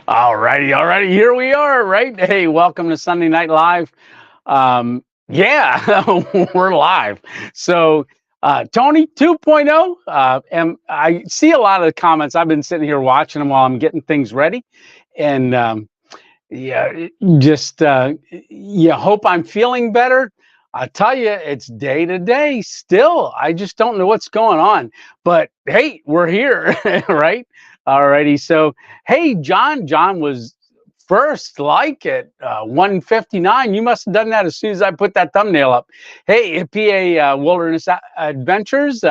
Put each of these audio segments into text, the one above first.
All righty, here we are, right? Hey, welcome to Sunday Night Live. Yeah, we're live. So, Tony 2.0, and I see a lot of the comments. I've been sitting here watching them while I'm getting things ready. And yeah, just you hope I'm feeling better. I tell you, it's day to day still. I just don't know what's going on. But hey, we're here, right? Alrighty. So, hey, John was first like at 159. You must have done that as soon as I put that thumbnail up. Hey, PA Wilderness Adventures,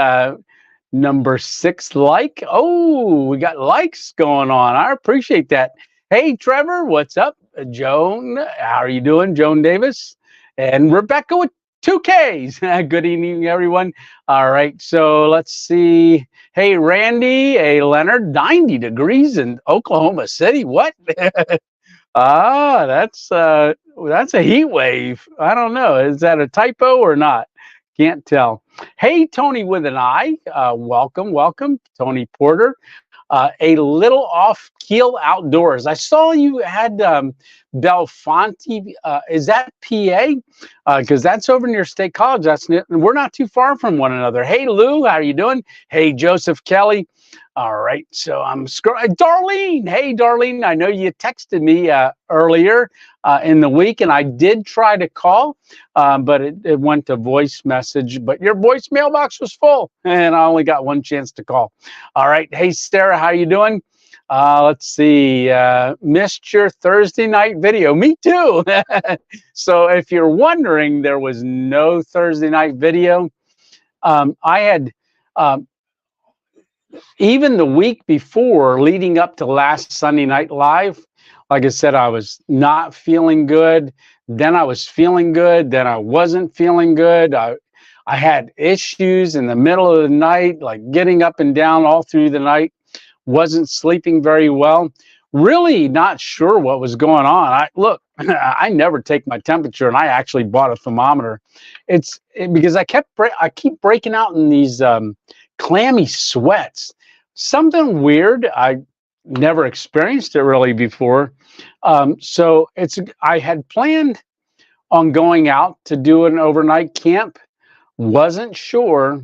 number 6 like. Oh, we got likes going on. I appreciate that. Hey, Trevor, what's up? Joan, how are you doing? Joan Davis and Rebecca with 2Ks. Good evening, everyone. All right, so let's see. Hey, Randy, hey, Leonard, 90 degrees in Oklahoma City. What? That's a heat wave. I don't know. Is that a typo or not? Can't tell. Hey, Tony with an I. Welcome, Tony Porter. A little off keel outdoors. I saw you had Belfonte. Is that PA? Because that's over near State College. We're not too far from one another. Hey, Lou, how are you doing? Hey, Joseph Kelly. All right, so I'm scrolling. Darlene, hey, Darlene, I know you texted me earlier in the week, and I did try to call, but it went to voice message. But your voice mailbox was full, and I only got one chance to call. All right, hey, Sarah, how you doing? Let's see, missed your Thursday night video. Me too. So if you're wondering, there was no Thursday night video. I had... even the week before, leading up to last Sunday Night Live, like I said, I was not feeling good. Then I was feeling good. Then I wasn't feeling good. I had issues in the middle of the night, like getting up and down all through the night. Wasn't sleeping very well. Really not sure what was going on. I never take my temperature, and I actually bought a thermometer. Because I keep breaking out in these clammy sweats. Something weird. I never experienced it really before. So I had planned on going out to do an overnight camp. Wasn't sure.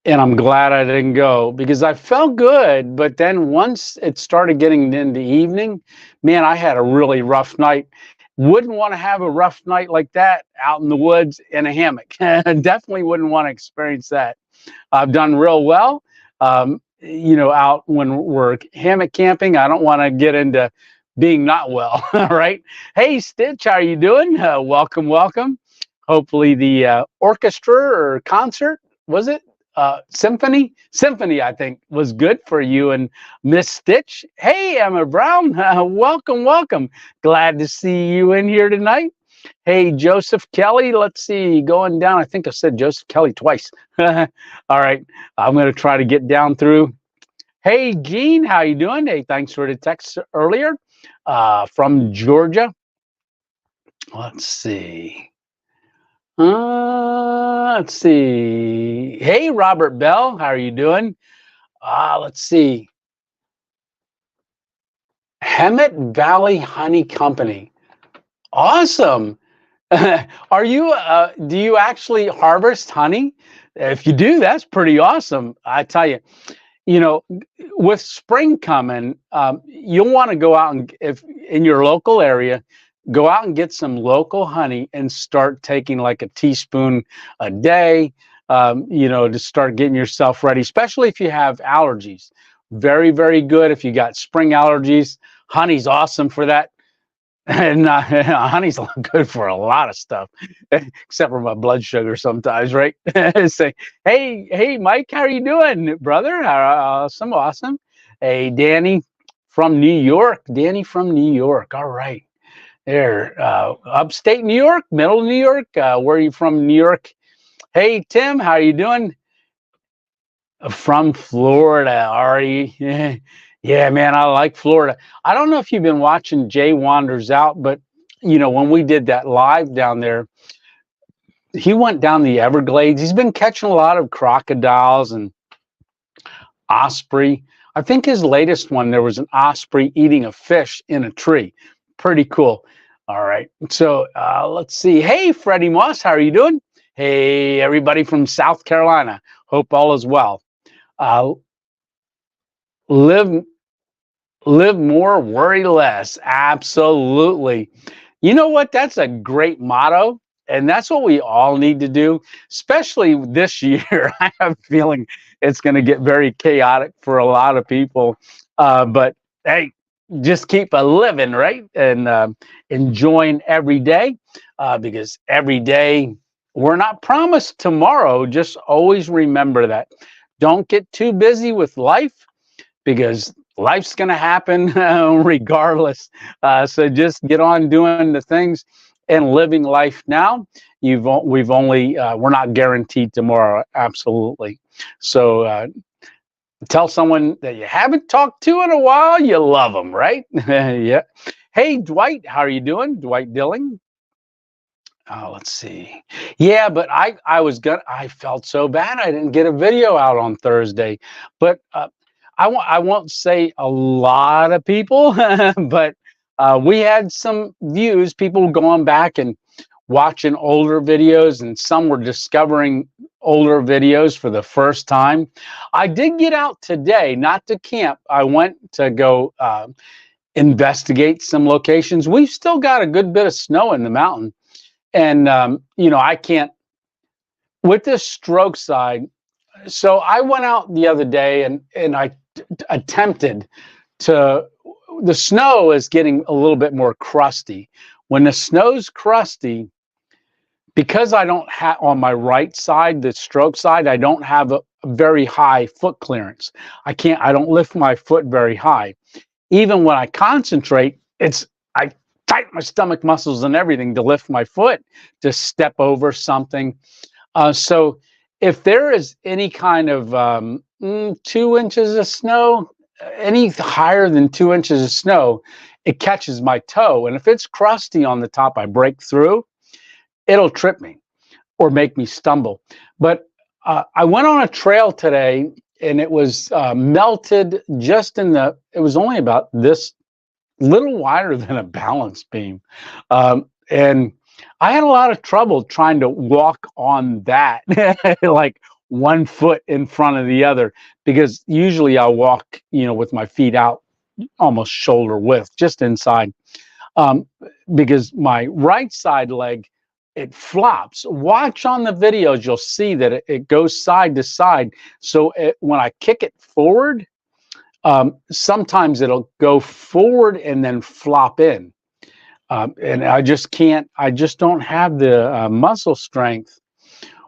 And I'm glad I didn't go because I felt good. But then once it started getting into evening, man, I had a really rough night. Wouldn't want to have a rough night like that out in the woods in a hammock. Definitely wouldn't want to experience that. I've done real well, out when we're hammock camping. I don't want to get into being not well. All right. Hey, Stitch, how are you doing? Welcome. Hopefully the orchestra or concert, was it? Symphony, I think, was good for you and Miss Stitch. Hey, Emma Brown, welcome. Glad to see you in here tonight. Hey, Joseph Kelly, let's see, going down. I think I said Joseph Kelly twice. All right, I'm going to try to get down through. Hey, Gene, how you doing? Hey, thanks for the text earlier from Georgia. Let's see. Hey, Robert Bell, how are you doing? Let's see. Hemet Valley Honey Company. Awesome. Are you, do you actually harvest honey? If you do, that's pretty awesome. I tell you, with spring coming, you'll want to go out and, if in your local area, go out and get some local honey and start taking like a teaspoon a day, to start getting yourself ready, especially if you have allergies. Very, very good. If you got spring allergies, honey's awesome for that. And honey's good for a lot of stuff, except for my blood sugar sometimes, right? Say, hey, Mike, how are you doing, brother? Awesome. Hey, Danny from New York. All right. There, upstate New York, middle New York. Where are you from, New York? Hey, Tim, how are you doing? From Florida, are you? Yeah, man, I like Florida. I don't know if you've been watching Jay Wanders Out, but when we did that live down there, he went down the Everglades. He's been catching a lot of crocodiles, and osprey. I think his latest one, there was an osprey eating a fish in a tree. Pretty cool. All right. So let's see. Hey, Freddie Moss, how are you doing? Hey, everybody from South Carolina. Hope all is well. Uh, live live more, worry less. Absolutely. You know what? That's a great motto. And that's what we all need to do, especially this year. I have a feeling it's going to get very chaotic for a lot of people. But hey, just keep a living, right? And enjoying every day, because every day we're not promised tomorrow. Just always remember that. Don't get too busy with life, because life's going to happen regardless. So just get on doing the things and living life now. We're not guaranteed tomorrow. Absolutely. So tell someone that you haven't talked to in a while you love them, right? Yeah. Hey, Dwight, how are you doing? Dwight Dilling. Let's see. Yeah, but I felt so bad I didn't get a video out on Thursday. But I won't say a lot of people, but we had some views, people going back and watching older videos, and some were discovering older videos for the first time. I did get out today, not to camp. I went to go investigate some locations. We've still got a good bit of snow in the mountain. And, I can't, with this stroke side. So I went out the other day and I attempted to, the snow is getting a little bit more crusty. When the snow's crusty, because I don't have on my right side, the stroke side, I don't have a very high foot clearance. I don't lift my foot very high. Even when I concentrate, I tighten my stomach muscles and everything to lift my foot, to step over something. So if there is any kind of 2 inches of snow, any higher than 2 inches of snow, it catches my toe. And if it's crusty on the top, I break through, it'll trip me or make me stumble. But I went on a trail today, and it was melted just it was only about this little wider than a balance beam. And I had a lot of trouble trying to walk on that, like 1 foot in front of the other, because usually I walk, with my feet out almost shoulder width, just inside, because my right side leg, it flops. Watch on the videos, you'll see that it goes side to side. So when I kick it forward, sometimes it'll go forward and then flop in. And I just don't have the muscle strength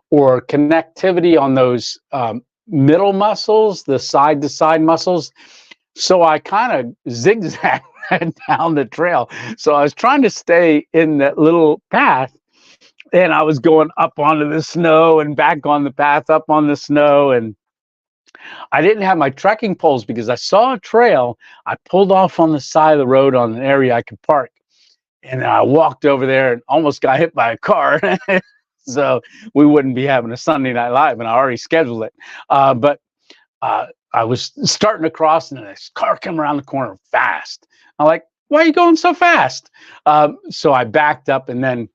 or connectivity on those middle muscles, the side to side muscles. So I kind of zigzag down the trail. So I was trying to stay in that little path, and I was going up onto the snow and back on the path, up on the snow. And I didn't have my trekking poles because I saw a trail. I pulled off on the side of the road on an area I could park. And I walked over there and almost got hit by a car. So we wouldn't be having a Sunday Night Live, and I already scheduled it. But I was starting to cross, and this car came around the corner fast. I'm like, why are you going so fast? So I backed up and then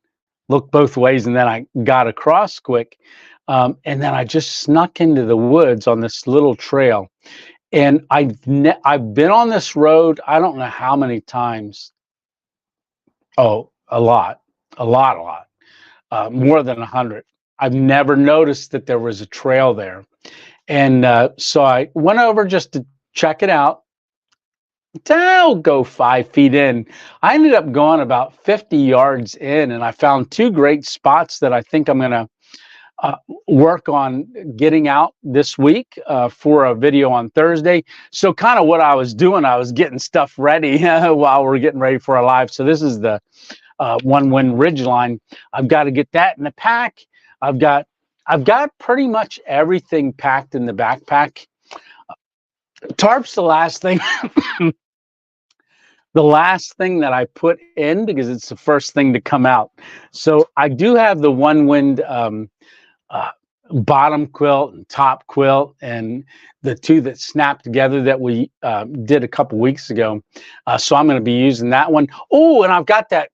looked both ways, and then I got across quick. And then I just snuck into the woods on this little trail. And I've been on this road, I don't know how many times. Oh, a lot, more than 100. I've never noticed that there was a trail there. And so I went over just to check it out. I'll go 5 feet in. I ended up going about 50 yards in, and I found 2 great spots that I think I'm going to work on getting out this week for a video on Thursday. So kind of what I was doing, I was getting stuff ready while we're getting ready for our live. So this is the ONEWIND Ridgeline. I've got to get that in the pack. I've got pretty much everything packed in the backpack. Tarp's the last thing. The last thing that I put in, because it's the first thing to come out. So I do have the ONEWIND bottom quilt and top quilt, and the two that snapped together that we did a couple weeks ago. So I'm going to be using that one. Oh, and I've got that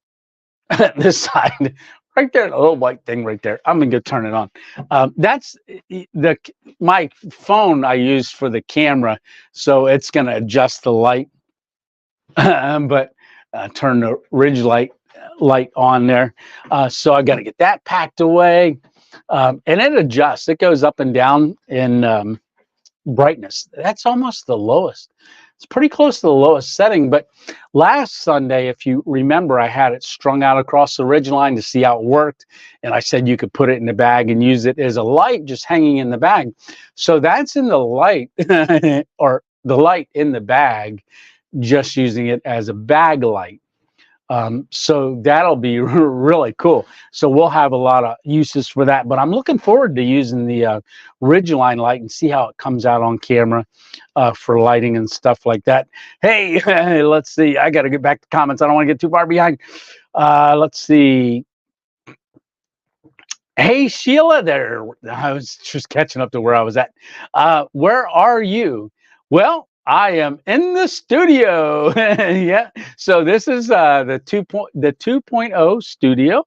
this side right there, a little white thing right there. I'm going to go turn it on. That's my phone I use for the camera, so it's going to adjust the light, but turn the ridge light on there. So I got to get that packed away. And it adjusts. It goes up and down in brightness. That's almost the lowest. It's pretty close to the lowest setting. But last Sunday, if you remember, I had it strung out across the ridge line to see how it worked. And I said you could put it in the bag and use it as a light just hanging in the bag. So that's in the light or the light in the bag, just using it as a bag light. So that'll be really cool. So we'll have a lot of uses for that, but I'm looking forward to using the Ridgeline light and see how it comes out on camera for lighting and stuff like that. Hey, let's see. I got to get back to comments. I don't want to get too far behind. Let's see. Hey, Sheila there. I was just catching up to where I was at. Where are you? Well, I am in the studio. Yeah. So this is the 2.0 studio.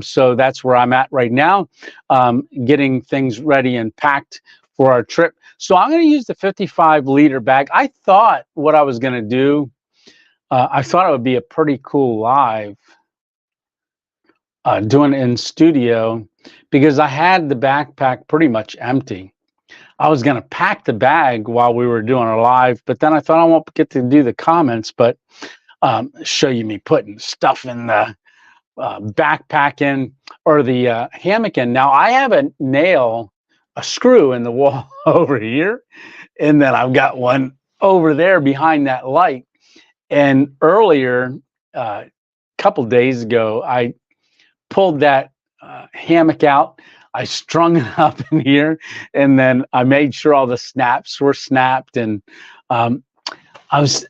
So that's where I'm at right now, getting things ready and packed for our trip. So I'm going to use the 55-liter bag. I thought what I was going to do, I thought it would be a pretty cool live doing it in studio, because I had the backpack pretty much empty. I was going to pack the bag while we were doing a live, but then I thought I won't get to do the comments, but show you me putting stuff in the backpack in, or the hammock in. Now I have a screw in the wall over here, and then I've got one over there behind that light. And earlier, a couple days ago, I pulled that hammock out. I strung it up in here, and then I made sure all the snaps were snapped. And I was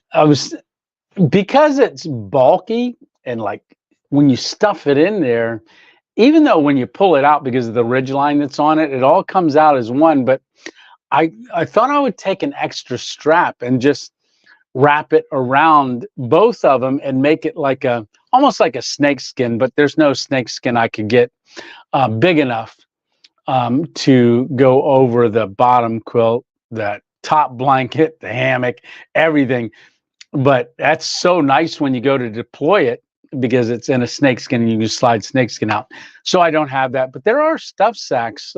because it's bulky, and like when you stuff it in there, even though when you pull it out because of the ridge line that's on it, it all comes out as one. But I thought I would take an extra strap and just wrap it around both of them and make it like almost like a snake skin, but there's no snake skin I could get big enough to go over the bottom quilt, the top blanket, the hammock, everything. But that's so nice when you go to deploy it, because it's in a snakeskin and you can slide snakeskin out. So I don't have that, but there are stuff sacks.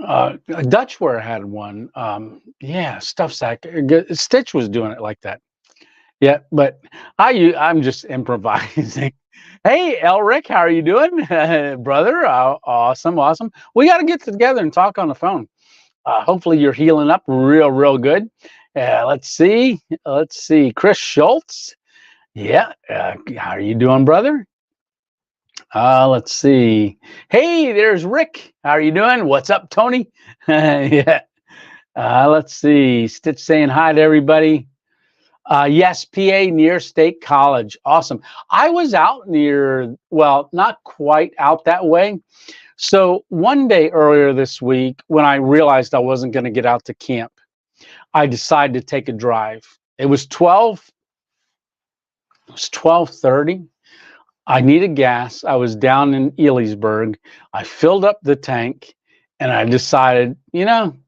Dutchware had one. Yeah, stuff sack. Stitch was doing it like that. Yeah, but I'm just improvising. Hey, Elric, how are you doing, brother? Awesome. We got to get together and talk on the phone. Hopefully you're healing up real good. Let's see. Chris Schultz. Yeah. How are you doing, brother? Let's see. Hey, there's Rick. How are you doing? What's up, Tony? Yeah. Let's see. Stitch saying hi to everybody. Yes, PA near State College. Awesome. I was out near, well, not quite out that way. So one day earlier this week, when I realized I wasn't going to get out to camp, I decided to take a drive. It was 12:30. I needed gas. I was down in Elysburg. I filled up the tank, and I decided, I'm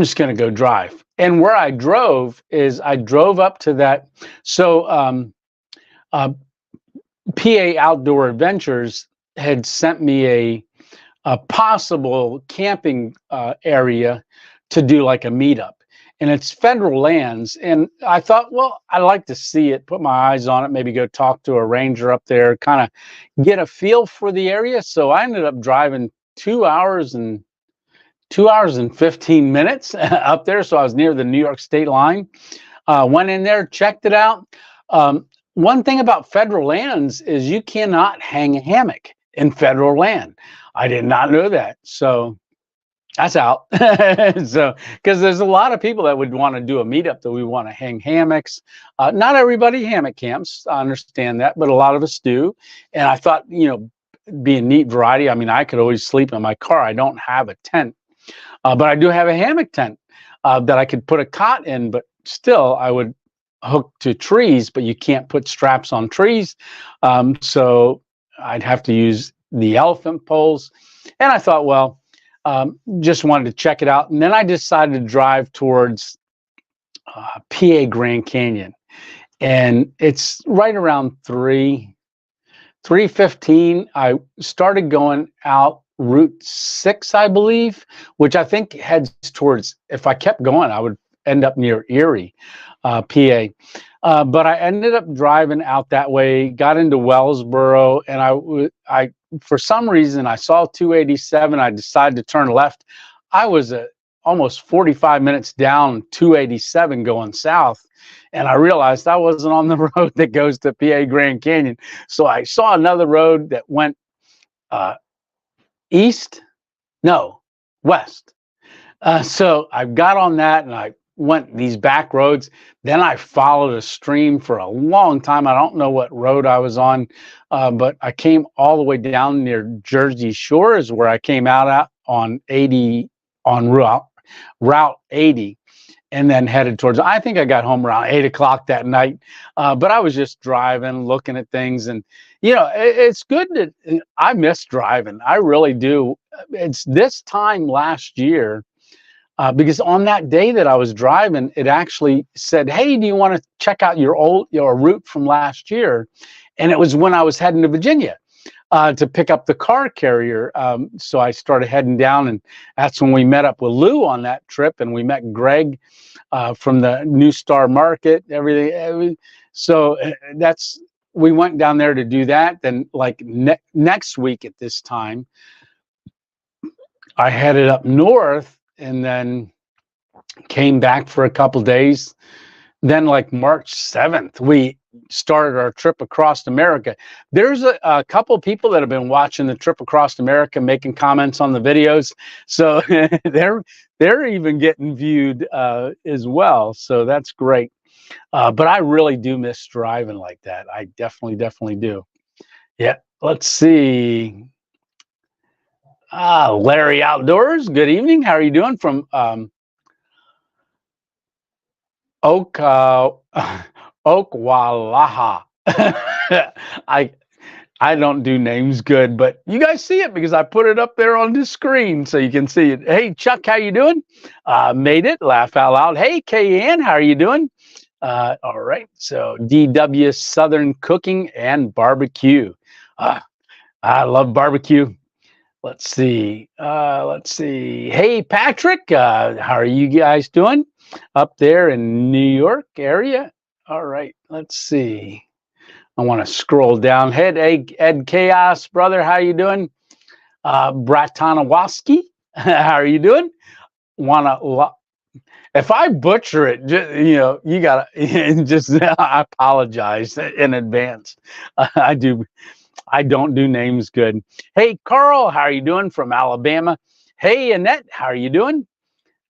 just going to go drive. And where I drove is I drove up to that. So PA Outdoor Adventures had sent me a possible camping area to do like a meetup. And it's federal lands. And I thought, well, I'd like to see it, put my eyes on it, maybe go talk to a ranger up there, kind of get a feel for the area. So I ended up driving 2 hours and 15 minutes up there. So I was near the New York state line. Went in there, checked it out. One thing about federal lands is you cannot hang a hammock in federal land. I did not know that. So that's out. So, because there's a lot of people that would want to do a meetup that we want to hang hammocks. Not everybody hammock camps. I understand that, but a lot of us do. And I thought, be a neat variety. I mean, I could always sleep in my car. I don't have a tent, but I do have a hammock tent that I could put a cot in, but still I would hook to trees, but you can't put straps on trees. So I'd have to use the elephant poles. And I thought, well, just wanted to check it out. And then I decided to drive towards PA Grand Canyon. And it's right around 3:15. I started going out Route 6, I believe, which I think heads towards, if I kept going, I would end up near Erie, PA. But I ended up driving out that way, got into Wellsboro, and I for some reason, I saw 287. I decided to turn left. I was almost 45 minutes down 287 going south, and I realized I wasn't on the road that goes to PA Grand Canyon. So I saw another road that went west. So I got on that and I went these back roads. Then I followed a stream for a long time. I don't know what road I was on, but I came all the way down near Jersey Shore is where I came out on 80 on Route 80. And then headed towards, I think I got home around 8 o'clock that night. But I was just driving, looking at things. And, it's good that I miss driving. I really do. It's this time last year, because on that day that I was driving, it actually said, hey, do you want to check out your route from last year? And it was when I was heading to Virginia to pick up the car carrier. So I started heading down, and that's when we met up with Lou on that trip, and we met Greg from the New Star Market, everything. So we went down there to do that. Then like next week at this time, I headed up north and then came back for a couple days. Then like March 7th, we started our trip across America. There's a couple people that have been watching the trip across America, making comments on the videos. So they're even getting viewed as well. So that's great. But I really do miss driving like that. I definitely do. Yeah. Let's see. Larry Outdoors. Good evening. How are you doing? From Okwalaha. I don't do names good, but you guys see it because I put it up there on the screen so you can see it. Hey, Chuck, how you doing? Made it. Laugh out loud. Hey, Kayanne, how are you doing? All right. So DW Southern Cooking and Barbecue. I love barbecue. Let's see. Hey, Patrick, how are you guys doing up there in New York area? All right. Let's see. I want to scroll down. Ed Chaos, brother, how you doing? Bratanawaski, how are you doing? If I butcher it, you gotta I apologize in advance. I don't do names good. Hey, Carl, how are you doing from Alabama? Hey, Annette, how are you doing?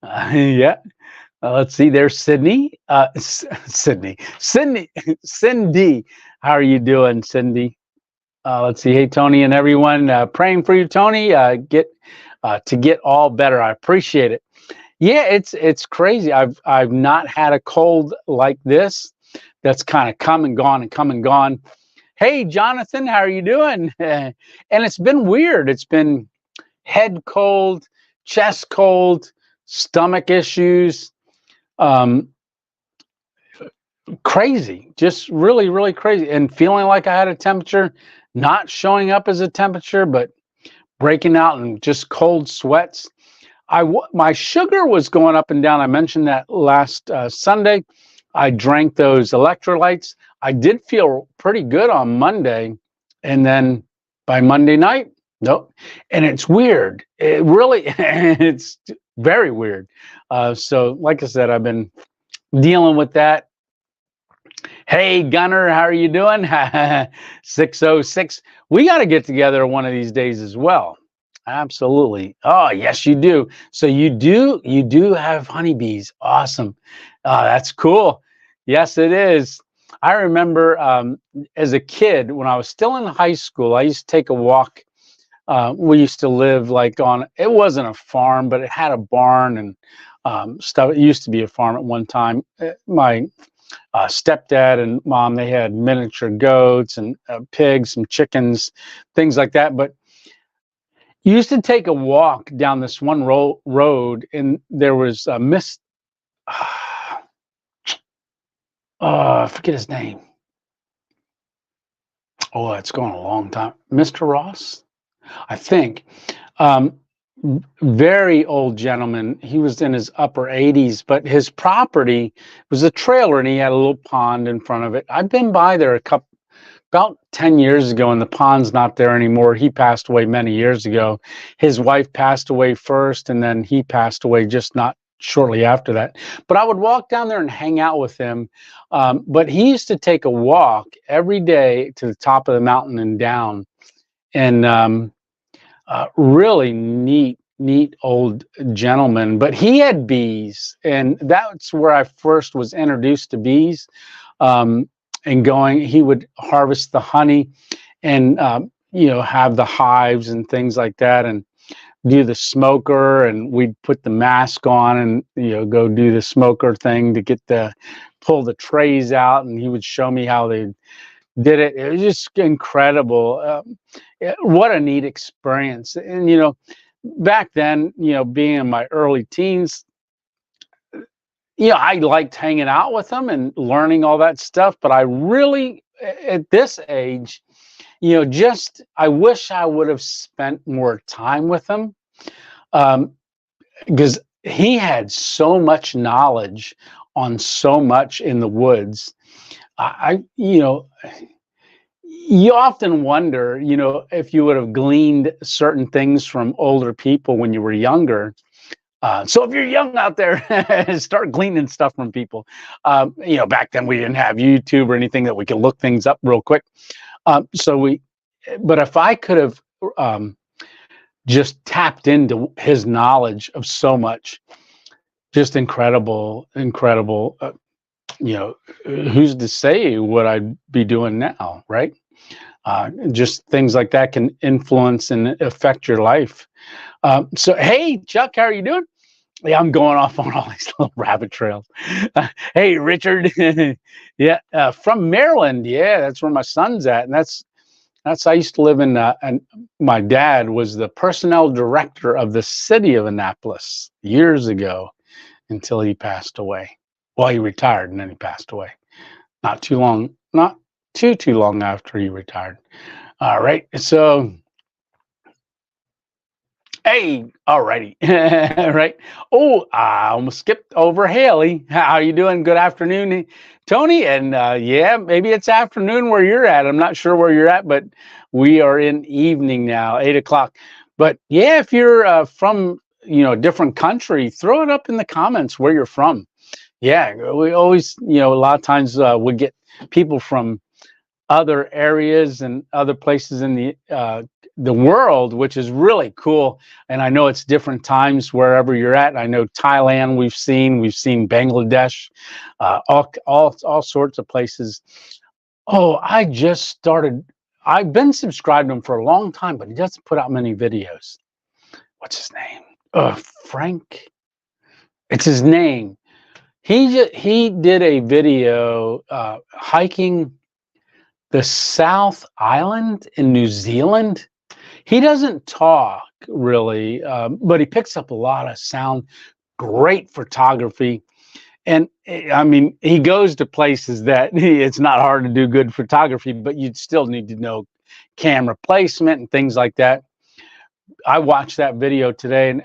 Yeah. Let's see. There's Sydney. Cindy. How are you doing, Cindy? Let's see. Hey, Tony and everyone. Praying for you, Tony. Get all better. I appreciate it. Yeah, it's crazy. I've not had a cold like this. That's kind of come and gone and come and gone. Hey, Jonathan, how are you doing? And it's been weird. It's been head cold, chest cold, stomach issues. Crazy, just really, really crazy. And feeling like I had a temperature, not showing up as a temperature, but breaking out in just cold sweats. My sugar was going up and down. I mentioned that last Sunday. I drank those electrolytes. I did feel pretty good on Monday, and then by Monday night, nope. And it's weird. It's very weird. So like I said, I've been dealing with that. Hey, Gunner, how are you doing? 606. We got to get together one of these days as well. Absolutely. Oh, yes, you do. So you do have honeybees. Awesome. That's cool. Yes, it is. I remember as a kid, when I was still in high school, I used to take a walk We used to live like on, it wasn't a farm, but it had a barn and stuff. It used to be a farm at one time. My stepdad and mom, they had miniature goats and pigs and chickens, things like that. But you used to take a walk down this one road, and there was a I forget his name. Oh, it's going a long time. Mr. Ross, I think. Um, Very old gentleman. He was in his upper 80s, but his property was a trailer and he had a little pond in front of it. I've been by there about 10 years ago, and the pond's not there anymore. He passed away many years ago. His wife passed away first, and then he passed away just not shortly after that. But I would walk down there and hang out with him. But he used to take a walk every day to the top of the mountain and down. And really neat old gentleman. But he had bees, and that's where I first was introduced to bees. And he would harvest the honey and have the hives and things like that, and do the smoker, and we'd put the mask on and go do the smoker thing to pull the trays out, and he would show me how they did it. It was just incredible. What a neat experience. And back then, being in my early teens, I liked hanging out with them and learning all that stuff. But I really, at this age, I wish I would have spent more time with him, because he had so much knowledge on so much in the woods. You often wonder, if you would have gleaned certain things from older people when you were younger. So if you're young out there, start gleaning stuff from people. Back then we didn't have YouTube or anything that we could look things up real quick. But if I could have just tapped into his knowledge of so much, just incredible. Who's to say what I'd be doing now, right? Just things like that can influence and affect your life. So, hey, Chuck, how are you doing? Yeah, I'm going off on all these little rabbit trails. Hey, Richard. Yeah, from Maryland. Yeah, that's where my son's at. And that's I used to live in, and my dad was the personnel director of the city of Annapolis years ago until he passed away. Well, he retired and then he passed away. Not too long after he retired. All right. So, hey, all righty. Right. Oh, I almost skipped over Haley. How you doing? Good afternoon, Tony. And yeah, maybe it's afternoon where you're at. I'm not sure where you're at, but we are in evening now, 8 o'clock. But yeah, if you're from a different country, throw it up in the comments where you're from. Yeah, we always, a lot of times we get people from other areas and other places in the world, which is really cool. And I know it's different times wherever you're at. I know Thailand we've seen Bangladesh, all sorts of places. Oh, I've been subscribed to him for a long time, but he doesn't put out many videos. What's his name? Frank. It's his name. He did a video hiking the South Island in New Zealand. He doesn't talk really, but he picks up a lot of sound. Great photography. And I mean, he goes to places that it's not hard to do good photography, but you'd still need to know camera placement and things like that. I watched that video today, and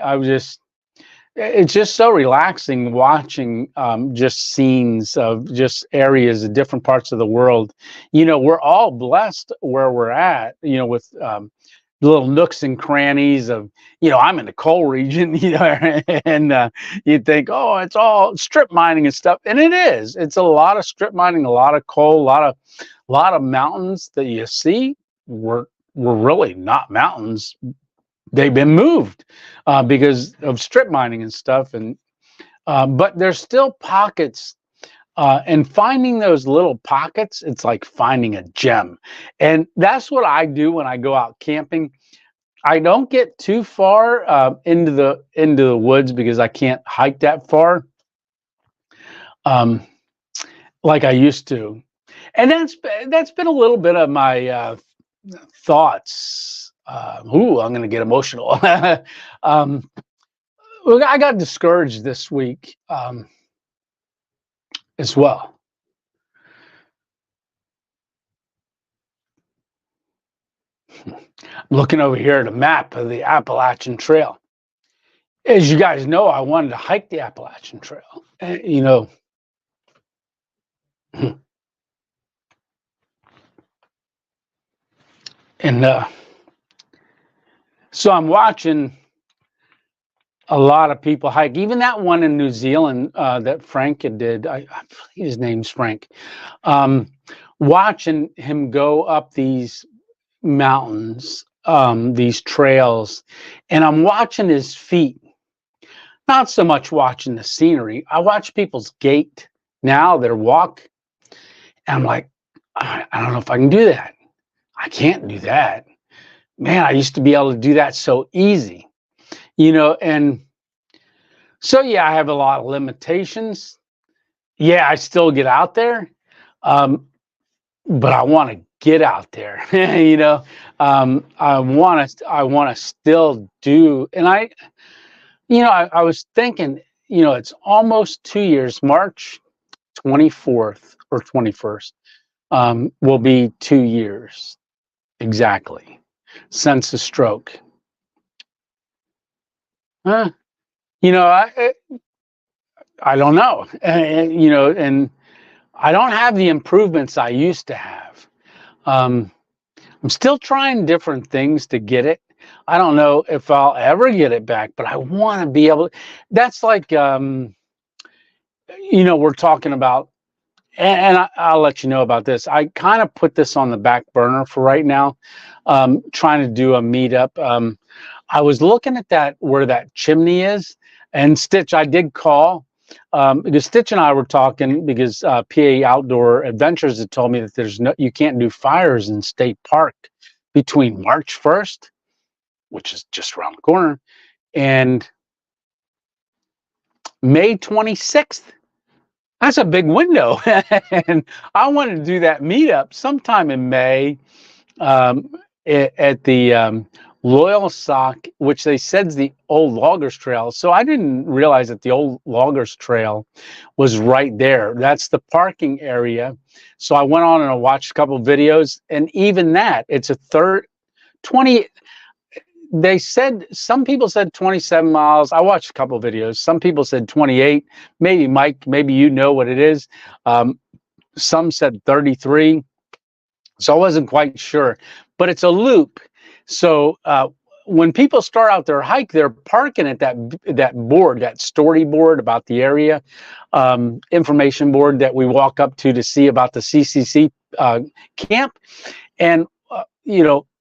it's just so relaxing watching just scenes of just areas of different parts of the world. We're all blessed where we're at, with little nooks and crannies of, I'm in the coal region, and you'd think, oh, it's all strip mining and stuff. And it is. It's a lot of strip mining, a lot of coal, a lot of mountains that you see were really not mountains. They've been moved because of strip mining and stuff, and but there's still pockets, and finding those little pockets, it's like finding a gem. And that's what I do when I go out camping. I don't get too far into the woods because I can't hike that far, um, like I used to, and that's been a little bit of my thoughts. Ooh, I'm going to get emotional. um, well, I got discouraged this week as well. I'm looking over here at a map of the Appalachian Trail. As you guys know, I wanted to hike the Appalachian Trail. You know, and so I'm watching a lot of people hike. Even that one in New Zealand that Frank did. I believe his name's Frank. Watching him go up these mountains, these trails, and I'm watching his feet. Not so much watching the scenery. I watch people's gait now, their walk, and I'm like, I don't know if I can do that. I can't do that. Man, I used to be able to do that so easy, and so yeah, I have a lot of limitations. Yeah, I still get out there, but I want to get out there. I want to still do, and I was thinking, it's almost 2 years. March 24th or 21st will be 2 years exactly since the stroke. I don't know, and I don't have the improvements I used to have. I'm still trying different things to get it. I don't know if I'll ever get it back, but I want to be able to. That's like, we're talking about, and I'll let you know about this. I kind of put this on the back burner for right now, trying to do a meetup. I was looking at that, where that chimney is, and Stitch, I did call. Because Stitch and I were talking, because PA Outdoor Adventures had told me that you can't do fires in State Park between March 1st, which is just around the corner, and May 26th. That's a big window. And I wanted to do that meetup sometime in May at the Loyal Sock, which they said is the old Loggers Trail. So I didn't realize that the old Loggers Trail was right there. That's the parking area. So I went on and I watched a couple of videos, and even that, it's a 20. They said, some people said 27 miles. I watched a couple of videos. Some people said 28. Maybe Mike, maybe you know what it is. Some said 33. So I wasn't quite sure, but it's a loop. So when people start out their hike, they're parking at that board, that story board about the area, information board that we walk up to see about the CCC camp. And,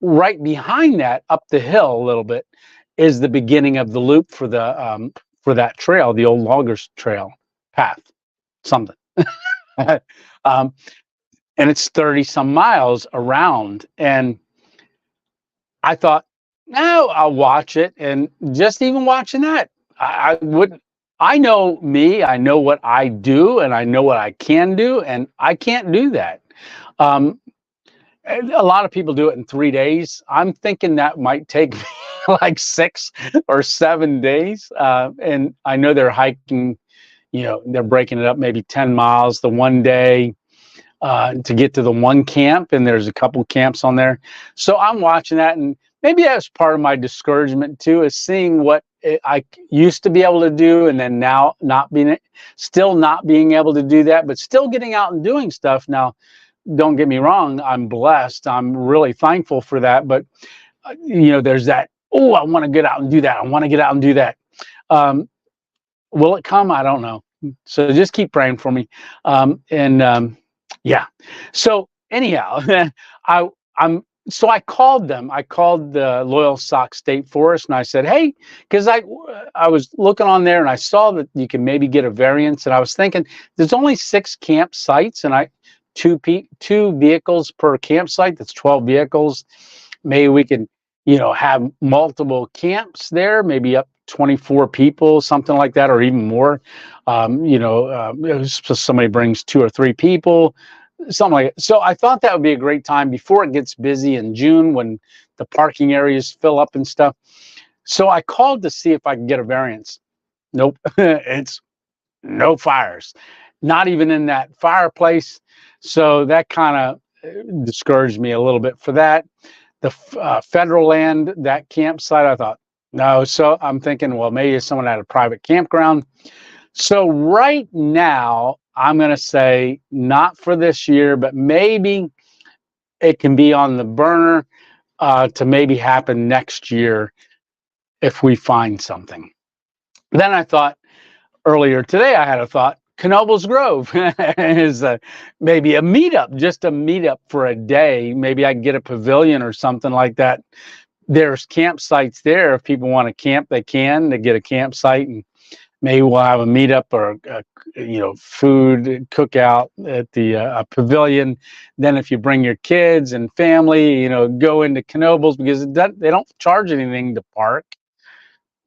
right behind that, up the hill a little bit, is the beginning of the loop for that trail, the old Loggers Trail path, something. And it's 30 some miles around. And I thought, no, I'll watch it. And just even watching that, I know me, I know what I do, and I know what I can do, and I can't do that. A lot of people do it in 3 days. I'm thinking that might take me like 6 or 7 days. And I know they're hiking, they're breaking it up maybe 10 miles the one day to get to the one camp. And there's a couple camps on there. So I'm watching that. And maybe that's part of my discouragement too, is seeing what I used to be able to do, and then now still not being able to do that, but still getting out and doing stuff. Now, don't get me wrong, I'm blessed. I'm really thankful for that. But, there's that, oh, I want to get out and do that. I want to get out and do that. Will it come? I don't know. So just keep praying for me. Yeah. So anyhow, so I called them. I called the Loyal Sock State Forest, and I said, hey, because I was looking on there and I saw that you can maybe get a variance. And I was thinking, there's only 6 campsites, and two vehicles per campsite. That's 12 vehicles. Maybe we can have multiple camps there, maybe up 24 people, something like that, or even more. So somebody brings 2 or 3 people, something like that. So I thought that would be a great time before it gets busy in June when the parking areas fill up and stuff. So I called to see if I could get a variance. Nope, it's no fires, not even in that fireplace. So that kind of discouraged me a little bit for that. The federal land, that campsite, I thought, no. So I'm thinking, well, maybe someone had a private campground. So right now, I'm going to say not for this year, but maybe it can be on the burner to maybe happen next year if we find something. Then I thought, earlier today, I had a thought. Knoebels Grove is maybe a meetup, just a meetup for a day. Maybe I can get a pavilion or something like that. There's campsites there. If people want to camp, they can. They get a campsite, and maybe we'll have a meetup or food cookout at the pavilion. Then if you bring your kids and family, go into Knoebels, because they don't charge anything to park.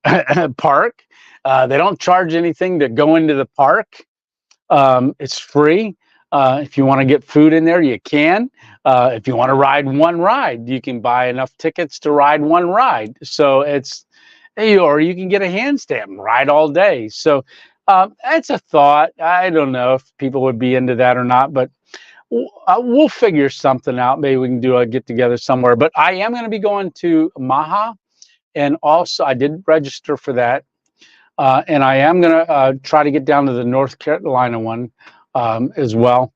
They don't charge anything to go into the park. It's free. If you want to get food in there, you can. If you want to ride one ride, you can buy enough tickets to ride one ride. So or you can get a handstand and ride all day. So that's a thought. I don't know if people would be into that or not, but we'll figure something out. Maybe we can do a get together somewhere. But I am going to be going to Maha, and also I did register for that. And I am going to try to get down to the North Carolina one as well.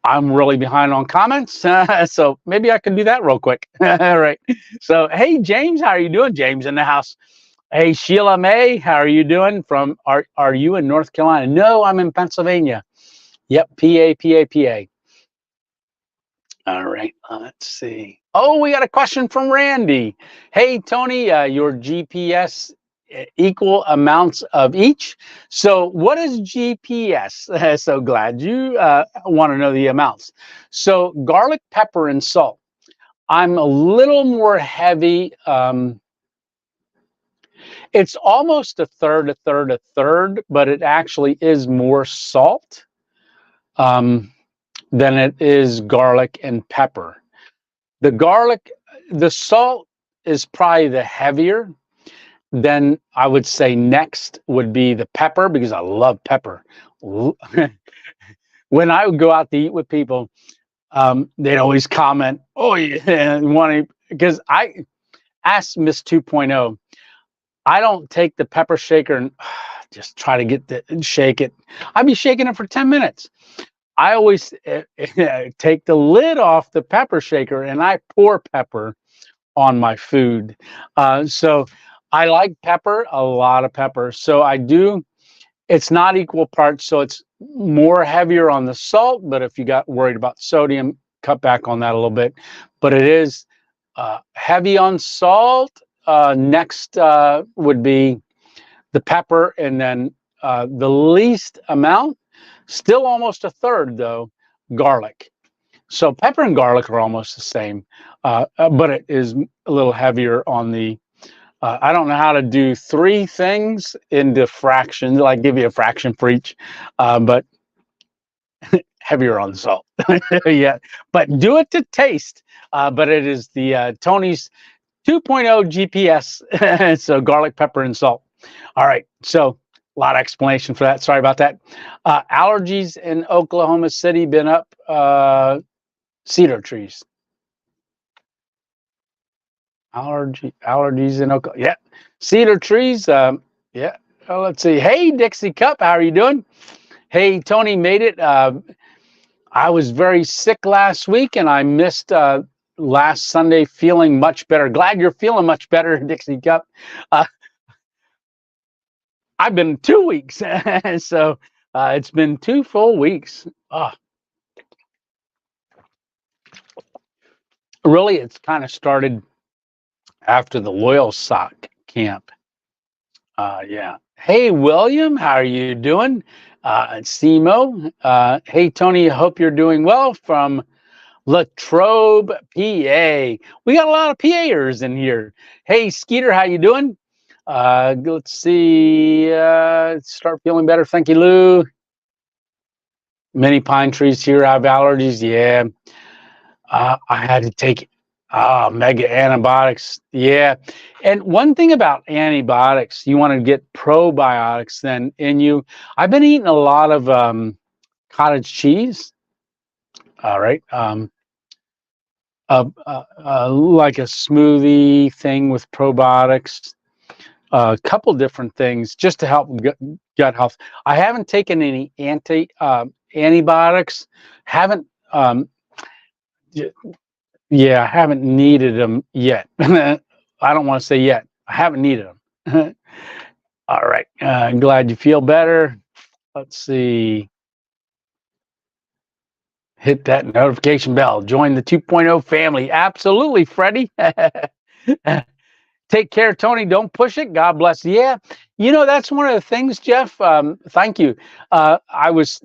I'm really behind on comments, so maybe I can do that real quick. All right. So, hey, James, how are you doing? James in the house. Hey, Sheila May, how are you doing? Are you in North Carolina? No, I'm in Pennsylvania. Yep, PA. All right, let's see. Oh, we got a question from Randy. Hey, Tony, your GPS equal amounts of each. So what is GPS? So glad you want to know the amounts. So garlic, pepper, and salt. I'm a little more heavy. It's almost a third, but it actually is more salt than it is garlic and pepper. The salt is probably the heavier. Then I would say next would be the pepper, because I love pepper. When I would go out to eat with people, they'd always comment, "Oh, yeah," because I asked Miss 2.0. I don't take the pepper shaker and just try to shake it. I'd be shaking it for 10 minutes. I always take the lid off the pepper shaker and I pour pepper on my food. So I like pepper, a lot of pepper. So I do. It's not equal parts, so it's more heavier on the salt. But if you got worried about sodium, cut back on that a little bit. But it is heavy on salt. Next would be the pepper, and then the least amount, still almost a third though, garlic. So pepper and garlic are almost the same, but it is a little heavier on the. I don't know how to do 3 things into fractions. Like give you a fraction for each, but heavier on the salt. Yeah, but do it to taste. But it is the Tony's 2.0 GPS. So garlic, pepper, and salt. All right. So a lot of explanation for that. Sorry about that. Allergies in Oklahoma City been up. Cedar trees. Allergies in Oklahoma. Yeah. Cedar trees. Yeah. Oh, let's see. Hey, Dixie Cup. How are you doing? Hey, Tony made it. I was very sick last week and I missed last Sunday, feeling much better. Glad you're feeling much better, Dixie Cup. I've been 2 weeks. So it's been 2 full weeks. Really, it's kind of started after the Loyal Sock camp. Yeah. Hey, William, how are you doing? Simo. Hey, Tony, hope you're doing well from Latrobe, PA. We got a lot of PAers in here. Hey, Skeeter, how you doing? Let's see. Start feeling better. Thank you, Lou. Many pine trees here have allergies. Yeah. I had to take mega antibiotics. Yeah. And one thing about antibiotics, you want to get probiotics then in you. I've been eating a lot of cottage cheese. All right. Like a smoothie thing with probiotics. A couple different things just to help gut health. I haven't taken any antibiotics. Haven't yeah, I haven't needed them yet. I don't want to say yet. I haven't needed them. All right. I'm glad you feel better. Let's see. Hit that notification bell. Join the 2.0 family. Absolutely, Freddie. Take care, Tony. Don't push it. God bless. Yeah, you know that's one of the things, Jeff. Thank you. I was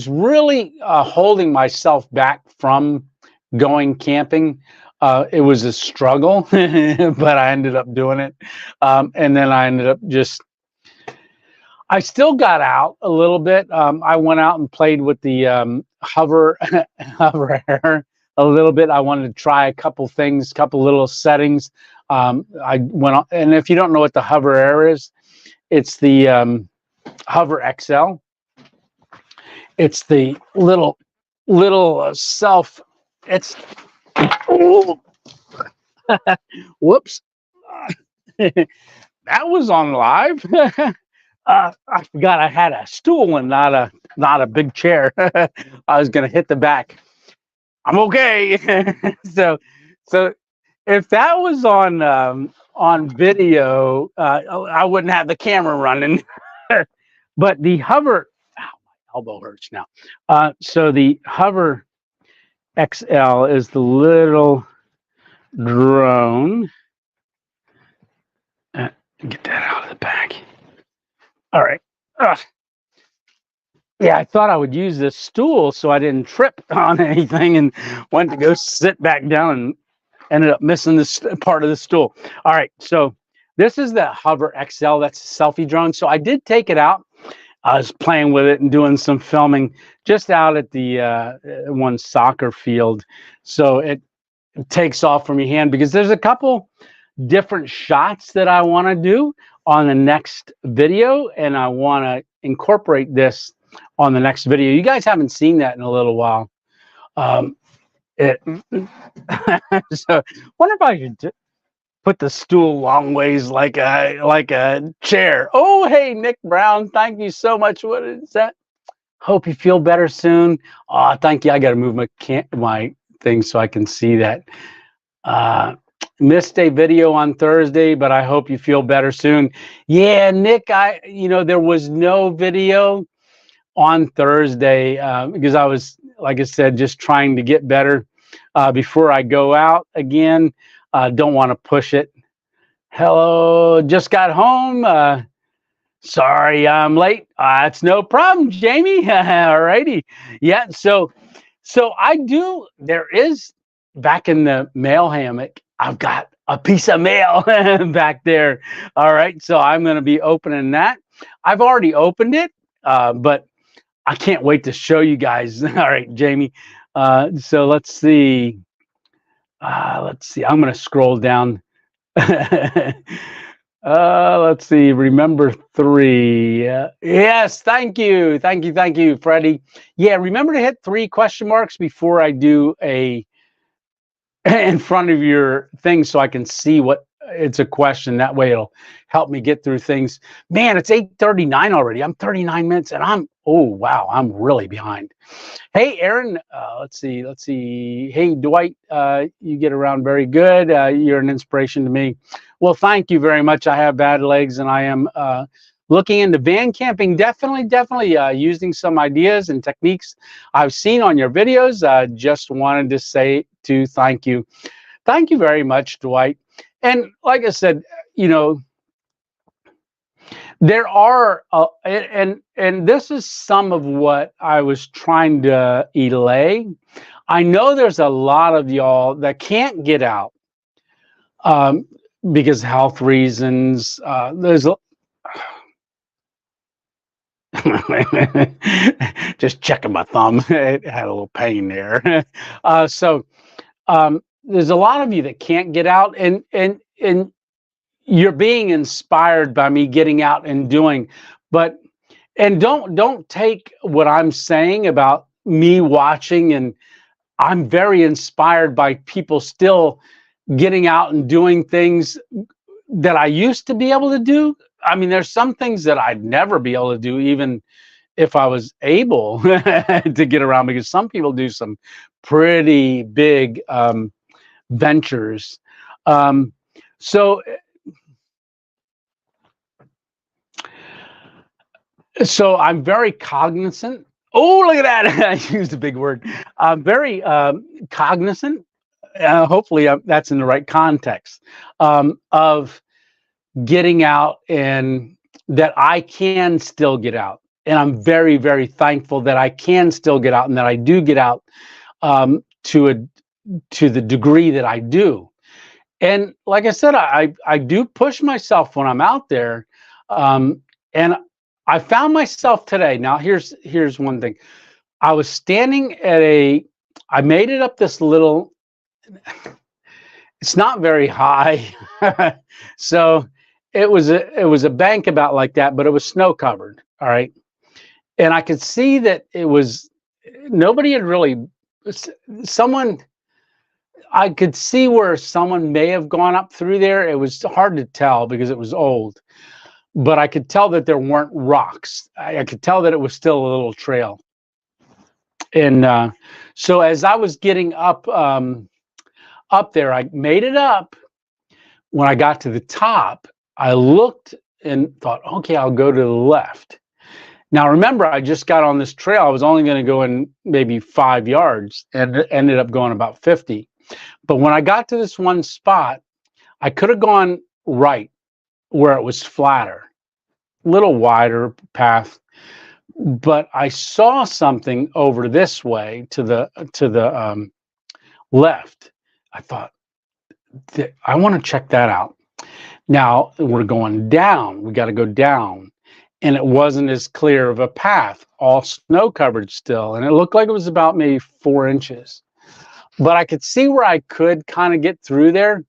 really holding myself back from going camping. It was a struggle, but I ended up doing it, and then I ended up just. I still got out a little bit. I went out and played with the hover air a little bit. I wanted to try a couple things, couple little settings. I went on, and if you don't know what the hover air is, it's the Hover XL. It's the little self. It's whoops. That was on live. I forgot I had a stool and not a big chair. I was gonna hit the back. I'm okay. so if that was on video, I wouldn't have the camera running. But the hover, ow, my elbow hurts now. So the Hover XL is the little drone. Get that out of the bag. All right. Yeah, I thought I would use this stool so I didn't trip on anything, and went to go sit back down and ended up missing this part of the stool. All right, so this is the Hover XL. That's a selfie drone. So I did take it out. I was playing with it and doing some filming just out at the one soccer field. So it takes off from your hand because there's a couple different shots that I want to do on the next video, and I want to incorporate this on the next video. You guys haven't seen that in a little while. So wonder if I should put the stool long ways like a chair. Oh, hey, Nick Brown, thank you so much. What is that? Hope you feel better soon. Oh, thank you. I got to move my thing so I can see that. Missed a video on Thursday, but I hope you feel better soon. Yeah, Nick, there was no video on Thursday because I was, like I said, just trying to get better before I go out again. Don't want to push it. Hello, just got home. Sorry I'm late. It's no problem, Jamie. All righty. Yeah, so I do, there is, back in the mail hammock, I've got a piece of mail back there. All right, so I'm going to be opening that. I've already opened it, but I can't wait to show you guys. All right, Jamie. So let's see. I'm going to scroll down. Let's see. Remember 3. Yes, thank you, Freddie. Yeah, remember to hit 3 question marks before I do a in front of your thing so I can see what it's a question. That way it'll help me get through things. Man, it's 8:39 already. I'm 39 minutes and I'm really behind. Hey, Aaron, let's see. Hey, Dwight, you get around very good. You're an inspiration to me. Well, thank you very much. I have bad legs and I am looking into van camping. Definitely using some ideas and techniques I've seen on your videos. Just wanted to say thank you. Thank you very much, Dwight. And like I said, There are, and this is some of what I was trying to allay. I know there's a lot of y'all that can't get out um, because health reasons. There's just checking my thumb. It had a little pain there. So there's a lot of you that can't get out, and you're being inspired by me getting out and doing, but and don't take what I'm saying about me watching, and I'm very inspired by people still getting out and doing things that I used to be able to do. I mean, there's some things that I'd never be able to do, even if I was able to get around, because some people do some pretty big ventures. Um, so, so I'm very cognizant. Oh, look at that! I used a big word. I'm very cognizant. Hopefully, that's in the right context of getting out, and that I can still get out. And I'm very, very thankful that I can still get out, and that I do get out to the degree that I do. And like I said, I do push myself when I'm out there, and I found myself today. Now here's one thing. I was standing at I made it up this little. It's not very high, so it was a bank about like that, but it was snow covered. All right, and I could see that it was nobody had really someone. I could see where someone may have gone up through there. It was hard to tell because it was old, but I could tell that there weren't rocks. I could tell that it was still a little trail. And so as I was getting up there, I made it up. When I got to the top, I looked and thought, okay, I'll go to the left. Now, remember, I just got on this trail. I was only going to go in maybe 5 yards, and it ended up going about 50. But when I got to this one spot, I could have gone right where it was flatter, a little wider path. But I saw something over this way to the left. I thought, I want to check that out. Now we're going down. We got to go down. And it wasn't as clear of a path, all snow covered still. And it looked like it was about maybe 4 inches. But I could see where I could kind of get through there.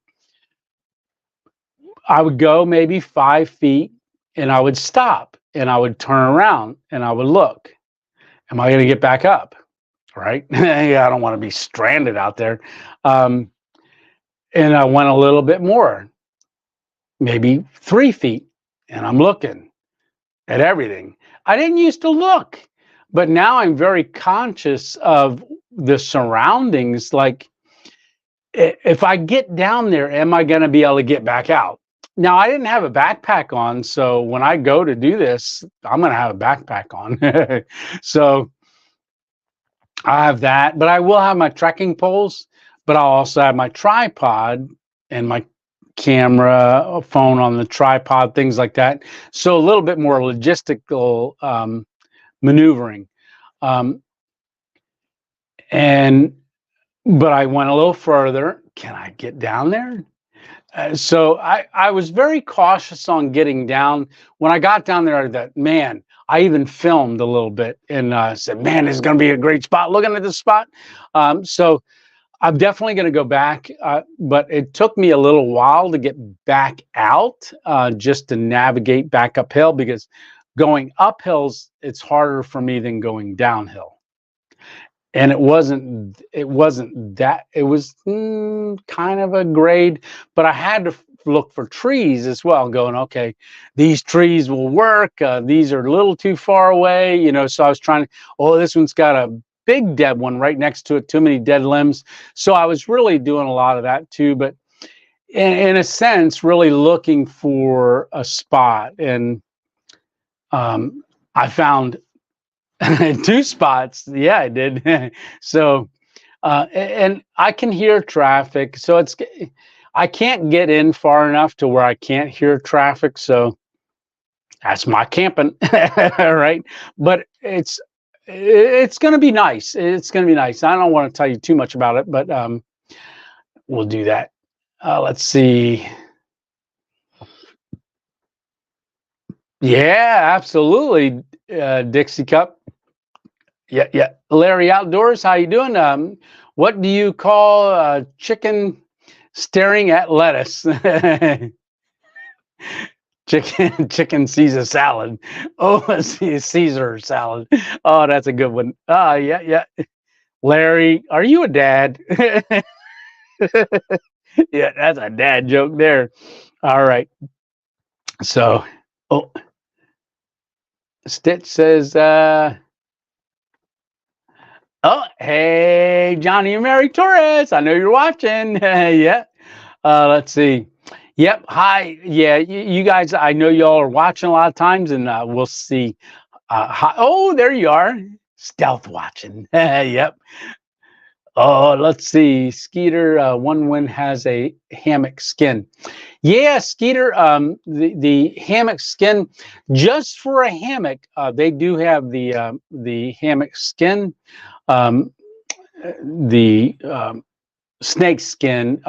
I would go maybe 5 feet, and I would stop, and I would turn around, and I would look. Am I going to get back up? Right? Yeah, I don't want to be stranded out there. And I went a little bit more, maybe 3 feet, and I'm looking at everything. I didn't used to look, but now I'm very conscious of the surroundings. Like, if I get down there, am I going to be able to get back out? Now, I didn't have a backpack on, so when I go to do this, I'm going to have a backpack on. So I have that, but I will have my trekking poles, but I'll also have my tripod and my camera, phone on the tripod, things like that. So a little bit more logistical maneuvering. But I went a little further. Can I get down there? So I was very cautious on getting down. When I got down there, that man, I even filmed a little bit and said, man, this is going to be a great spot. Looking at this spot. So I'm definitely going to go back. But it took me a little while to get back out just to navigate back uphill, because going uphills, it's harder for me than going downhill. And it wasn't that, it was kind of a grade, but I had to look for trees as well, going, okay, these trees will work. These are a little too far away, you know, so I was trying to, oh, this one's got a big dead one right next to it, too many dead limbs. So I was really doing a lot of that too, but in a sense, really looking for a spot. And I found 2 spots. Yeah, I did. So, and I can hear traffic. So I can't get in far enough to where I can't hear traffic. So That's my camping, right? But it's going to be nice. It's going to be nice. I don't want to tell you too much about it, but we'll do that. Let's see. Yeah, absolutely. Dixie Cup. Yeah, yeah. Larry Outdoors, how you doing? What do you call chicken staring at lettuce? Chicken Caesar salad. Oh, Caesar salad. Oh, that's a good one. Yeah, yeah. Larry, are you a dad? Yeah, that's a dad joke there. All right. So, oh, Stitch says, oh, hey, Johnny and Mary Torres. I know you're watching. Yeah. Let's see. Yep. Hi. Yeah. You guys, I know y'all are watching a lot of times, and we'll see. Hi. Oh, there you are. Stealth watching. Yep. Oh, let's see. Skeeter, ONEWIND has a hammock skin. Yeah, Skeeter, the hammock skin, just for a hammock, they do have the hammock skin, um, the snake skin.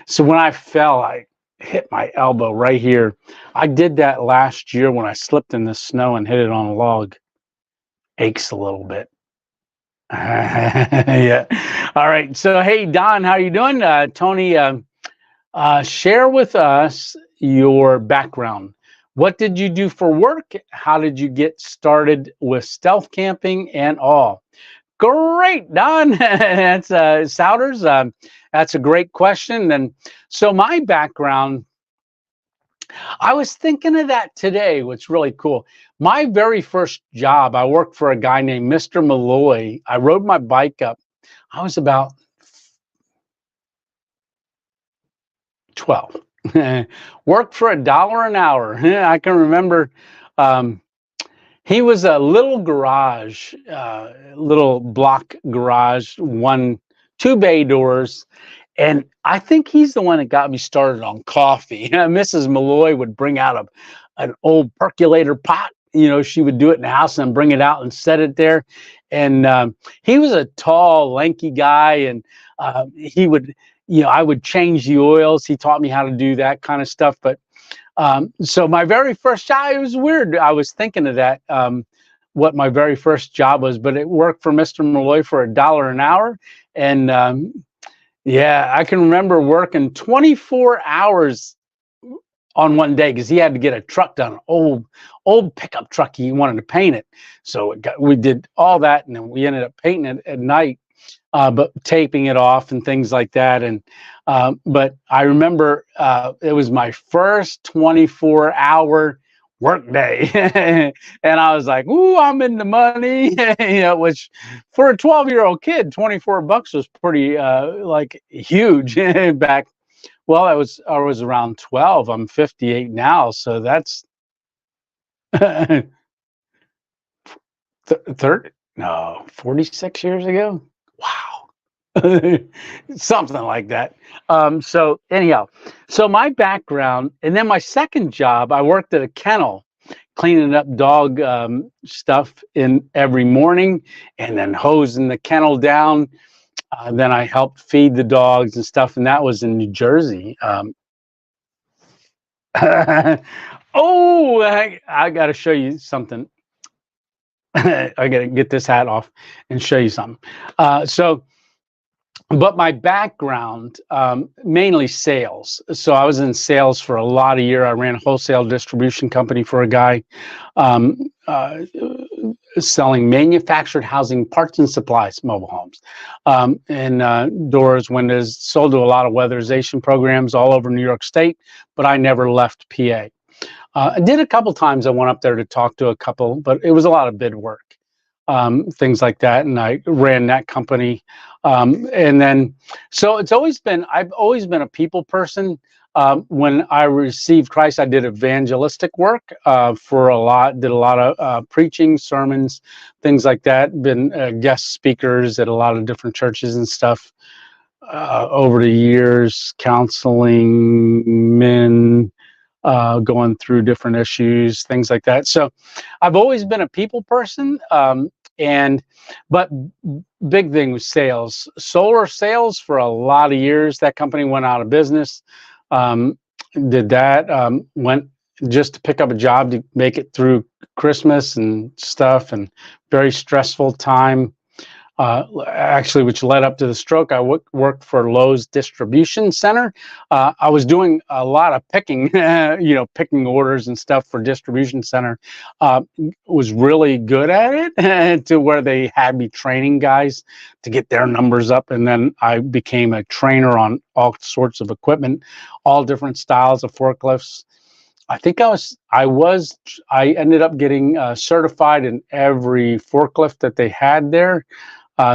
So when I fell, I hit my elbow right here. I did that last year when I slipped in the snow and hit it on a log. Aches a little bit. Yeah. All right. So, hey, Don, how you doing? Tony, share with us your background. What did you do for work? How did you get started with stealth camping and all? Great, Don. That's Souders. That's a great question. And so my background, I was thinking of that today. What's really cool. My very first job, I worked for a guy named Mr. Malloy. I rode my bike up. I was about 12. Worked for $1 an hour. I can remember he was a little garage, little block garage, two bay doors. And I think he's the one that got me started on coffee. Mrs. Malloy would bring out an old percolator pot. She would do it in the house and bring it out and set it there. And he was a tall, lanky guy, and he would, I would change the oils. He taught me how to do that kind of stuff. But so my very first job, it was weird. I was thinking of that, what my very first job was, but it worked for Mr. Malloy for $1 an hour. And yeah, I can remember working 24 hours on one day because he had to get a truck done, old pickup truck. He wanted to paint it. So we did all that, and then we ended up painting it at night, but taping it off and things like that. And but I remember it was my first 24-hour work day. And I was like, ooh, I'm in the money. Which for a 12-year-old kid, $24 was pretty like huge back. Well, I was around 12. I'm 58 now, so that's 46 years ago. Wow. Something like that. So anyhow, so my background, and then my second job, I worked at a kennel, cleaning up dog stuff in every morning, and then hosing the kennel down. Then I helped feed the dogs and stuff, and that was in New Jersey. Oh, I got to show you something. I got to get this hat off and show you something. But my background, mainly sales. So I was in sales for a lot of years. I ran a wholesale distribution company for a guy, selling manufactured housing parts and supplies, mobile homes, and doors, windows, sold to a lot of weatherization programs all over New York State, but I never left PA. I did a couple times. I went up there to talk to a couple, but it was a lot of bid work. Things like that, and I ran that company, and then so I've always been a people person. When I received Christ, I did evangelistic work did a lot of preaching, sermons, things like that. Been guest speakers at a lot of different churches and stuff over the years, counseling men, going through different issues, things like that. So I've always been a people person. But big thing was sales, solar sales for a lot of years. That company went out of business. Did that, went just to pick up a job to make it through Christmas and stuff, and very stressful time. Actually, which led up to the stroke. I worked for Lowe's distribution center. I was doing a lot of picking, picking orders and stuff for distribution center. Was really good at it to where they had me training guys to get their numbers up. And then I became a trainer on all sorts of equipment, all different styles of forklifts. I think I ended up getting certified in every forklift that they had there.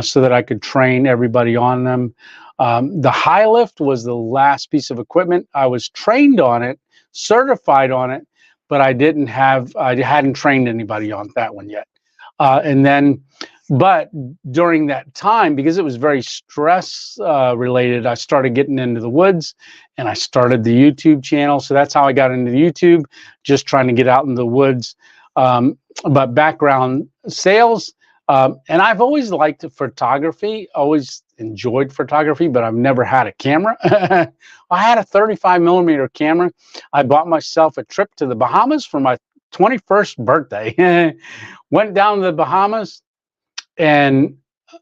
So that I could train everybody on them. The high lift was the last piece of equipment. I was trained on it, certified on it, but I hadn't trained anybody on that one yet. But during that time, because it was very stress related, I started getting into the woods, and I started the YouTube channel. So that's how I got into YouTube, just trying to get out in the woods. But background sales. And I've always liked photography, always enjoyed photography, but I've never had a camera. I had a 35mm camera. I bought myself a trip to the Bahamas for my 21st birthday. Went down to the Bahamas and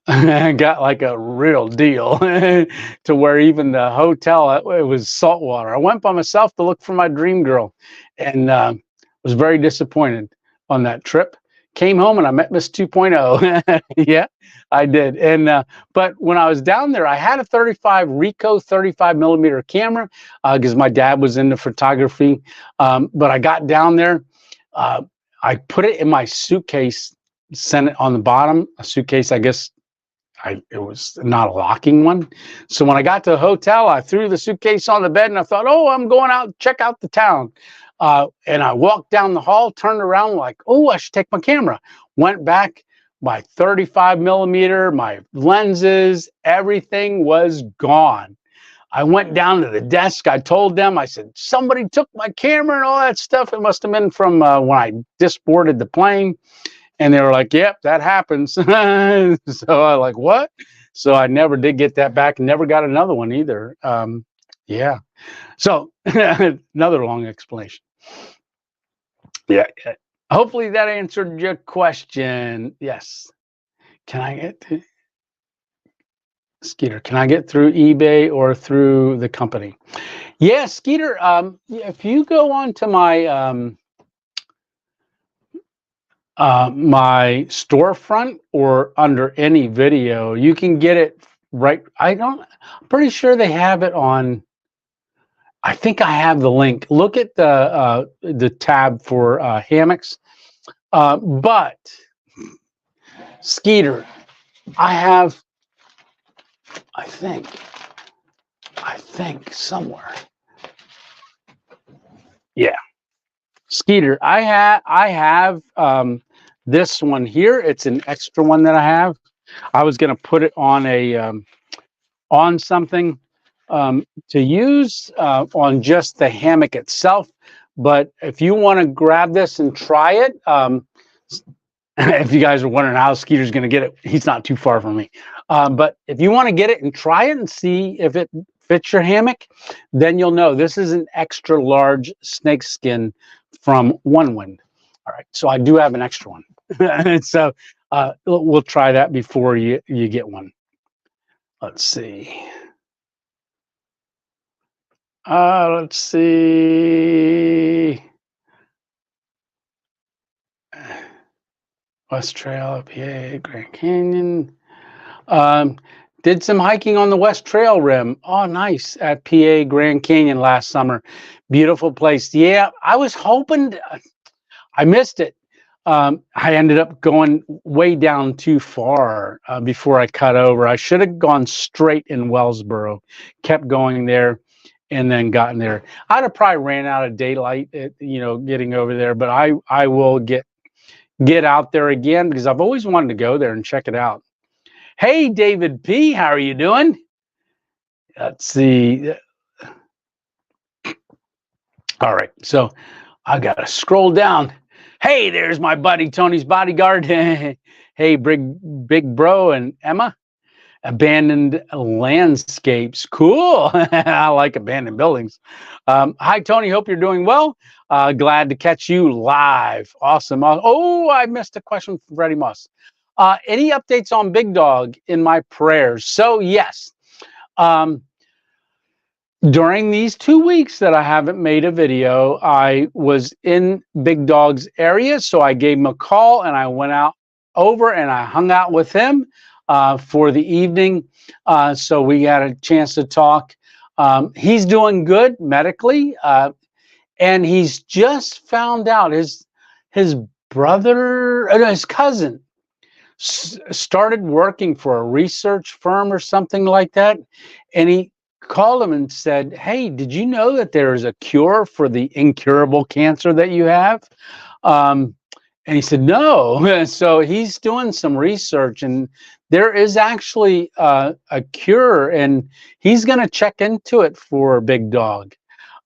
got like a real deal to where even the hotel, it was saltwater. I went by myself to look for my dream girl, and was very disappointed on that trip. Came home and I met Miss 2.0. Yeah, I did. And but when I was down there, I had a Ricoh 35mm camera because my dad was into photography. But I got down there, I put it in my suitcase, sent it on the bottom. A suitcase, I guess it was not a locking one. So when I got to the hotel, I threw the suitcase on the bed and I thought, oh, I'm going out, check out the town. And I walked down the hall, turned around like, oh, I should take my camera. Went back, my 35mm, my lenses, everything was gone. I went down to the desk. I told them, I said, somebody took my camera and all that stuff. It must have been from when I disboarded the plane. And they were like, yep, that happens. So I was like, what? So I never did get that back. Never got another one either. Yeah. So another long explanation. Yeah. Hopefully that answered your question. Yes. Can I get to Skeeter? Can I get through eBay or through the company? Yeah, Skeeter. If you go on to my my storefront or under any video, you can get it right. I'm pretty sure they have it on. I think I have the link. Look at the tab for hammocks. But Skeeter, I think somewhere. Yeah. Skeeter, I have this one here. It's an extra one that I have. I was going to put it on a on something to use on just the hammock itself. But if you want to grab this and try it, if you guys are wondering how Skeeter's going to get it, he's not too far from me. But if you want to get it and try it and see if it fits your hammock, then you'll know this is an extra large snakeskin from ONEWIND. All right, so I do have an extra one. So we'll try that before you get one. Let's see. Let's see. West Trail, PA, Grand Canyon. Did some hiking on the West Trail Rim. Oh, nice. At PA Grand Canyon last summer. Beautiful place. Yeah, I was hoping I missed it. I ended up going way down too far before I cut over. I should have gone straight in Wellsboro, kept going there, and then gotten there. I'd have probably ran out of daylight, getting over there. But I will get out there again because I've always wanted to go there and check it out. Hey, David P., how are you doing? Let's see. All right, so I gotta scroll down. Hey, there's my buddy Tony's bodyguard. Hey, big bro and Emma. Abandoned landscapes. Cool. I like abandoned buildings. Hi, Tony. Hope you're doing well. Glad to catch you live. Awesome. Oh, I missed a question from Freddie Moss. Any updates on Big Dog in my prayers? So, yes. During these 2 weeks that I haven't made a video, I was in Big Dog's area. So I gave him a call and I went out over and I hung out with him for the evening. So we got a chance to talk. He's doing good medically. And he's just found out his brother, his cousin started working for a research firm or something like that. And he called him and said, hey, did you know that there is a cure for the incurable cancer that you have? And he said, no. So he's doing some research and there is actually a cure, and he's going to check into it for Big Dog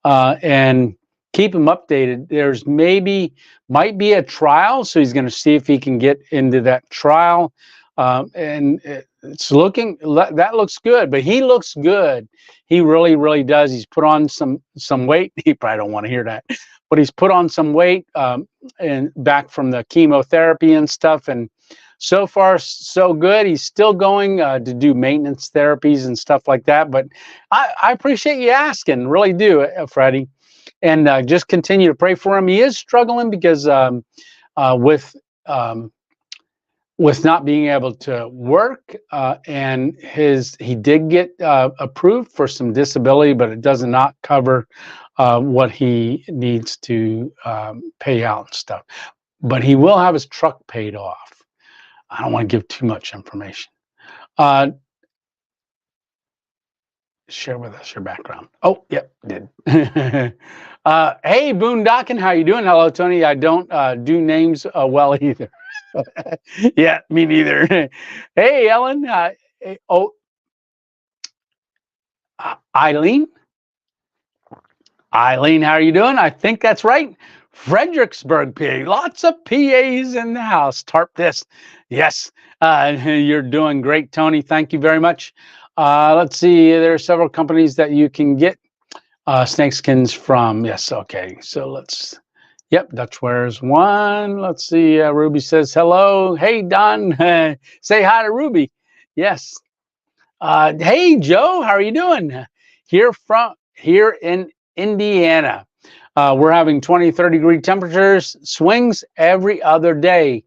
and keep him updated. There's might be a trial. So he's going to see if he can get into that trial. And it's that looks good, but he looks good. He really, really does. He's put on some weight. He probably don't want to hear that, but he's put on some weight and back from the chemotherapy and stuff. And so far, so good. He's still going to do maintenance therapies and stuff like that. But I appreciate you asking, really do, Freddie. And just continue to pray for him. He is struggling because with not being able to work, and he did get approved for some disability, but it does not cover what he needs to pay out and stuff. But he will have his truck paid off. I don't want to give too much information. Share with us your background. Oh, yep, did. Hey, Boondockin', how you doing? Hello, Tony. I don't do names well either. Yeah, me neither. Hey, Ellen. Eileen. Eileen, how are you doing? I think that's right. Fredericksburg, PA. Lots of PAs in the house. Tarp this. Yes, you're doing great, Tony. Thank you very much. Let's see. There are several companies that you can get snakeskins from. Yes, okay. So let's. Yep, Dutchware's one. Let's see. Ruby says hello. Hey, Don. Say hi to Ruby. Yes. Hey, Joe. How are you doing? Here in Indiana. We're having 20, 30-degree temperatures, swings every other day.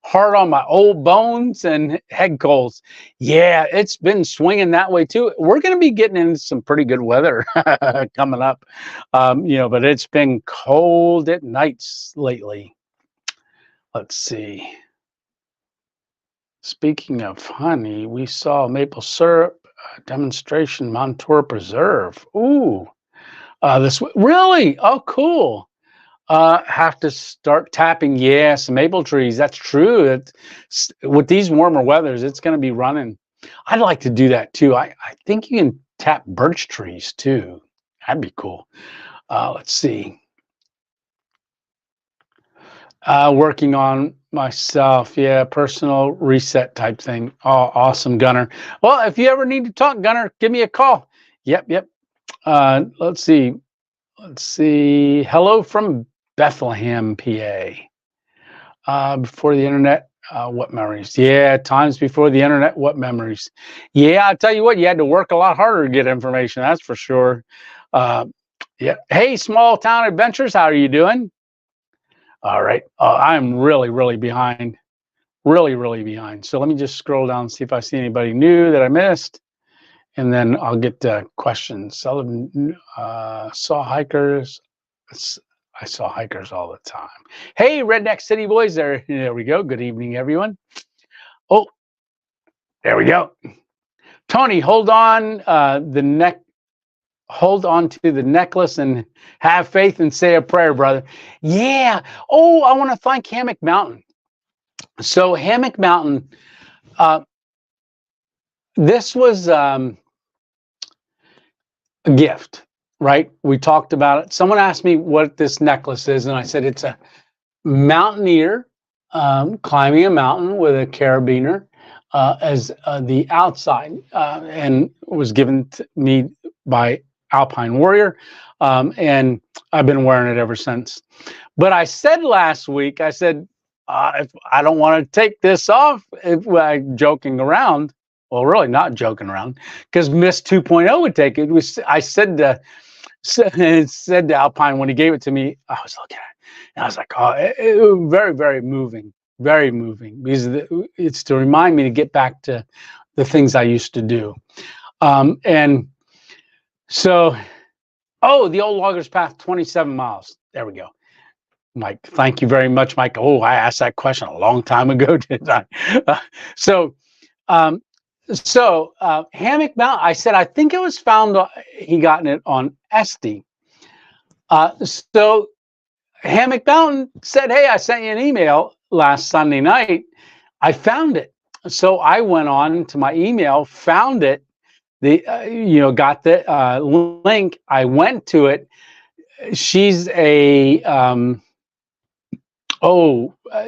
Hard on my old bones and head colds. Yeah, it's been swinging that way too. We're going to be getting into some pretty good weather coming up, but it's been cold at nights lately. Let's see. Speaking of honey, we saw maple syrup demonstration Montour Preserve. Ooh, this really? Oh, cool. Have to start tapping. Yeah, some maple trees. That's true. With these warmer weathers, it's going to be running. I'd like to do that too. I think you can tap birch trees too. That'd be cool. Let's see. Working on myself. Yeah, personal reset type thing. Oh, awesome, Gunner. Well, if you ever need to talk, Gunner, give me a call. Yep. Let's see. Hello from Bethlehem, PA. Before the internet, what memories? Yeah, times before the internet, what memories? Yeah, I tell you what, you had to work a lot harder to get information. That's for sure. Yeah. Hey, Small Town Adventures, how are you doing? All right. I'm really, really behind. Really, really behind. So let me just scroll down and see if I see anybody new that I missed. And then I'll get to questions. Sullivan saw hikers. I saw hikers all the time. Hey, Redneck City Boys. There we go. Good evening, everyone. Oh, there we go. Tony, hold on hold on to the necklace and have faith and say a prayer, brother. Yeah. Oh, I want to thank Hammock Mountain. So Hammock Mountain, this was a gift. right? We talked about it. Someone asked me what this necklace is, and I said it's a mountaineer climbing a mountain with a carabiner as the outside, and was given to me by Alpine Warrior, and I've been wearing it ever since. But I said last week, I said, if I don't want to take this off, if I joking around, well, really not joking around, because Miss 2.0 would take it. I said to Alpine when he gave it to me, I was looking at it, and I was like, oh, it very, very moving, because it's to remind me to get back to the things I used to do. And so, oh, the old Loggers Path, 27 miles. There we go. Mike, thank you very much, Mike. Oh, I asked that question a long time ago, didn't I? Um, Hammock Mountain, I said, I think it was found, he gotten it on Esty. So Hammock Mountain said, hey, I sent you an email last Sunday night. I found it. So I went on to my email, found it, got the link. I went to it. She's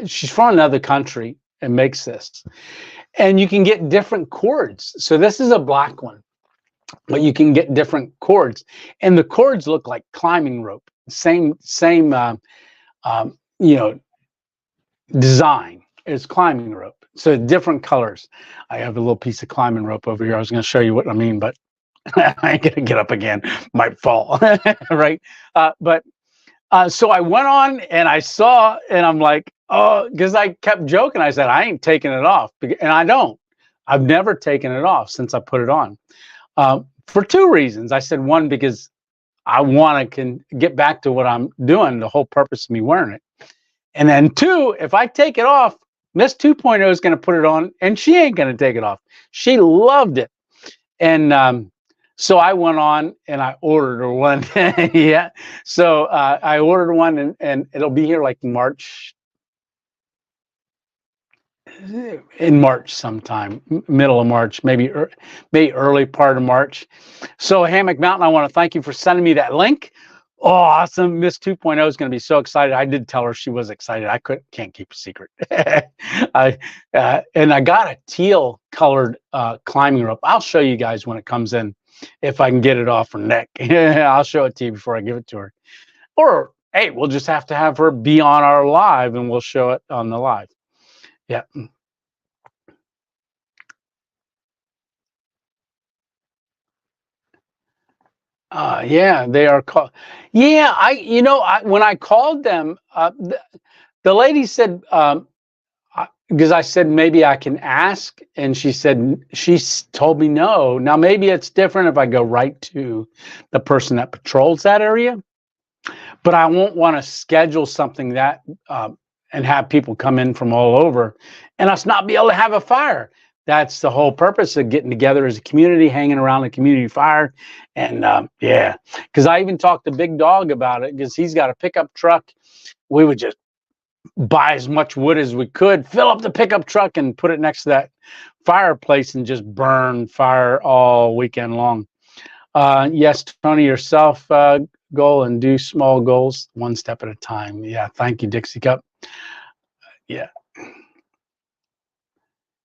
she's from another country and makes this. And you can get different cords. So this is a black one, but you can get different cords. And the cords look like climbing rope. Same design as climbing rope. So different colors. I have a little piece of climbing rope over here. I was going to show you what I mean, but I ain't gonna get up again. Might fall, right? So I went on and I saw, and I'm like, oh, because I kept joking. I said, I ain't taking it off. And I don't. I've never taken it off since I put it on. For two reasons. I said, one, because I want to get back to what I'm doing, the whole purpose of me wearing it. And then two, if I take it off, Miss 2.0 is going to put it on, and she ain't going to take it off. She loved it. And so I went on and I ordered her one. Yeah. So I ordered one, and it'll be here like in March sometime, middle of March, maybe early part of March. So Hammock Mountain, I want to thank you for sending me that link. Oh, awesome. Miss 2.0 is going to be so excited. I did tell her she was excited. I can't keep a secret. And I got a teal colored climbing rope. I'll show you guys when it comes in, if I can get it off her neck. I'll show it to you before I give it to her. Or, hey, we'll just have to have her be on our live and we'll show it on the live. Yeah. Yeah, they are called. Yeah, when I called them, the lady said, because I said maybe I can ask, and she told me no. Now maybe it's different if I go right to the person that patrols that area, but I won't want to schedule something that and have people come in from all over and us not be able to have a fire. That's the whole purpose of getting together as a community, hanging around the community fire. And yeah, because I even talked to Big Dog about it, because he's got a pickup truck. We would just buy as much wood as we could, fill up the pickup truck, and put it next to that fireplace and just burn fire all weekend long. Yes, Tony, yourself, goal, and do small goals one step at a time. Yeah, thank you, Dixie Cup. Yeah.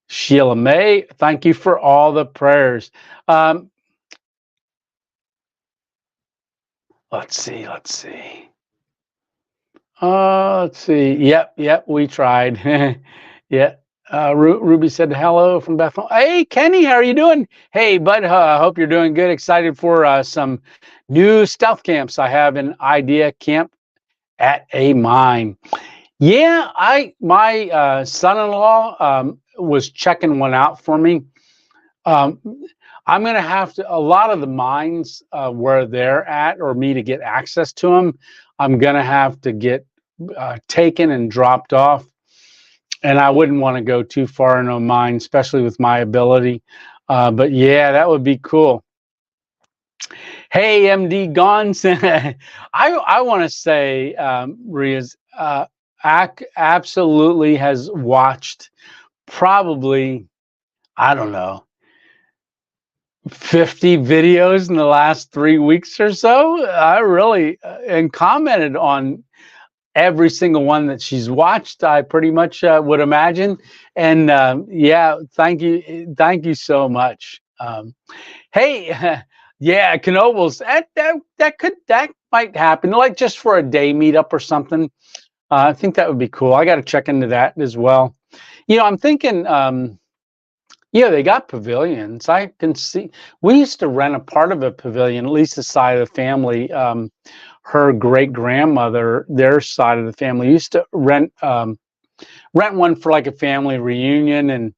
Sheila May, thank you for all the prayers. Let's see. Let's see. Yep, we tried. Yeah. Ruby said hello from Bethel. Hey, Kenny, how are you doing? Hey, bud, I hope you're doing good. Excited for some new stealth camps I have in idea camp at a mine. Yeah, my son-in-law was checking one out for me. I'm going to have to, a lot of the mines where they're at, or me to get access to them, I'm going to have to get taken and dropped off. And I wouldn't want to go too far in a mine, especially with my ability. But yeah, that would be cool. Hey, MD Gons. I want to say, Riaz, absolutely has watched probably, I don't know, 50 videos in the last 3 weeks or so. I really and commented on every single one that she's watched, I pretty much would imagine. And yeah, thank you so much. Hey, yeah, Knobles, that might happen, like just for a day meetup or something. I think that would be cool. I got to check into that as well. I'm thinking, yeah, they got pavilions. I can see. We used to rent a part of a pavilion, at least the side of the family. Her great grandmother, their side of the family, used to rent one for like a family reunion and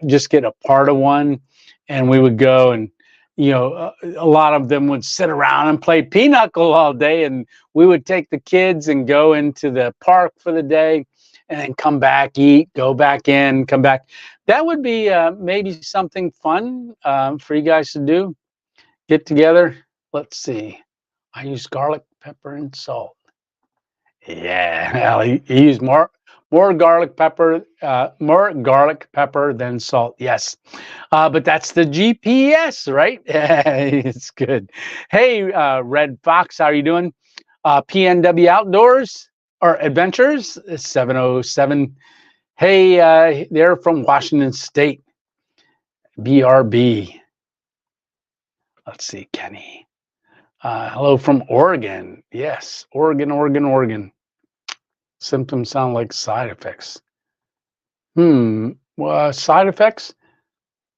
just get a part of one. And we would go and, a lot of them would sit around and play pinochle all day. And we would take the kids and go into the park for the day and then come back, eat, go back in, come back. That would be maybe something fun for you guys to do. Get together. Let's see. I use garlic, pepper, and salt. Yeah, well, he used more garlic pepper, than salt. Yes, but that's the GPS, right? It's good. Hey, Red Fox, how are you doing? PNW Outdoors or Adventures 707. Hey, they're from Washington State. BRB. Let's see, Kenny. Hello from Oregon. Yes, Oregon. Symptoms sound like side effects. Side effects?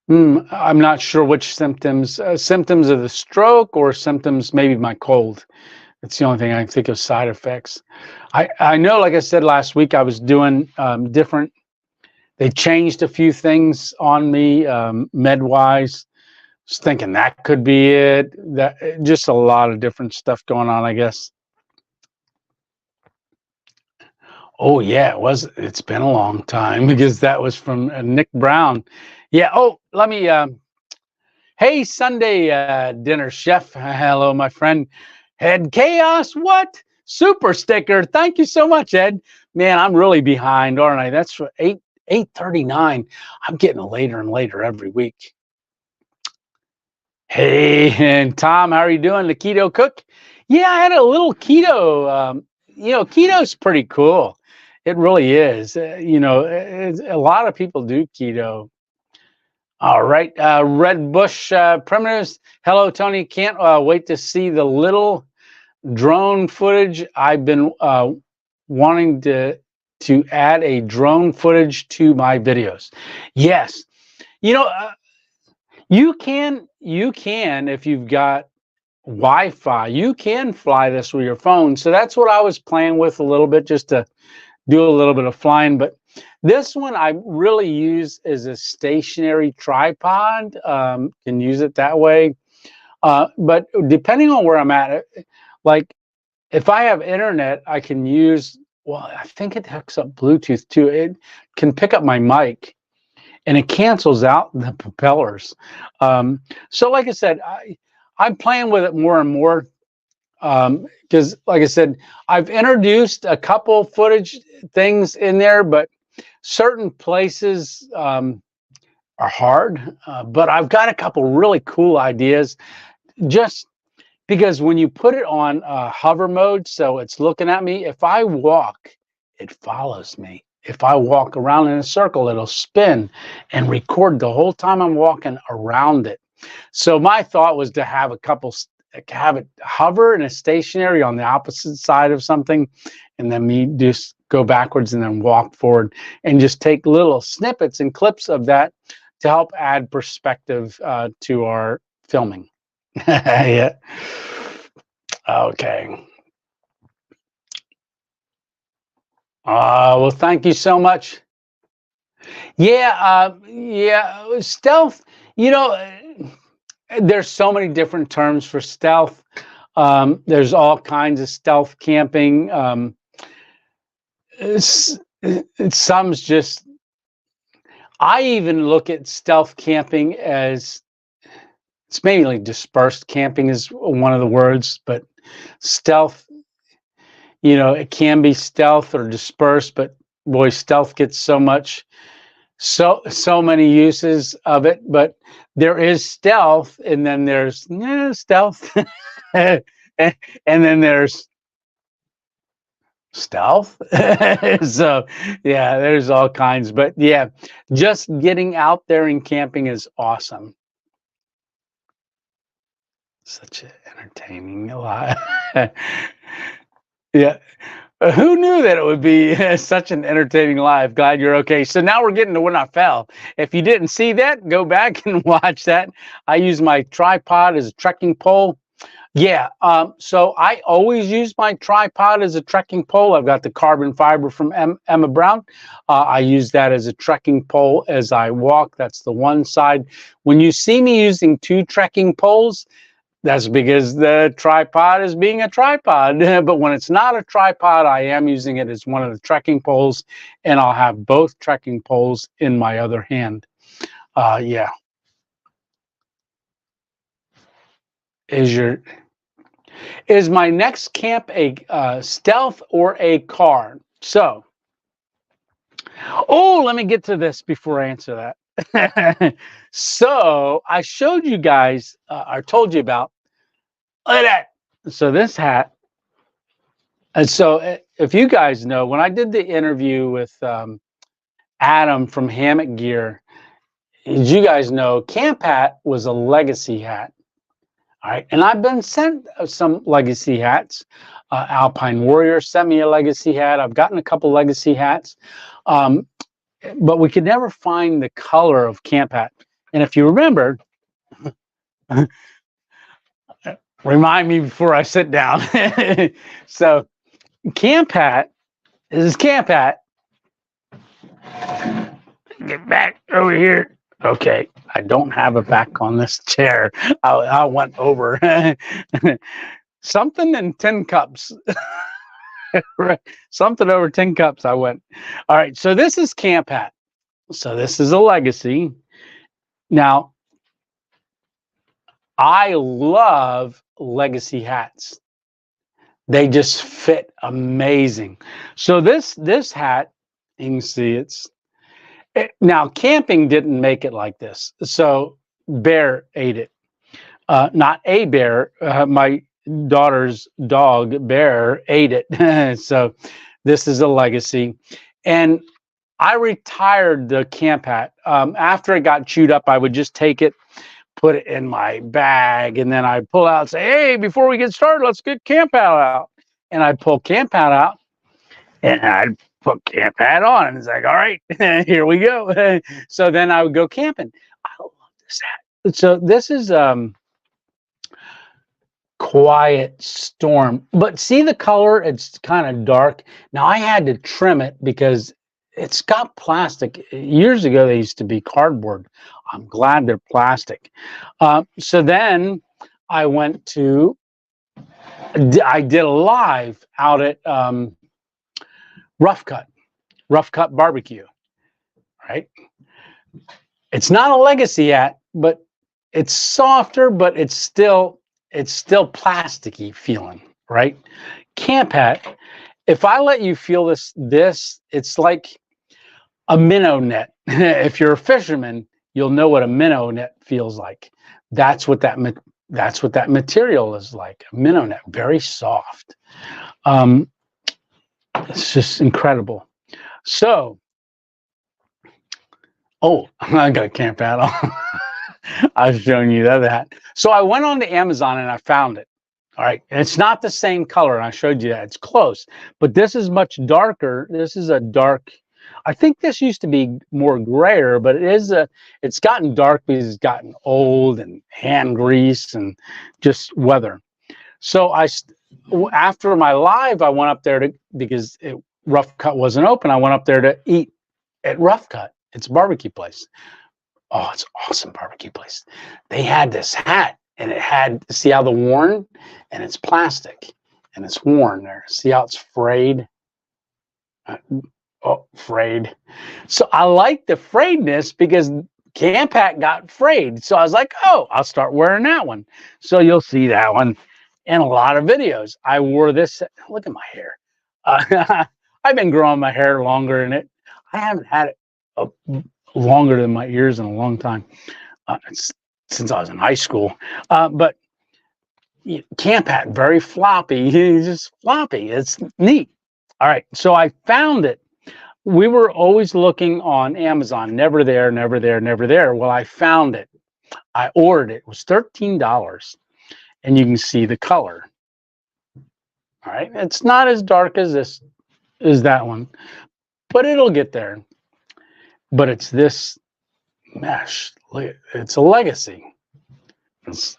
I'm not sure which symptoms. Symptoms of the stroke or symptoms maybe my cold. That's the only thing I can think of side effects. I know, like I said last week, I was doing different. They changed a few things on me med-wise. Was thinking that could be it. That just a lot of different stuff going on, I guess. Oh yeah, it was. It's been a long time because that was from Nick Brown. Yeah. Oh, let me. Hey, Sunday dinner chef. Hello, my friend. Ed Chaos. What? Super sticker. Thank you so much, Ed. Man, I'm really behind, aren't I? That's for 8:39. I'm getting later and later every week. Hey, and Tom, how are you doing? The keto cook? Yeah, I had a little keto. Keto's pretty cool. It really is. A lot of people do keto. All right, Red Bush Primitives. Hello, Tony. Can't wait to see the little drone footage. I've been wanting to add a drone footage to my videos. Yes, you can if you've got Wi-Fi, you can fly this with your phone. So that's what I was playing with a little bit, just to do a little bit of flying. But this one I really use as a stationary tripod. Can use it that way. But depending on where I'm at, like if I have internet, I can use, well, I think it hooks up Bluetooth too. It can pick up my mic and it cancels out the propellers. So like I said, I'm playing with it more and more because, like I said, I've introduced a couple footage things in there, but certain places are hard. But I've got a couple really cool ideas, just because when you put it on hover mode, so it's looking at me, if I walk, it follows me. If I walk around in a circle, it'll spin and record the whole time I'm walking around it. So my thought was to have have it hover and a stationary on the opposite side of something, and then me just go backwards and then walk forward and just take little snippets and clips of that to help add perspective to our filming. Yeah. Okay. Well, thank you so much. Yeah, stealth. There's so many different terms for stealth. There's all kinds of stealth camping. Some's just. I even look at stealth camping as, it's mainly dispersed camping is one of the words, but stealth. It can be stealth or dispersed, but boy, stealth gets so much so many uses of it, but there is stealth, and then there's stealth, and then there's stealth. So yeah, there's all kinds, but yeah, just getting out there and camping is awesome. Such an entertaining life. Yeah. Who knew that it would be such an entertaining live? Glad you're okay. So now we're getting to when I fell. If you didn't see that, go back and watch that. I use my tripod as a trekking pole. Yeah, so I always use my tripod as a trekking pole. I've got the carbon fiber from Emma Brown. I use that as a trekking pole as I walk. That's the one side. When you see me using two trekking poles, that's because the tripod is being a tripod. But when it's not a tripod, I am using it as one of the trekking poles, and I'll have both trekking poles in my other hand. Yeah. Is my next camp a stealth or a car? So, let me get to this before I answer that. So I showed you guys, I told you about, look at that. So this hat, and so if you guys know, when I did the interview with Adam from Hammock Gear, as you guys know, Camp Hat was a legacy hat. All right, and I've been sent some legacy hats. Alpine Warrior sent me a legacy hat. I've gotten a couple legacy hats, but we could never find the color of Camp Hat. And if you remember, remind me before I sit down. So Camp Hat, this is Camp Hat. Get back over here. Okay, I don't have a back on this chair. I went over. Something in 10 cups. Something over 10 cups I went. All right, so this is Camp Hat. So this is a legacy. Now, I love legacy hats. They just fit amazing. So this hat, you can see now camping didn't make it like this. So bear ate it. Not a bear, my daughter's dog Bear ate it. So this is a legacy. And I retired the camp hat. After it got chewed up, I would just take it, put it in my bag, and then I'd pull out and say, hey, before we get started, let's get camp hat out. And I'd pull camp hat out, and I'd put camp hat on. And it's like, all right, here we go. So then I would go camping. I love this hat. So this is Quiet Storm, but see the color, it's kind of dark. Now I had to trim it because it's got plastic. Years ago they used to be cardboard. I'm glad they're plastic. So then I went to, I did a live out at Rough Cut Barbecue, right? It's not a legacy hat, but it's softer, but it's still plasticky feeling, right? Camp hat, if I let you feel this, it's like a minnow net. If you're a fisherman, you'll know what a minnow net feels like. That's what that material is like, a minnow net, very soft. It's just incredible. So, I got a camp hat on. I've shown you the other hat. So I went on to Amazon and I found it. All right. And it's not the same color. And I showed you that. It's close. But this is much darker. This is a dark. I think this used to be more grayer, but it's gotten dark because it's gotten old and hand grease and just weather. So after my live, I went up there because Rough Cut wasn't open. I went up there to eat at Rough Cut. It's a barbecue place. Oh, it's an awesome barbecue place. They had this hat, and it had, see how the worn, and it's plastic, and it's worn there. See how it's frayed? Frayed. So I like the frayedness because camp hat got frayed. So I was like, I'll start wearing that one. So you'll see that one in a lot of videos. I wore this. Look at my hair. I've been growing my hair longer than it. I haven't had it longer than my ears in a long time. It's since I was in high school. But camp hat, very floppy. He's just floppy. It's neat. All right, so I found it. We were always looking on Amazon, never there, never there, never there. Well, I found it. I ordered it. It was $13, and you can see the color. All right, it's not as dark as that one, but it'll get there. But it's this mesh. It's a legacy. It's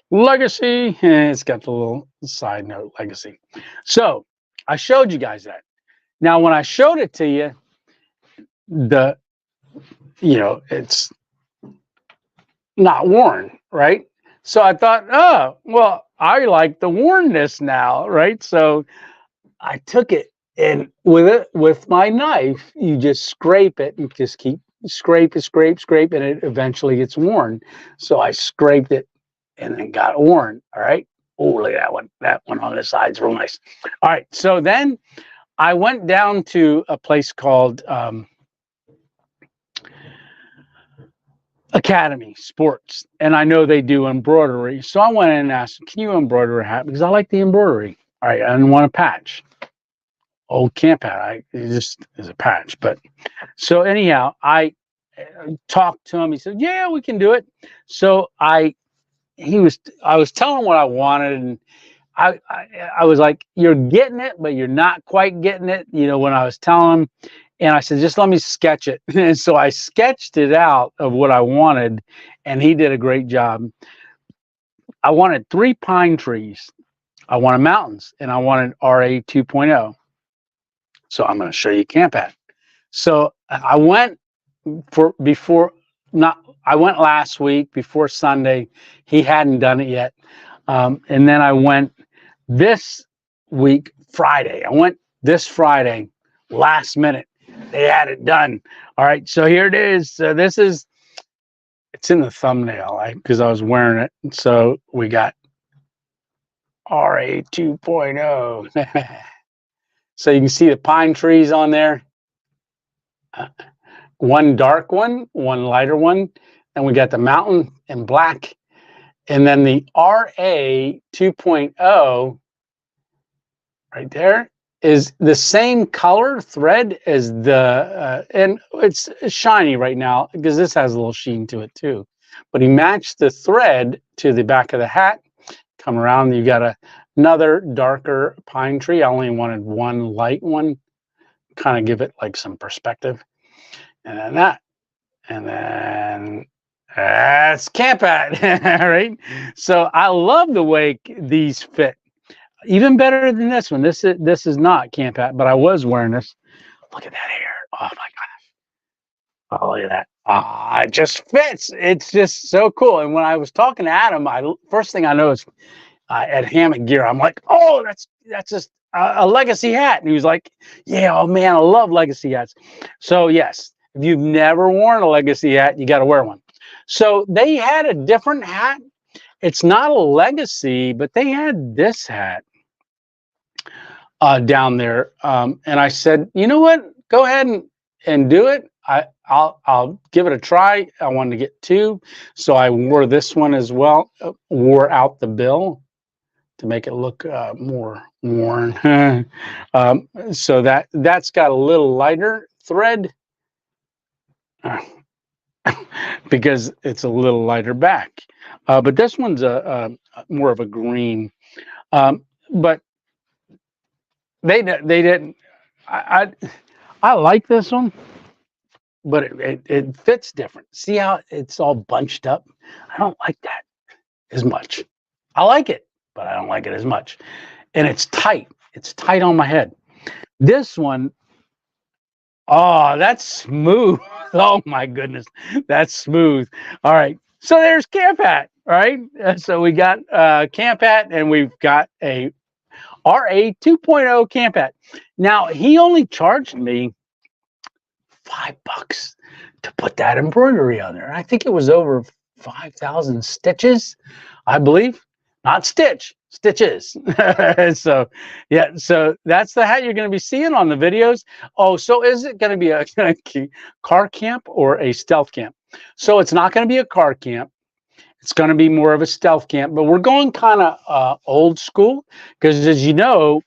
legacy. It's got the little side note legacy. So I showed you guys that. Now, when I showed it to you, it's not worn, right? So I thought, oh, well, I like the wornness now, right? So I took it, and with my knife, you just scrape it and just keep scrape, and it eventually gets worn. So I scraped it and then got it worn. All right. Oh, look at that one. That one on the side's real nice. All right. So then I went down to a place called Academy Sports, and I know they do embroidery. So I went in and asked, can you embroider a hat? Because I like the embroidery. All right. I didn't want a patch. Old camp hat. It just is a patch. But so anyhow, I talked to him. He said, yeah, we can do it. So I was telling him what I wanted, and I was like, you're getting it, but you're not quite getting it, when I was telling him. And I said, just let me sketch it. And so I sketched it out of what I wanted, and he did a great job. I wanted 3 pine trees. I wanted mountains, and I wanted RA 2.0. So I'm going to show you camp hat. So I went I went last week before Sunday. He hadn't done it yet. And then I went this week, Friday. I went this Friday, last minute. They had it done. All right. So here it is. So it's in the thumbnail because I was wearing it. So we got RA 2.0. So you can see the pine trees on there. One dark one, one lighter one, and we got the mountain in black. And then the RA 2.0 right there is the same color thread as and it's shiny right now because this has a little sheen to it too. But he matched the thread to the back of the hat. Come around, you got another darker pine tree. I only wanted one light one, kind of give it like some perspective. And then that. And then that's camp hat, right? So I love the way these fit. Even better than this one. This is not camp hat, but I was wearing this. Look at that hair. Oh my gosh. Oh, look at that. It just fits. It's just so cool. And when I was talking to Adam, first thing I noticed at Hammock Gear, I'm like, oh, that's just a legacy hat. And he was like, yeah, oh man, I love legacy hats. So yes, if you've never worn a legacy hat, you got to wear one. So they had a different hat. It's not a legacy, but they had this hat down there. And I said, you know what? Go ahead and do it. I'll give it a try. I wanted to get 2. So I wore this one as well, wore out the bill to make it look more worn. So that's got a little lighter thread because it's a little lighter back. But this one's more of a green. But they didn't. I like this one, but it fits different. See how it's all bunched up? I don't like that as much. I like it, but I don't like it as much. And it's tight. It's tight on my head. This one, oh, that's smooth. Oh my goodness, that's smooth. All right, so there's camp hat, right? So we got camp hat, and we've got a RA 2.0 camp hat. Now he only charged me $5 to put that embroidery on there. I think it was over 5,000 stitches, I believe. not Stitch, Stitches. So yeah, so that's the hat you're going to be seeing on the videos. Oh, so is it going to be a car camp or a stealth camp? So it's not going to be a car camp. It's going to be more of a stealth camp, but we're going kind of old school because, as you know,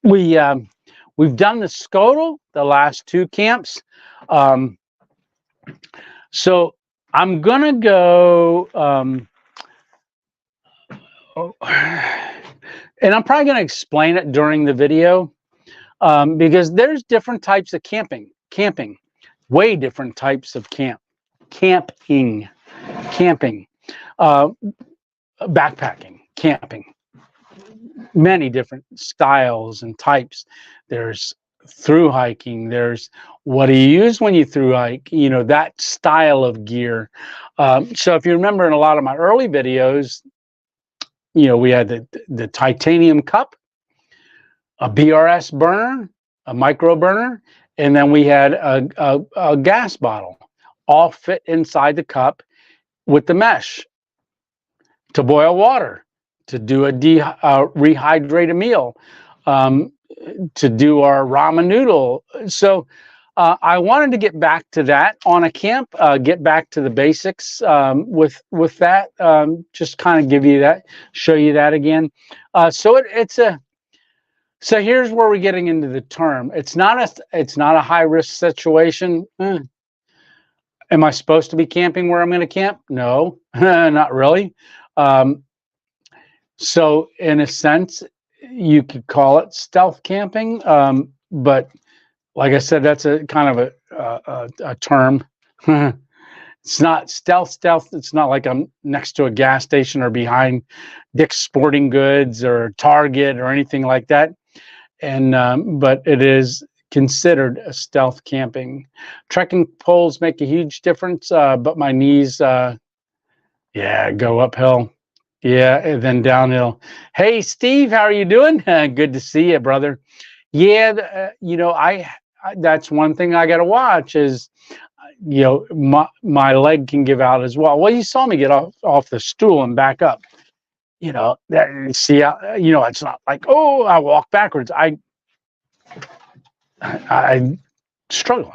we've done the Skodal the last 2 camps. So I'm going to go, and I'm probably going to explain it during the video because there's different types of camping, way different types of camping, backpacking, camping, many different styles and types. There's through hiking. There's what do you use when you through hike? You know, that style of gear. So if you remember in a lot of my early videos, you know, we had the titanium cup, a BRS burner, a micro burner, and then we had a gas bottle, all fit inside the cup with the mesh to boil water, to do a rehydrate a meal, to do our ramen noodle. So I wanted to get back to that on a camp, get back to the basics with that, just kind of give you that, show you that again. So so here's where we're getting into the term. It's not a high risk situation. Am I supposed to be camping where I'm going to camp? No, not really. So in a sense, you could call it stealth camping, but like I said, that's a kind of a term. It's not stealth. It's not like I'm next to a gas station or behind Dick's Sporting Goods or Target or anything like that. And but it is considered a stealth camping. Trekking poles make a huge difference, but my knees, yeah, go uphill. Yeah, and then downhill. Hey, Steve, how are you doing? Good to see you, brother. Yeah, you know, that's one thing I got to watch is, you know, my leg can give out as well. Well, you saw me get off the stool and back up. You know, that see, you know, it's not like, oh, I walk backwards. I struggle.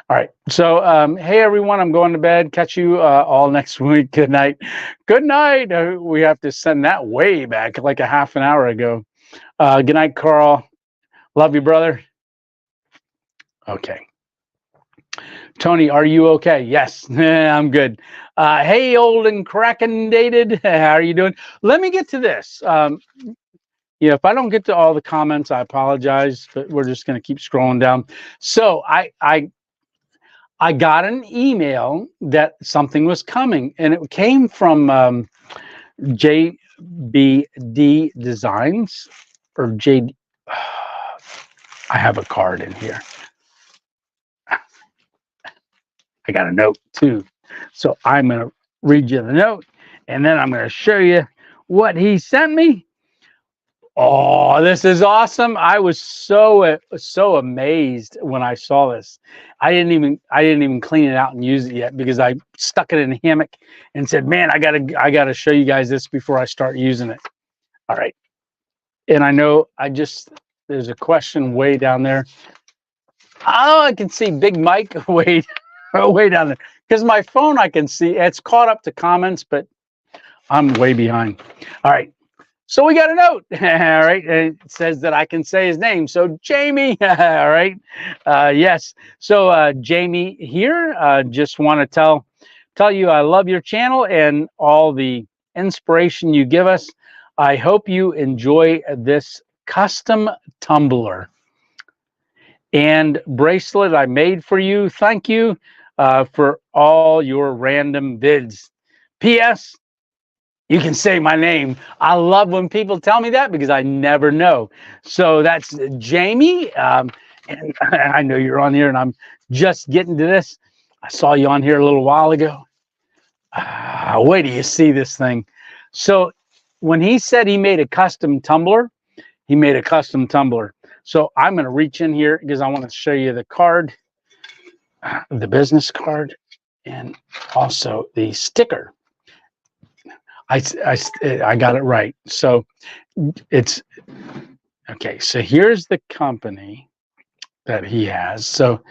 All right. So, hey, everyone, I'm going to bed. Catch you all next week. Good night. Good night. We have to send that way back, like a half an hour ago. Good night, Carl. Love you, brother. Okay. Tony, are you okay? Yes, I'm good. Hey, old and cracking dated. How are you doing? Let me get to this. Yeah, if I don't get to all the comments, I apologize, but we're just going to keep scrolling down. So I got an email that something was coming, and it came from JBD Designs or J. I have a card in here. I got a note too. So I'm going to read you the note, and then I'm going to show you what he sent me. Oh, this is awesome. I was so amazed when I saw this. I didn't even clean it out and use it yet because I stuck it in a hammock and said, "Man, I got to show you guys this before I start using it." All right. And I know there's a question way down there. Oh, I can see Big Mike way down there. Because my phone, I can see it's caught up to comments, but I'm way behind. All right. So we got a note. All right. It says that I can say his name. So Jamie. All right. Yes. So Jamie here. Just want to tell you I love your channel and all the inspiration you give us. I hope you enjoy this custom tumbler and bracelet I made for you. Thank you for all your random vids. P.S. You can say my name. I love when people tell me that because I never know. So that's Jamie. And I know you're on here and I'm just getting to this. I saw you on here a little while ago. Wait till you see this thing. So when he said he made a custom tumbler, he made a custom tumbler. So I'm going to reach in here because I want to show you the card, the business card, and also the sticker. I got it right. So it's okay. So here's the company that he has. So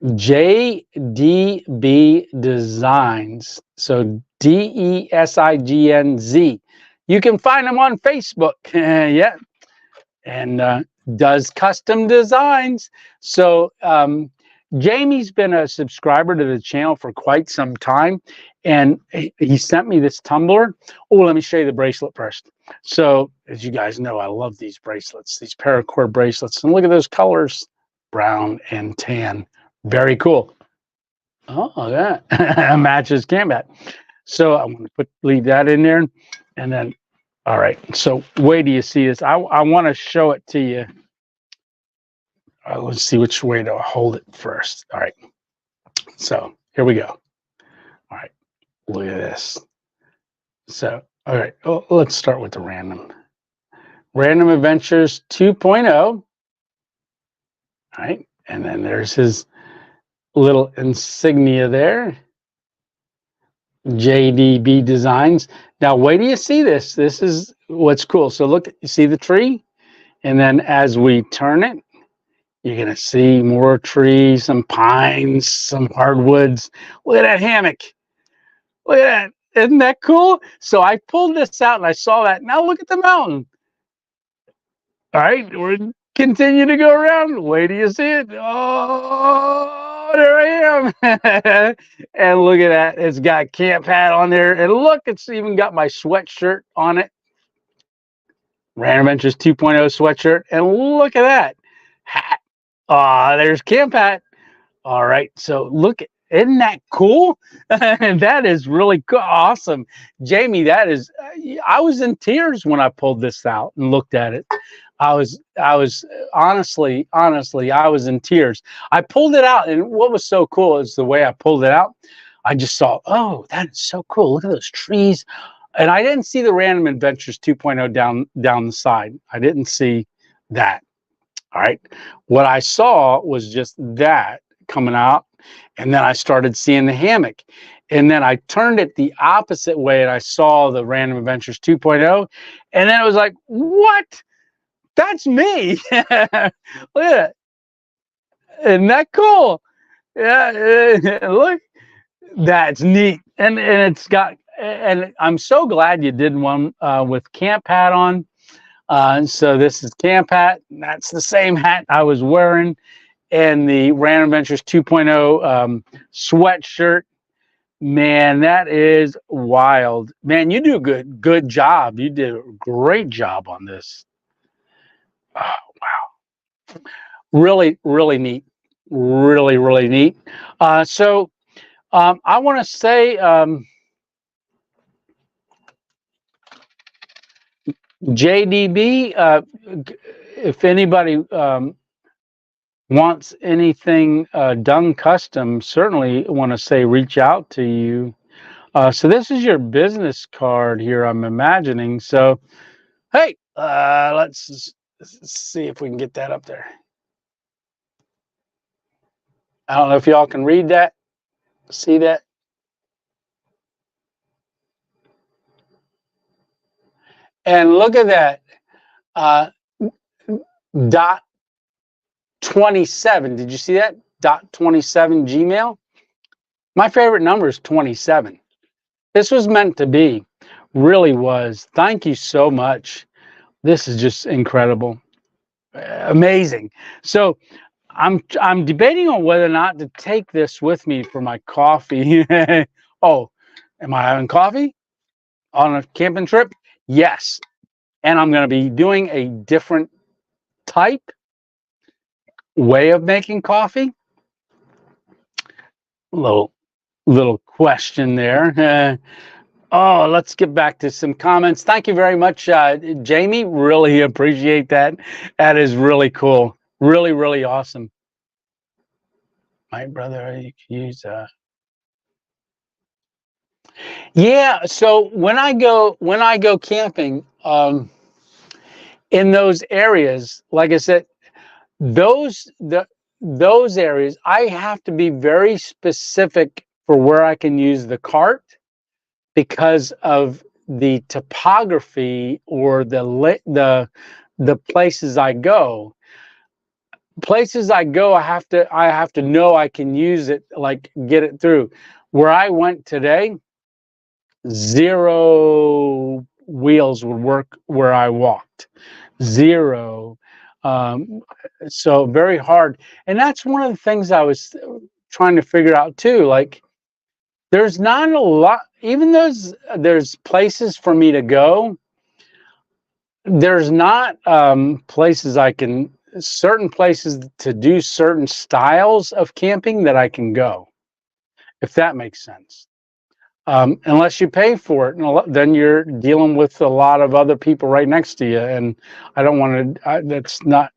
JDB Designs. So DESIGNZ. You can find him on Facebook. Yeah. And does custom designs. So Jamie's been a subscriber to the channel for quite some time, and he sent me this tumbler. Oh, let me show you the bracelet first. So as you guys know, I love these bracelets, these paracord bracelets, and look at those colors, brown and tan. Very cool. Oh, that matches Cambat. So I'm going to leave that in there, and then all right. So wait till you see this. I want to show it to you. Let's see which way to hold it first. All right. So here we go. All right. Look at this. So, all right. Oh, let's start with the random. Random Adventures 2.0. All right. And then there's his little insignia there. JDB Designs. Now, wait till you see this. This is what's cool. So look, you see the tree? And then as we turn it, you're going to see more trees, some pines, some hardwoods. Look at that hammock. Look at that. Isn't that cool? So I pulled this out and I saw that. Now look at the mountain. All right. We're continue to go around. Wait till you see it. Oh, there I am. And look at that. It's got camp hat on there. And look, it's even got my sweatshirt on it. Random Adventures 2.0 sweatshirt. And look at that. Hat. There's Camp Hat. All right. So look, isn't that cool? That is really cool. Awesome. Jamie, that is, I was in tears when I pulled this out and looked at it. I was honestly, I was in tears. I pulled it out, and what was so cool is the way I pulled it out. I just saw, oh, that is so cool. Look at those trees. And I didn't see the Random Adventures 2.0 down the side. I didn't see that. All right. What I saw was just that coming out. And then I started seeing the hammock. And then I turned it the opposite way and I saw the Random Adventures 2.0. And then it was like, what? That's me. Look at it. Isn't that cool? Yeah. Look, that's neat. And it's got, and I'm so glad you did one with Camp Hat on. So this is Camp Hat. That's the same hat I was wearing, and the Random Adventures 2.0 sweatshirt. Man, that is wild. Man, you do good job. You did a great job on this. Oh, wow. Really, really neat. Really, really neat. So I want to say JDB, if anybody wants anything done custom, certainly want to say reach out to you. So this is your business card here, I'm imagining. So, hey, let's see if we can get that up there. I don't know if y'all can read that, see that. And look at that. Dot 27. Did you see that? Dot 27 Gmail. My favorite number is 27. This was meant to be. Really was. Thank you so much. This is just incredible. Amazing. So I'm debating on whether or not to take this with me for my coffee. Oh, am I having coffee on a camping trip? Yes. And I'm going to be doing a different type way of making coffee. Little question there. Oh, let's get back to some comments. Thank you very much, Jamie. Really appreciate that. That is really cool. Really, really awesome. My brother, you can use yeah. So when I go camping, in those areas, like I said, those areas, I have to be very specific for where I can use the cart because of the topography or the places I go. Places I go, I have to know I can use it, like get it through. Where I went today, 0 wheels would work where I walked. 0. So very hard. And that's one of the things I was trying to figure out too. Like, there's not a lot, even though there's places for me to go, there's not places certain places to do certain styles of camping that I can go, if that makes sense. Unless you pay for it, and then you're dealing with a lot of other people right next to you, and I don't want to. That's not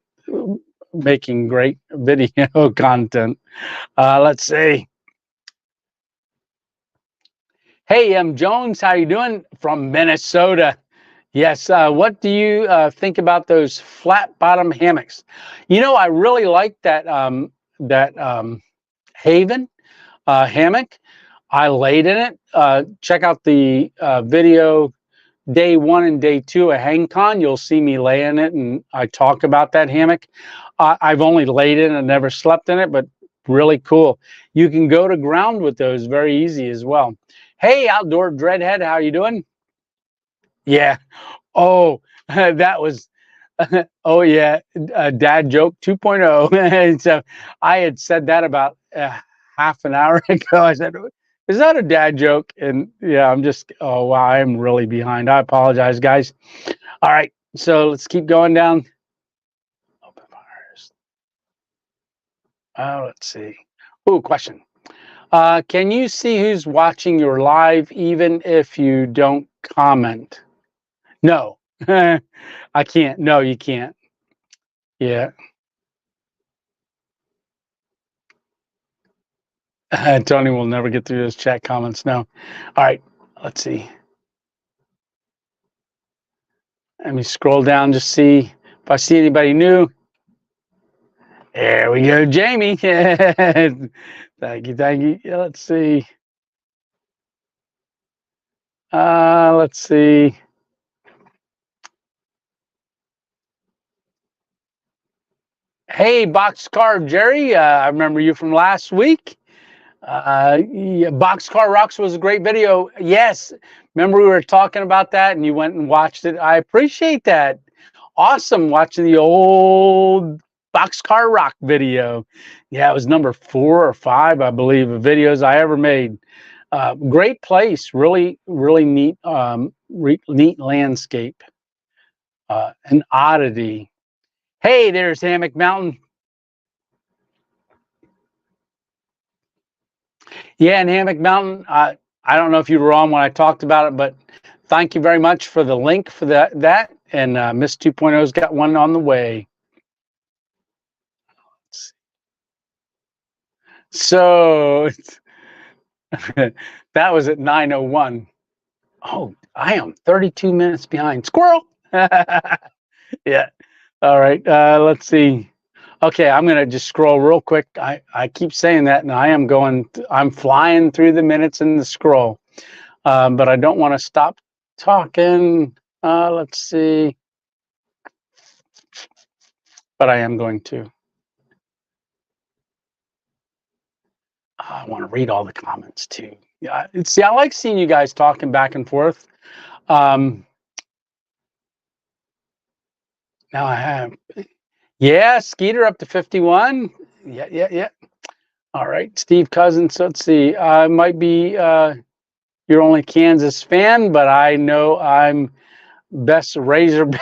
making great video content. Let's see. Hey, Jones, how you doing? From Minnesota. Yes. What do you think about those flat bottom hammocks? You know, I really like that Haven hammock. I laid in it. Check out the video day 1 and day 2 of HangCon. You'll see me lay in it, and I talk about that hammock. I've only laid in it and never slept in it, but really cool. You can go to ground with those very easy as well. Hey, Outdoor Dreadhead, how you doing? Yeah. Oh, that was, oh yeah, dad joke 2.0. So I had said that about half an hour ago. I said, is that a dad joke? And yeah, oh wow, I'm really behind. I apologize, guys. All right, so let's keep going down. Open fires. Let's see. Ooh, question. Can you see who's watching your live even if you don't comment? No, I can't. No, you can't. Yeah. Tony will never get through those chat comments. No. All right. Let's see. Let me scroll down to see if I see anybody new. There we go, Jamie. Thank you. Thank you. Let's see. Let's see. Hey, Boxcar Jerry. I remember you from last week. Yeah, Boxcar Rocks was a great video. Yes. Remember we were talking about that and you went and watched it. I appreciate that. Awesome watching the old Boxcar Rock video. Yeah, it was number 4 or 5, I believe, of videos I ever made. Great place. Really, really neat, neat landscape. An oddity. Hey, there's Hammock Mountain. Yeah, in Hammock Mountain, I don't know if you were on when I talked about it, but thank you very much for the link for that. And Miss 2.0's got one on the way. So that was at 9:01. Oh, I am 32 minutes behind. Squirrel. Yeah. All right. Let's see. Okay, I'm going to just scroll real quick. I keep saying that, and I'm flying through the minutes in the scroll, but I don't want to stop talking. Let's see. But I am going to. I want to read all the comments too. Yeah, see, I like seeing you guys talking back and forth. Now I have, yeah, Skeeter up to 51. Yeah. All right, Steve Cousins. Let's see. I might be your only Kansas fan, but I know I'm best Razorback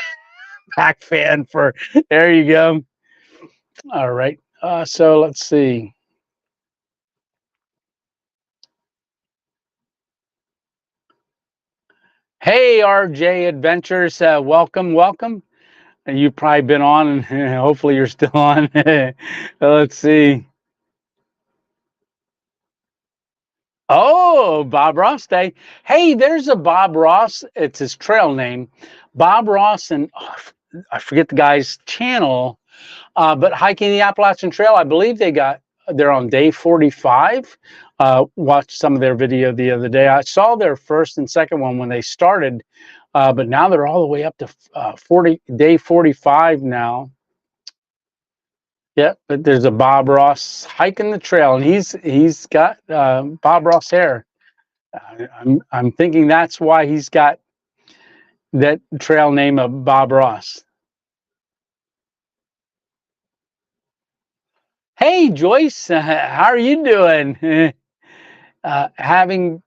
fan for. There you go. All right. So let's see. Hey, RJ Adventures. Welcome. You've probably been on, and hopefully you're still on. Let's see. Oh, Bob Ross Day. Hey, there's a Bob Ross. It's his trail name. Bob Ross, and I forget the guy's channel, but Hiking the Appalachian Trail, I believe they're on day 45. watched some of their video the other day. I saw their first and second one when they started, but now they're all the way up to day 45 now. Yep, but there's a Bob Ross hiking the trail, and he's got Bob Ross hair. I'm thinking that's why he's got that trail name of Bob Ross. Hey Joyce, how are you doing? Having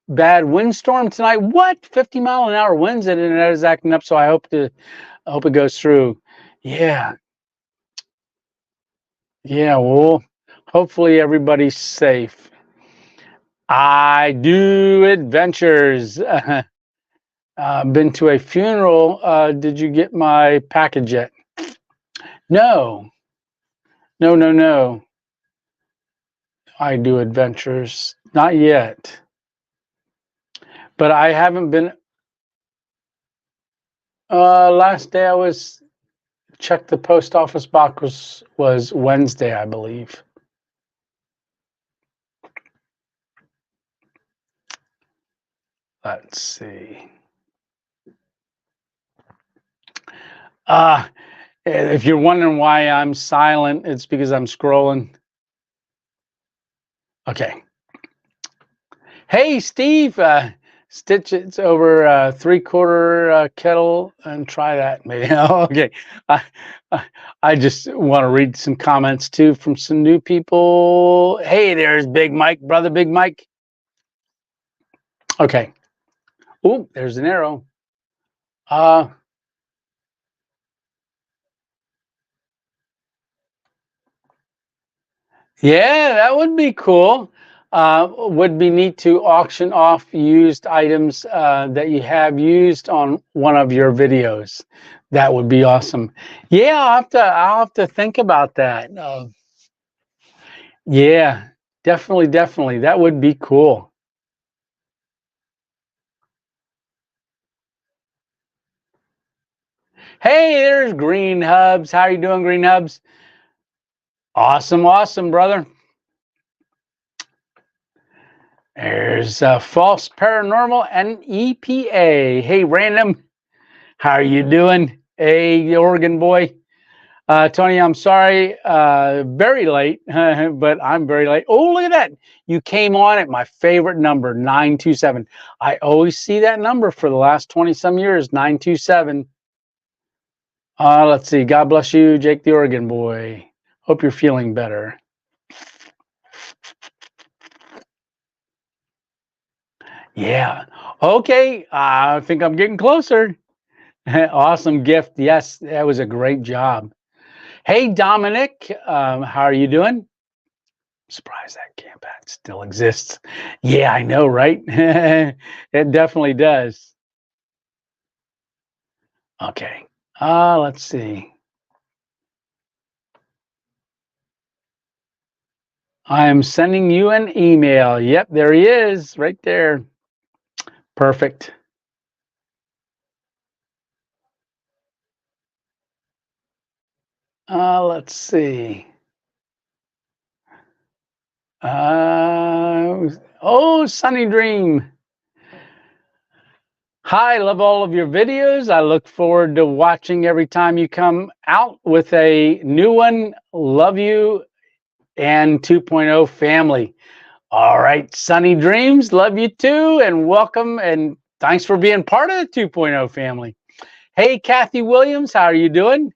bad windstorm tonight. What? 50-mile-an-hour winds, and it is acting up. So I hope it goes through. Yeah. Yeah. Well, hopefully everybody's safe. I do adventures. Been to a funeral. Did you get my package yet? No. No. I do adventures. Not yet. But I haven't been. Last day I was checked the post office box was Wednesday, I believe. Let's see. If you're wondering why I'm silent, it's because I'm scrolling. Okay. Hey, Steve, stitch it over 3/4 kettle and try that maybe. Okay. I just want to read some comments too from some new people. Hey, there's Big Mike, brother Big Mike. Okay. Oh, there's an arrow. Yeah, that would be cool. Would be neat to auction off used items that you have used on one of your videos. That would be awesome. Yeah, I'll have to think about that. Yeah, definitely. That would be cool. Hey, there's Green Hubs. How are you doing, Green Hubs? Awesome, brother. There's False Paranormal and EPA. Hey, Random. How are you doing? Hey, Oregon boy. Tony, I'm sorry, very late, but I'm very late. Oh, look at that. You came on at my favorite number, 927. I always see that number for the last 20-some years, 927. Let's see. God bless you, Jake the Oregon boy. Hope you're feeling better. Yeah. Okay. I think I'm getting closer. Awesome gift. Yes, that was a great job. Hey, Dominic, how are you doing? I'm surprised that camp hat still exists. Yeah, I know, right? It definitely does. Okay. Let's see. I am sending you an email. Yep, there he is, right there. Perfect. Let's see. Oh, Sunny Dream. Hi, love all of your videos. I look forward to watching every time you come out with a new one. Love you and 2.0 family. All right, Sunny Dreams, love you too, and welcome, and thanks for being part of the 2.0 family. Hey, Kathy Williams, how are you doing?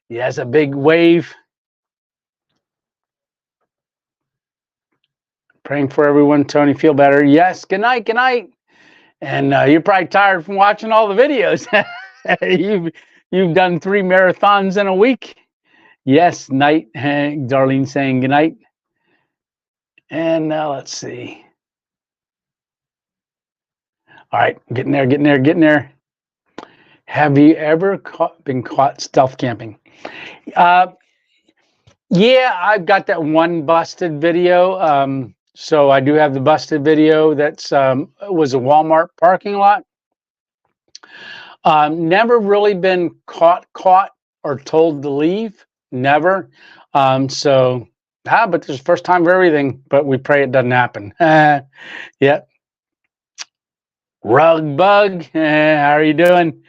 Yes, a big wave. Praying for everyone. Tony, feel better. Yes, good night. And you're probably tired from watching all the videos. You've done 3 marathons in a week. Yes, night. Darlene saying good night. And let's see. All right, getting there. Have you ever been caught stealth camping? Yeah, I've got that one busted video. So I do have the busted video. That's was a Walmart parking lot. Never really been caught or told to leave. Never. So But there's first time for everything, but we pray it doesn't happen. Yeah. Rug Bug, how are you doing?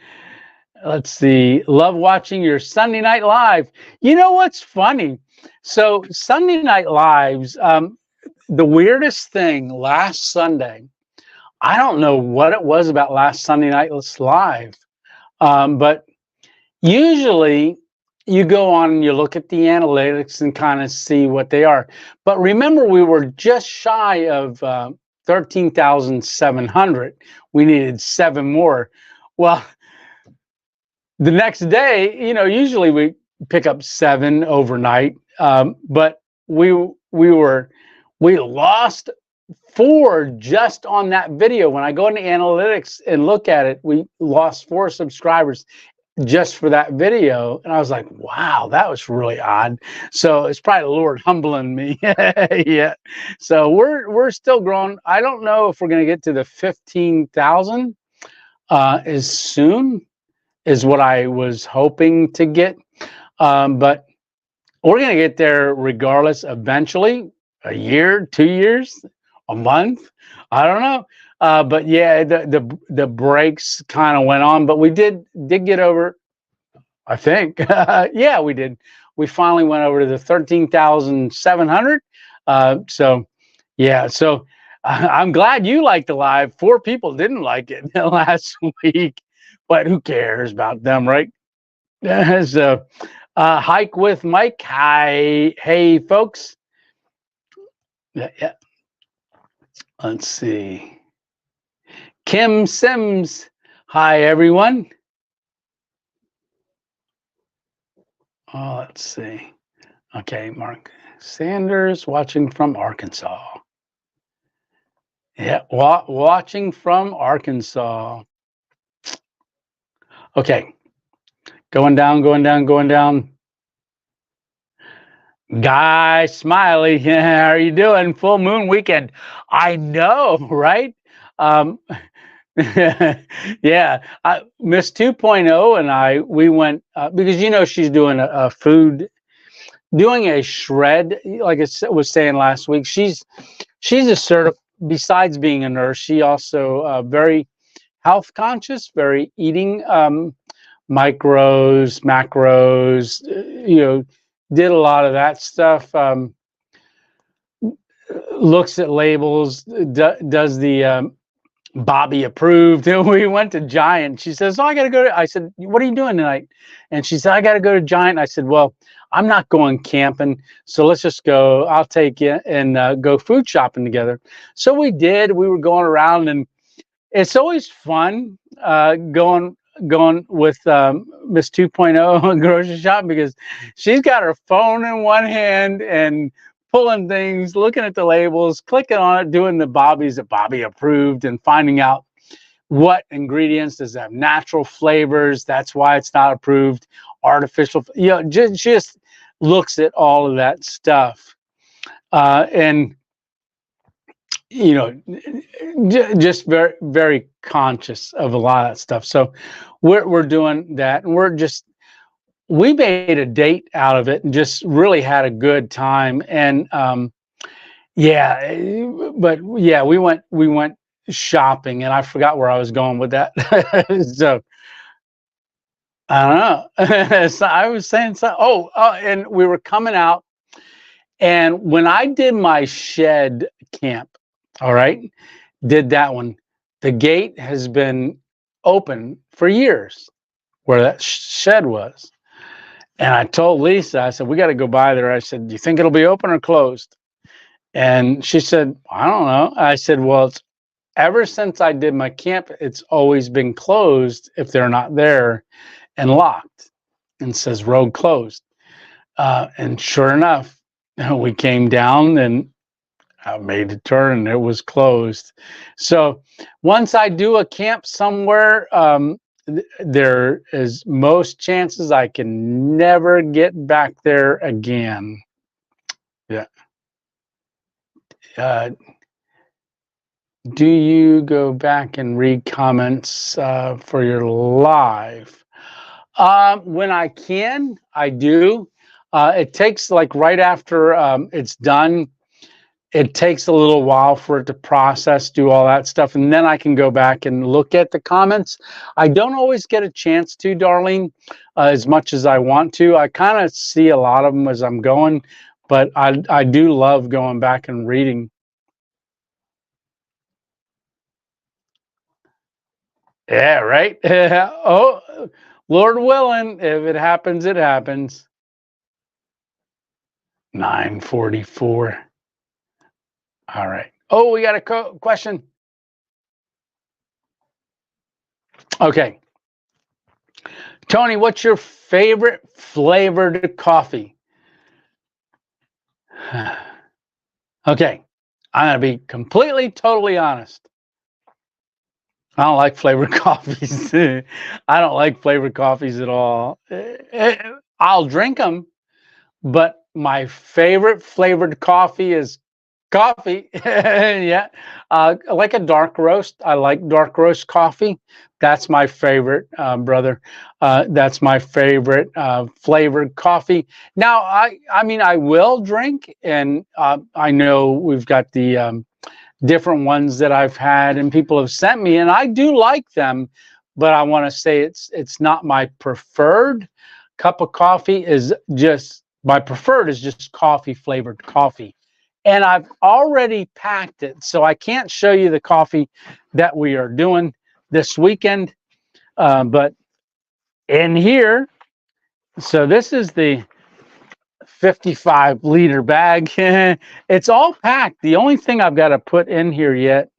Let's see. Love watching your Sunday Night Live. You know what's funny? So Sunday Night Lives, the weirdest thing last Sunday, I don't know what it was about last Sunday Night Live, but usually you go on and you look at the analytics and kind of see what they are. But remember, we were just shy of 13,700. We needed 7 more. Well, the next day, usually we pick up 7 overnight, but we lost 4 just on that video. When I go into analytics and look at it, we lost 4 subscribers just for that video, and I was like, wow, that was really odd. So it's probably the Lord humbling me. Yeah. So we're still growing. I don't know if we're going to get to the 15,000 as soon is what I was hoping to get. But we're going to get there regardless eventually, a year, 2 years, a month. I don't know. But yeah, the breaks kind of went on, but we did get over, I think. Yeah, we did. We finally went over to the 13,700. So yeah, so I'm glad you liked the live. 4 people didn't like it last week, but who cares about them, right? So hike with Mike. Hi. Hey, folks. Yeah. Let's see. Kim Sims. Hi, everyone. Oh, let's see. Okay, Mark Sanders watching from Arkansas. Yeah, watching from Arkansas. Okay. Going down. Guy Smiley, how are you doing? Full moon weekend. I know, right? Yeah, Miss 2.0 and we went because she's doing a food, doing a shred. Like I was saying last week, she's a besides being a nurse, she also very health conscious, very eating micros, macros. Did a lot of that stuff. Looks at labels, does the Bobby approved. We went to Giant. She says, "Oh, I got to go to," I said, "What are you doing tonight?" And she said, "I got to go to Giant." I said, "Well, I'm not going camping, so let's just go. I'll take you and go food shopping together." So we did. We were going around, and it's always fun going with Miss 2.0 grocery shopping, because she's got her phone in one hand and pulling things, looking at the labels, clicking on it, doing the Bobby's that Bobby approved, and finding out what ingredients does it have, natural flavors, that's why it's not approved, artificial, just looks at all of that stuff. And just very, very conscious of a lot of that stuff. So we're doing that, and we made a date out of it and just really had a good time. And yeah, but yeah, we went shopping, and I forgot where I was going with that. So I don't know. So I was saying so. Oh, and we were coming out, and when I did my shed camp, all right, did that one. The gate has been open for years where that shed was. And I told Lisa, I said, we got to go by there. I said, do you think it'll be open or closed? And she said, I don't know. I said, well, it's ever since I did my camp, it's always been closed if they're not there, and locked, and says road closed. And sure enough, we came down and I made a turn and it was closed. So once I do a camp somewhere, there is most chances I can never get back there again. Yeah. Do you go back and read comments for your live? When I can, I do. It takes like right after it's done, it takes a little while for it to process, do all that stuff, and then I can go back and look at the comments. I don't always get a chance to, Darlene, as much as I want to. I kind of see a lot of them as I'm going, but I do love going back and reading. Yeah, right. Oh, Lord willing, if it happens, it happens. 9:44. All right. Oh, we got a question. Okay. Tony, what's your favorite flavored coffee? Okay. I'm going to be completely, totally honest. I don't like flavored coffees. I don't like flavored coffees at all. I'll drink them, but my favorite flavored coffee is coffee. Yeah. Like a dark roast. I like dark roast coffee. That's my favorite, brother. That's my favorite flavored coffee. Now, I mean, I will drink, and I know we've got the different ones that I've had and people have sent me, and I do like them, but I want to say it's not my preferred cup of coffee. Is just my preferred is just coffee flavored coffee. And I've already packed it, so I can't show you the coffee that we are doing this weekend. But in here, so this is the 55-liter bag. It's all packed. The only thing I've got to put in here yet,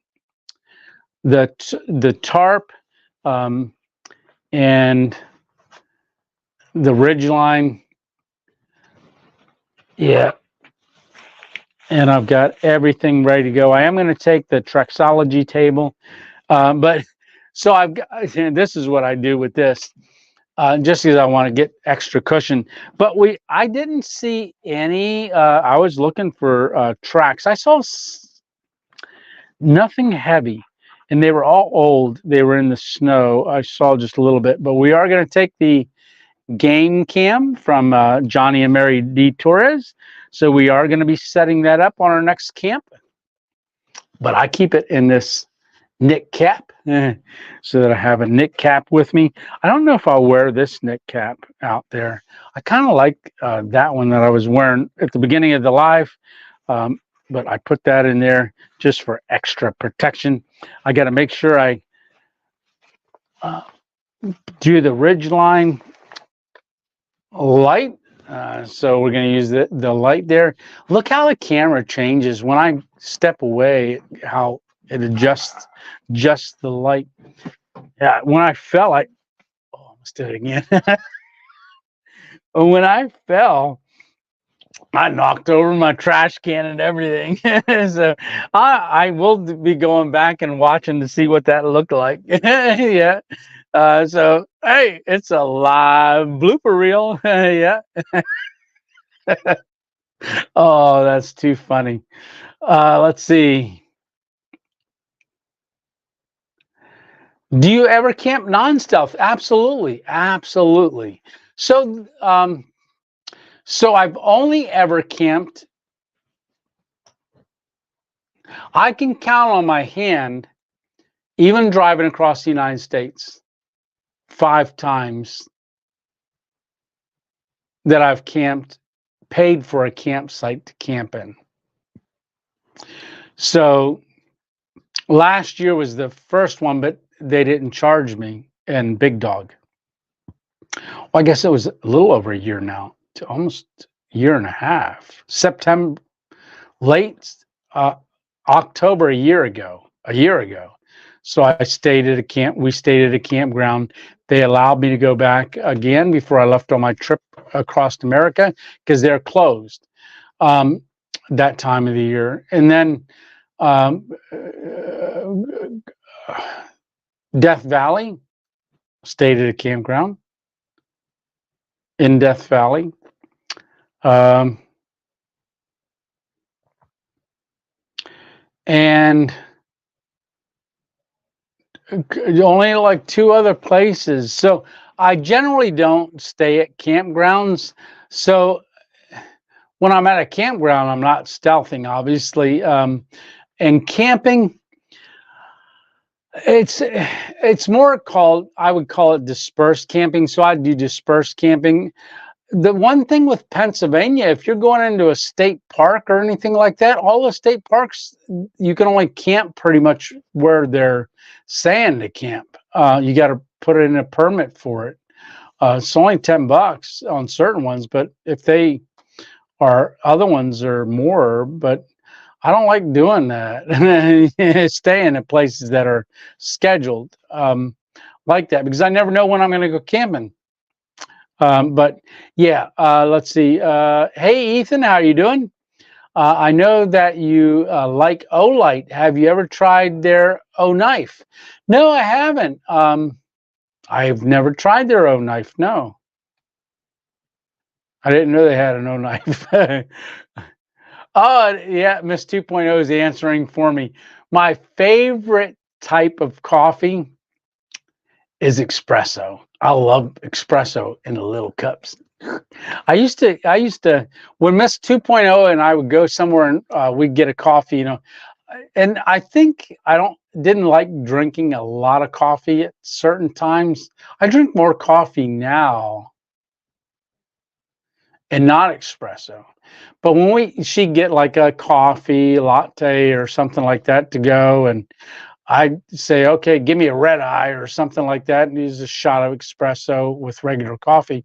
the tarp and the ridgeline. Yeah. And I've got everything ready to go. I am going to take the Trexology table, but so I've got, and this is what I do with this, just because I want to get extra cushion. But I didn't see any. I was looking for tracks. I saw nothing heavy, and they were all old. They were in the snow. I saw just a little bit, but we are going to take the game cam from Johnny and Mary D. Torres. So we are going to be setting that up on our next camp. But I keep it in this knit cap so that I have a knit cap with me. I don't know if I'll wear this knit cap out there. I kind of like that one that I was wearing at the beginning of the live, but I put that in there just for extra protection. I got to make sure I do the ridgeline light. So we're going to use the light there. Look how the camera changes when I step away, how it adjusts just the light. Yeah, when I fell, I almost did it again. When I fell, I knocked over my trash can and everything. So I will be going back and watching to see what that looked like. Yeah. So, hey, it's a live blooper reel. Yeah. Oh, that's too funny. Let's see. Do you ever camp non-stealth? Absolutely. Absolutely. So, so I've only ever camped. I can count on my hand, even driving across the United States, 5 times that I've camped, paid for a campsite to camp in. So last year was the first one, but they didn't charge me in Big Dog. Well, I guess it was a little over a year now, to almost a year and a half. September, late October, a year ago. So I stayed at a camp. We stayed at a campground. They allowed me to go back again before I left on my trip across America because they're closed that time of the year. And then Death Valley, stayed at a campground in Death Valley. And only like 2 other places. So I generally don't stay at campgrounds. So when I'm at a campground, I'm not stealthing, obviously. And camping, it's more called, I would call it dispersed camping. So I do dispersed camping. The one thing with Pennsylvania, if you're going into a state park or anything like that, all the state parks, you can only camp pretty much where they're saying to camp. You got to put in a permit for it. It's only $10 on certain ones, but if they are, other ones are more, but I don't like doing that. Staying at places that are scheduled like that, because I never know when I'm going to go camping. But yeah, let's see. Hey, Ethan, how are you doing? I know that you like Olight. Have you ever tried their O knife? No, I haven't. I've never tried their O knife. No, I didn't know they had an O knife. Oh, yeah, Miss 2.0 is answering for me. My favorite type of coffee is espresso. I love espresso in the little cups. I used to, when Miss 2.0 and I would go somewhere and we'd get a coffee, you know, and I think didn't like drinking a lot of coffee at certain times. I drink more coffee now and not espresso. But when she'd get like a coffee latte or something like that to go, and I'd say, okay, give me a red eye or something like that, and use a shot of espresso with regular coffee.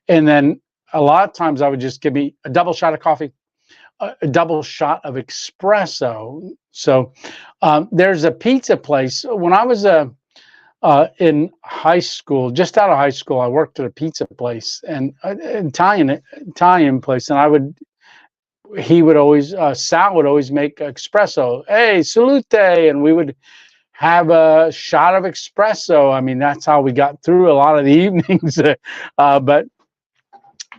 And then a lot of times I would just give me a double shot of coffee, a double shot of espresso. So there's a pizza place. When I was in high school, just out of high school, I worked at a pizza place, and an Italian place, and he would always, Sal would always make espresso. Hey, salute, and we would have a shot of espresso. I mean, that's how we got through a lot of the evenings. But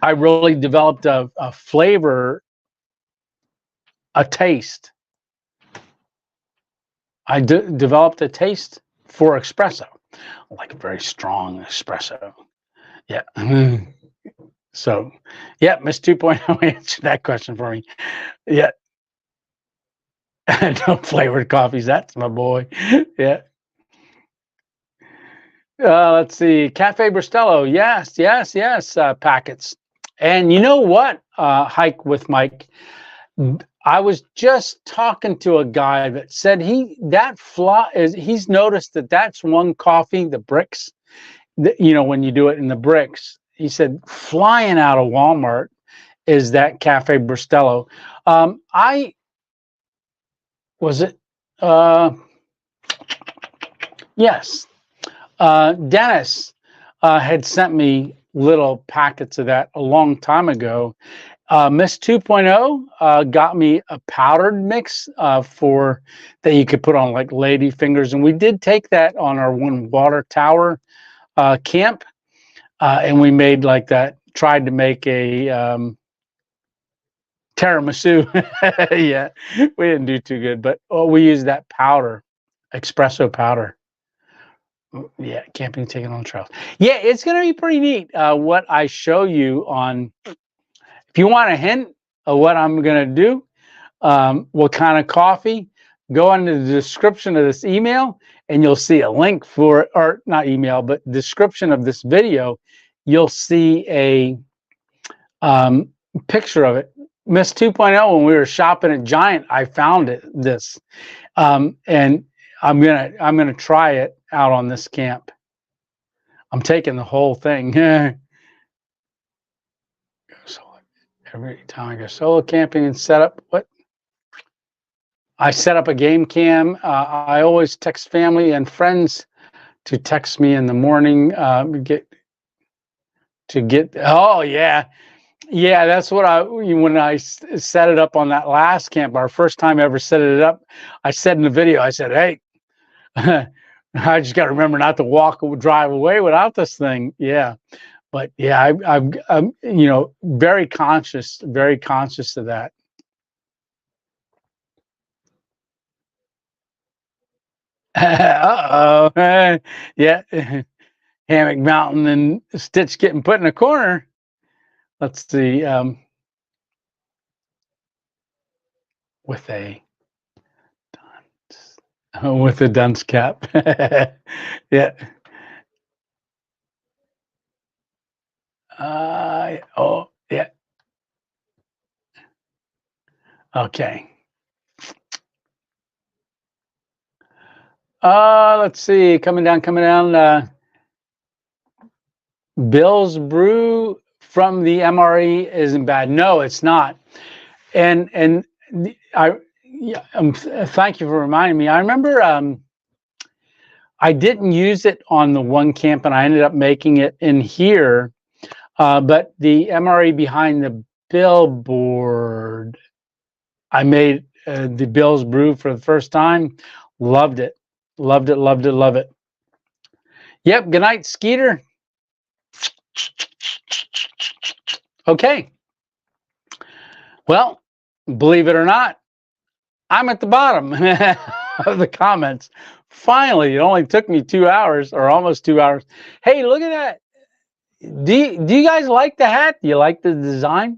I really developed a flavor, a taste. I developed a taste for espresso, like a very strong espresso. Yeah. So, yeah, Miss 2.0 answered that question for me. Yeah. No flavored coffees. That's my boy. Yeah. Let's see. Cafe Bristello. Yes, yes, yes. Packets. And you know what? Hike with Mike. I was just talking to a guy that said he's noticed that that's one coffee, the bricks, you know, when you do it in the bricks. He said flying out of Walmart is that Cafe Bristello. Yes. Dennis had sent me little packets of that a long time ago. Miss 2.0 got me a powdered mix for that you could put on like lady fingers, and we did take that on our one water tower camp, and we made like that. Tried to make a tiramisu. Yeah, we didn't do too good, but we used that powder, espresso powder. Yeah, camping, taking on trails. Yeah, it's going to be pretty neat. What I show you on. If you want a hint of what I'm going to do, what kind of coffee, go into the description of this email and you'll see a link for, or not email, but description of this video. You'll see a picture of it. Miss 2.0, when we were shopping at Giant, I found this, and I'm gonna try it out on this camp. I'm taking the whole thing. Every time I go solo camping and set up, I set up a game cam. I always text family and friends to text me in the morning. Oh yeah, yeah. That's what when I set it up on that last camp, our first time ever set it up. I said in the video, I said, "Hey, I just got to remember not to drive away without this thing." Yeah. But yeah, I'm you know, very conscious of that. Uh-oh. Yeah. Hammock Mountain and Stitch getting put in a corner. Let's see. with a with a dunce cap. Yeah. Oh, yeah. Okay. Let's see. Coming down, coming down. Bill's Brew from the MRE isn't bad. No, it's not. And I yeah, thank you for reminding me. I remember I didn't use it on the one camp, and I ended up making it in here. But the MRE behind the billboard, I made the Bill's Brew for the first time. Loved it. Loved it, loved it, love it. Yep. Good night, Skeeter. Okay. Well, believe it or not, I'm at the bottom of the comments. Finally, it only took me 2 hours or almost 2 hours. Hey, look at that. Do you guys like the hat? Do you like the design?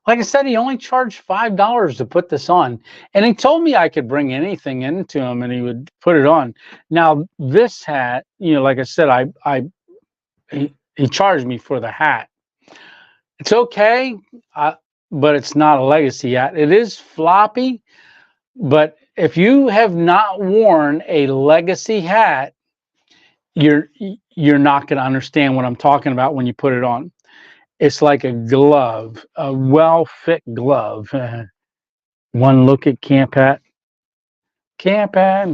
Like I said, he only charged $5 to put this on. And he told me I could bring anything into him and he would put it on. Now, this hat, you know, like I said, he charged me for the hat. It's okay, but it's not a legacy hat. It is floppy, but if you have not worn a legacy hat, you're not going to understand what I'm talking about when you put it on. It's like a glove, a well-fit glove. One look at camp hat. Camp hat.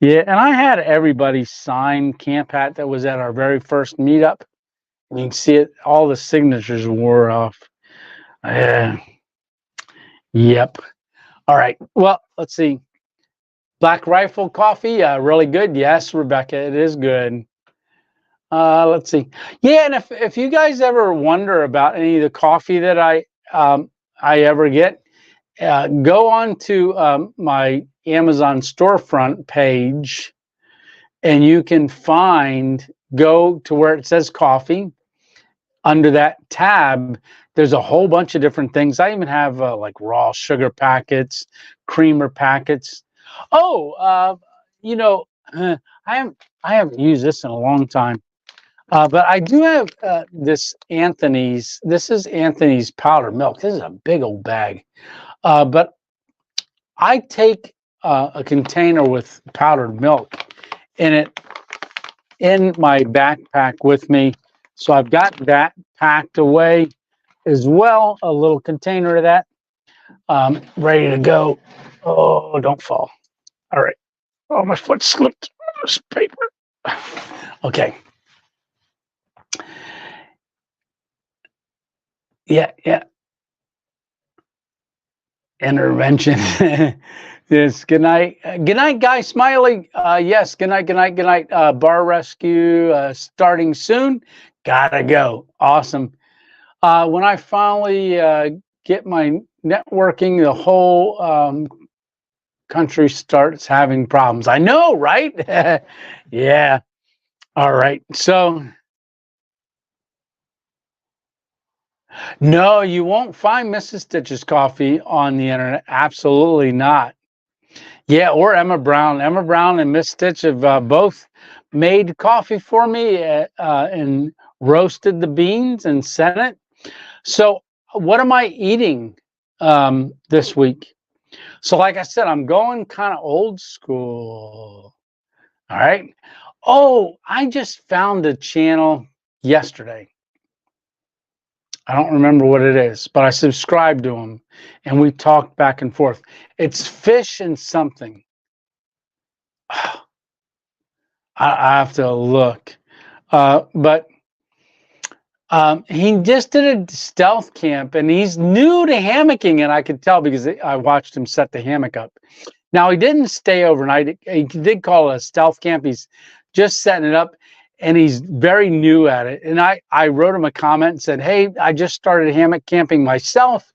Yeah, and I had everybody sign camp hat that was at our very first meetup. You can see it, all the signatures wore off. Yep. All right. Well, let's see. Black Rifle coffee, really good. Yes, Rebecca, it is good. Let's see. Yeah, and if you guys ever wonder about any of the coffee that I ever get, go on to my Amazon storefront page, and you can go to where it says coffee. Under that tab, there's a whole bunch of different things. I even have like raw sugar packets, creamer packets. Oh, you know, I haven't used this in a long time. But I do have this Anthony's. This is Anthony's powdered milk. This is a big old bag. But I take a container with powdered milk in it in my backpack with me. So I've got that packed away as well. A little container of that ready to go. Oh, don't fall. All right. Oh, my foot slipped on this paper. Okay. Yeah. Intervention. Yes. Good night. Good night, Guy Smiley. Yes. Good night. Bar rescue starting soon. Gotta go. Awesome. When I finally get my networking, the whole country starts having problems. I know, right? Yeah. All right. So. No, you won't find Mrs. Stitch's coffee on the internet. Absolutely not. Yeah, or Emma Brown. Emma Brown and Miss Stitch have both made coffee for me and roasted the beans and sent it. So what am I eating this week? So like I said, I'm going kind of old school. All right. Oh, I just found a channel yesterday. I don't remember what it is, but I subscribed to him and we talked back and forth. It's Fish and something. I have to look. But he just did a stealth camp and he's new to hammocking, and I could tell because I watched him set the hammock up. Now, he didn't stay overnight. He did call it a stealth camp. He's just setting it up. And he's very new at it. And I wrote him a comment and said, hey, I just started hammock camping myself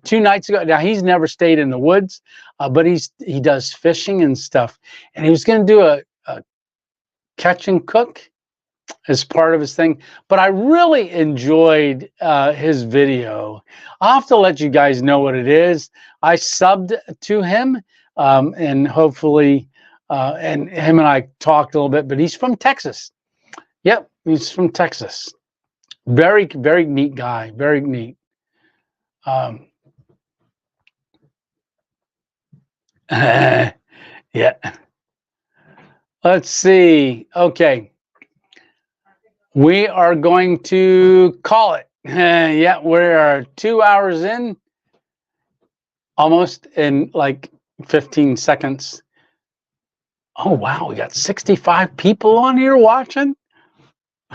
2 nights ago. Now, he's never stayed in the woods, but he does fishing and stuff. And he was going to do a catch and cook. as part of his thing. But I really enjoyed his video. I'll have to let you guys know what it is. I subbed to him, and hopefully, and him and I talked a little bit, but he's from Texas. Yep, he's from Texas. Very, very neat guy. Very neat. Yeah. Let's see. Okay. We are going to call it. Yeah, we are 2 hours in, almost in like 15 seconds. Oh, wow. We got 65 people on here watching.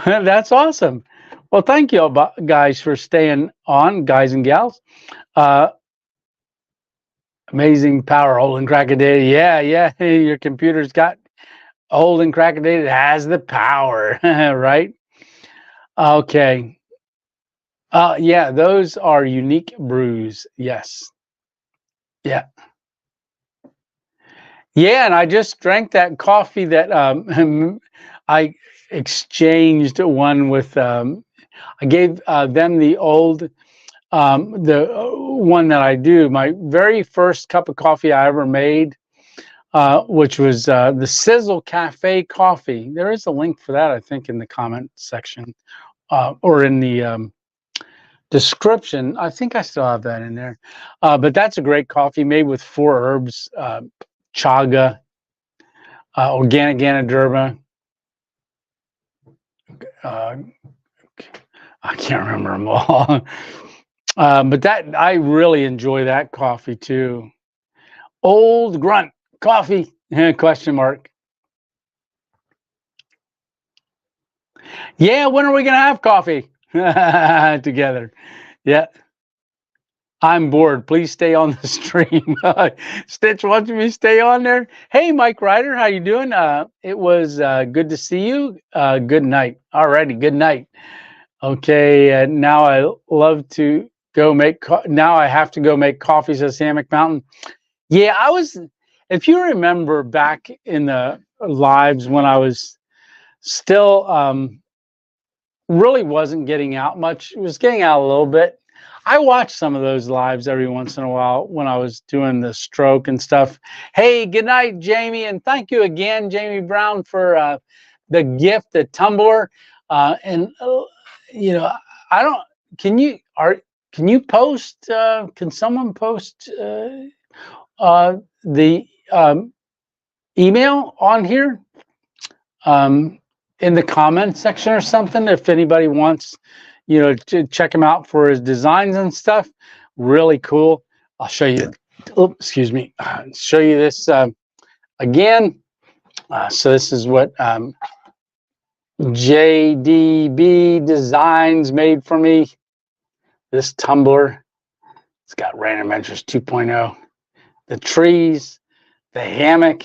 That's awesome. Well, thank you all guys for staying on, guys and gals. Amazing power, Holden Crackaday. Yeah. Your computer's got Holden Crackaday. It has the power, right? Okay. Yeah, those are unique brews. Yes. Yeah. Yeah, and I just drank that coffee that I exchanged one with. I gave them the old, the one that I do. My very first cup of coffee I ever made, which was the Sizzle Cafe coffee. There is a link for that, I think, in the comment section or in the description. I think I still have that in there. But that's a great coffee made with 4 herbs, chaga, organic Ganoderma. I can't remember them all. But that, I really enjoy that coffee too. Old Grunt coffee, question mark. Yeah, when are we going to have coffee together? Yeah. I'm bored. Please stay on the stream. Stitch wants me to stay on there. Hey, Mike Ryder, how you doing? It was good to see you. Good night. All righty, good night. Okay, now I love to go make. Now I have to go make coffee, says Hammock Mountain. Yeah, I was. If you remember back in the lives when I was still really wasn't getting out much. It was getting out a little bit. I watched some of those lives every once in a while when I was doing the stroke and stuff. Hey, good night, Jamie, and thank you again, Jamie Brown, for the gift, the tumbler. You know, I don't. Can you post? Can someone post the email on here in the comment section or something? If anybody wants, you know, to check him out for his designs and stuff, really cool. I'll show you. Oh, excuse me. Show you this again. So this is what JDB Designs made for me. This tumbler. It's got Random Entrance 2.0. The trees, the hammock.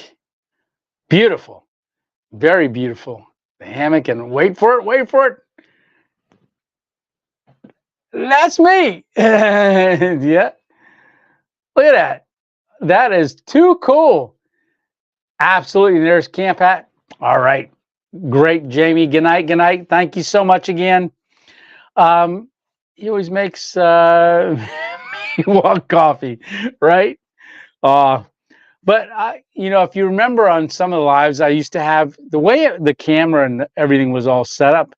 Beautiful. Very beautiful. The hammock, and wait for it. That's me. Yeah. Look at that. That is too cool. Absolutely. There's Camp Hat. All right. Great, Jamie. Good night. Good night. Thank you so much again. He always makes me want coffee, right? But you know, if you remember on some of the lives, I used to have the way the camera and everything was all set up.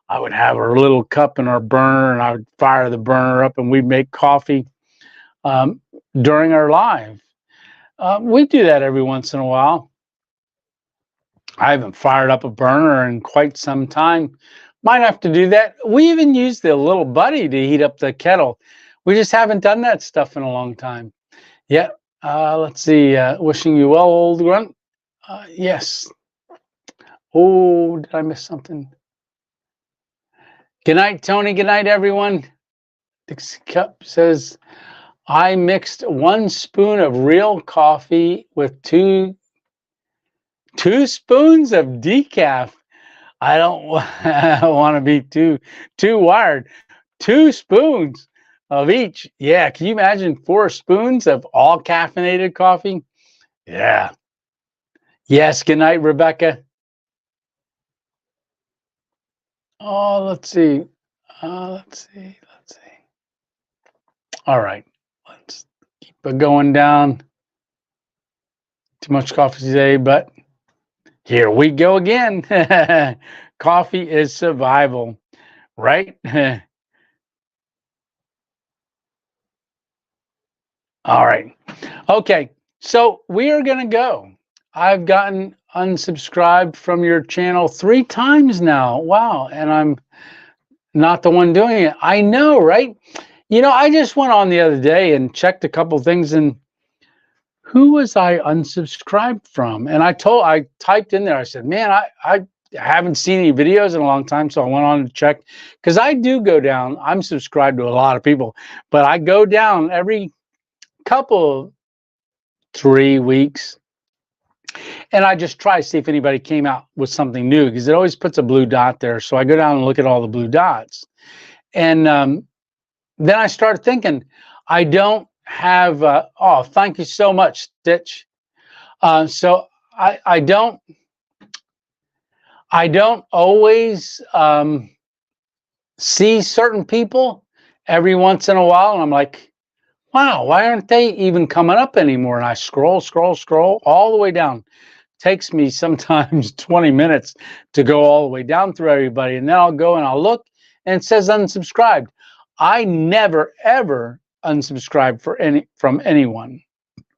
I would have our little cup and our burner, and I would fire the burner up, and we'd make coffee during our live. We do that every once in a while. I haven't fired up a burner in quite some time. Might have to do that. We even use the little buddy to heat up the kettle. We just haven't done that stuff in a long time. Yeah. Let's see. Wishing you well, old grunt. Yes. Oh, did I miss something? Good night, Tony. Good night, everyone. Dixie Cup says, I mixed 1 spoon of real coffee with 2 spoons of decaf. I don't want to be too wired. 2 spoons of each. Yeah, can you imagine 4 spoons of all caffeinated coffee? Yeah. Yes, good night, Rebecca. Oh, let's see. Let's see. Let's see. All right. Let's keep it going down. Too much coffee today, but here we go again. Coffee is survival, right? All right. Okay. So we are going to go. I've gotten unsubscribed from your channel 3 times now. Wow. And I'm not the one doing it. I know, right? You know, I just went on the other day and checked a couple things, and who was I unsubscribed from? And I typed in there, I said, man, I haven't seen any videos in a long time. So I went on to check, because I do go down. I'm subscribed to a lot of people, but I go down every couple, 3 weeks, and I just try to see if anybody came out with something new, because it always puts a blue dot there. So I go down and look at all the blue dots. And then I started thinking, I don't have, oh, thank you so much, Stitch. So I don't always see certain people every once in a while, and I'm like, wow, why aren't they even coming up anymore? And I scroll all the way down. Takes me sometimes 20 minutes to go all the way down through everybody, and then I'll go and I'll look, and it says unsubscribed. I never ever unsubscribe from anyone.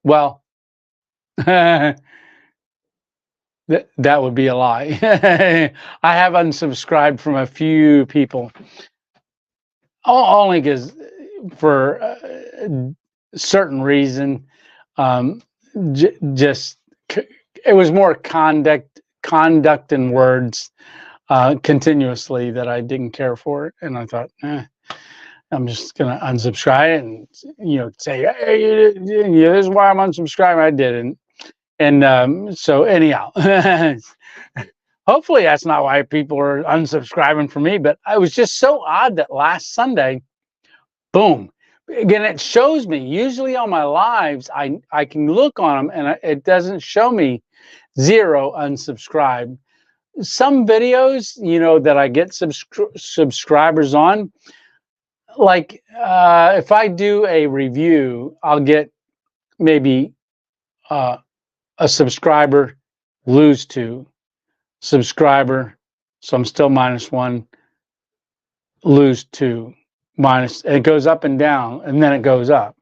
Well, that would be a lie. I have unsubscribed from a few people, only because for a certain reason, just it was more conduct and words continuously that I didn't care for it, and I thought, I'm just gonna unsubscribe and say, hey, this is why I'm unsubscribing. I did, and so anyhow, hopefully that's not why people are unsubscribing from me. But it was just so odd that last Sunday, boom. Again, it shows me usually on my lives, I can look on them and it doesn't show me 0 unsubscribed. Some videos, that I get subscribers on, like if I do a review, I'll get maybe a subscriber, lose 2, subscriber, so I'm still -1, lose 2, minus, it goes up and down, and then it goes up.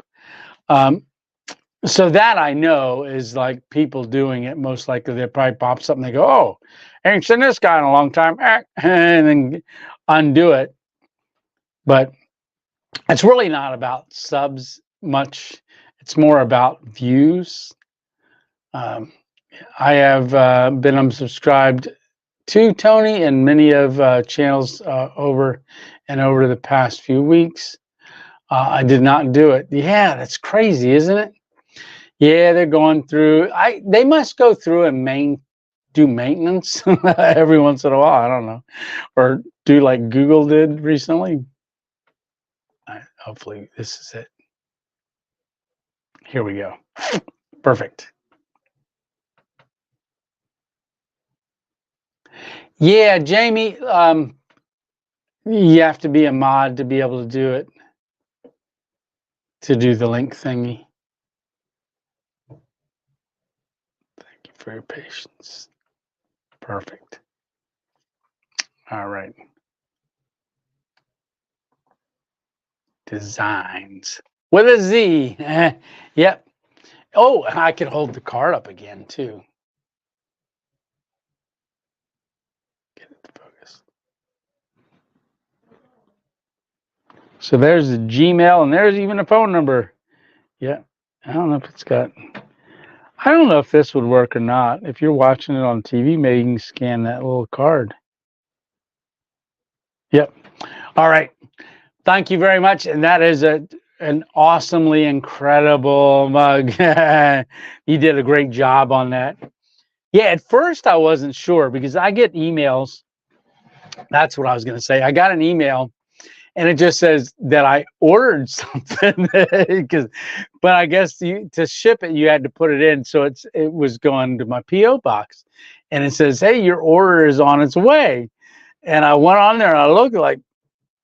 So that I know is like people doing it. Most likely they probably pop something, they go, oh, ain't seen this guy in a long time, and then undo it. But it's really not about subs much. It's more about views. I have been unsubscribed to Tony and many of channels over the past few weeks. I did not do it. Yeah, that's crazy, isn't it? Yeah, they're going through. They must go through and do maintenance every once in a while. I don't know, or do like Google did recently. Hopefully this is it. Here we go. Perfect. Yeah, Jamie, you have to be a mod to be able to do it, to do the link thingy. Thank you for your patience. Perfect. All right. Designs with a Z. Yep. Oh, I could hold the card up again too. Get it to focus. So there's the Gmail, and there's even a phone number. Yeah. I don't know if it's got. I don't know if this would work or not. If you're watching it on TV, maybe you can scan that little card. Yep. All right. Thank you very much. And that is an awesomely incredible mug. You did a great job on that. Yeah, at first I wasn't sure, because I get emails. That's what I was going to say. I got an email and it just says that I ordered something, but I guess to ship it, you had to put it in. So it was going to my PO box, and it says, hey, your order is on its way. And I went on there and I looked like,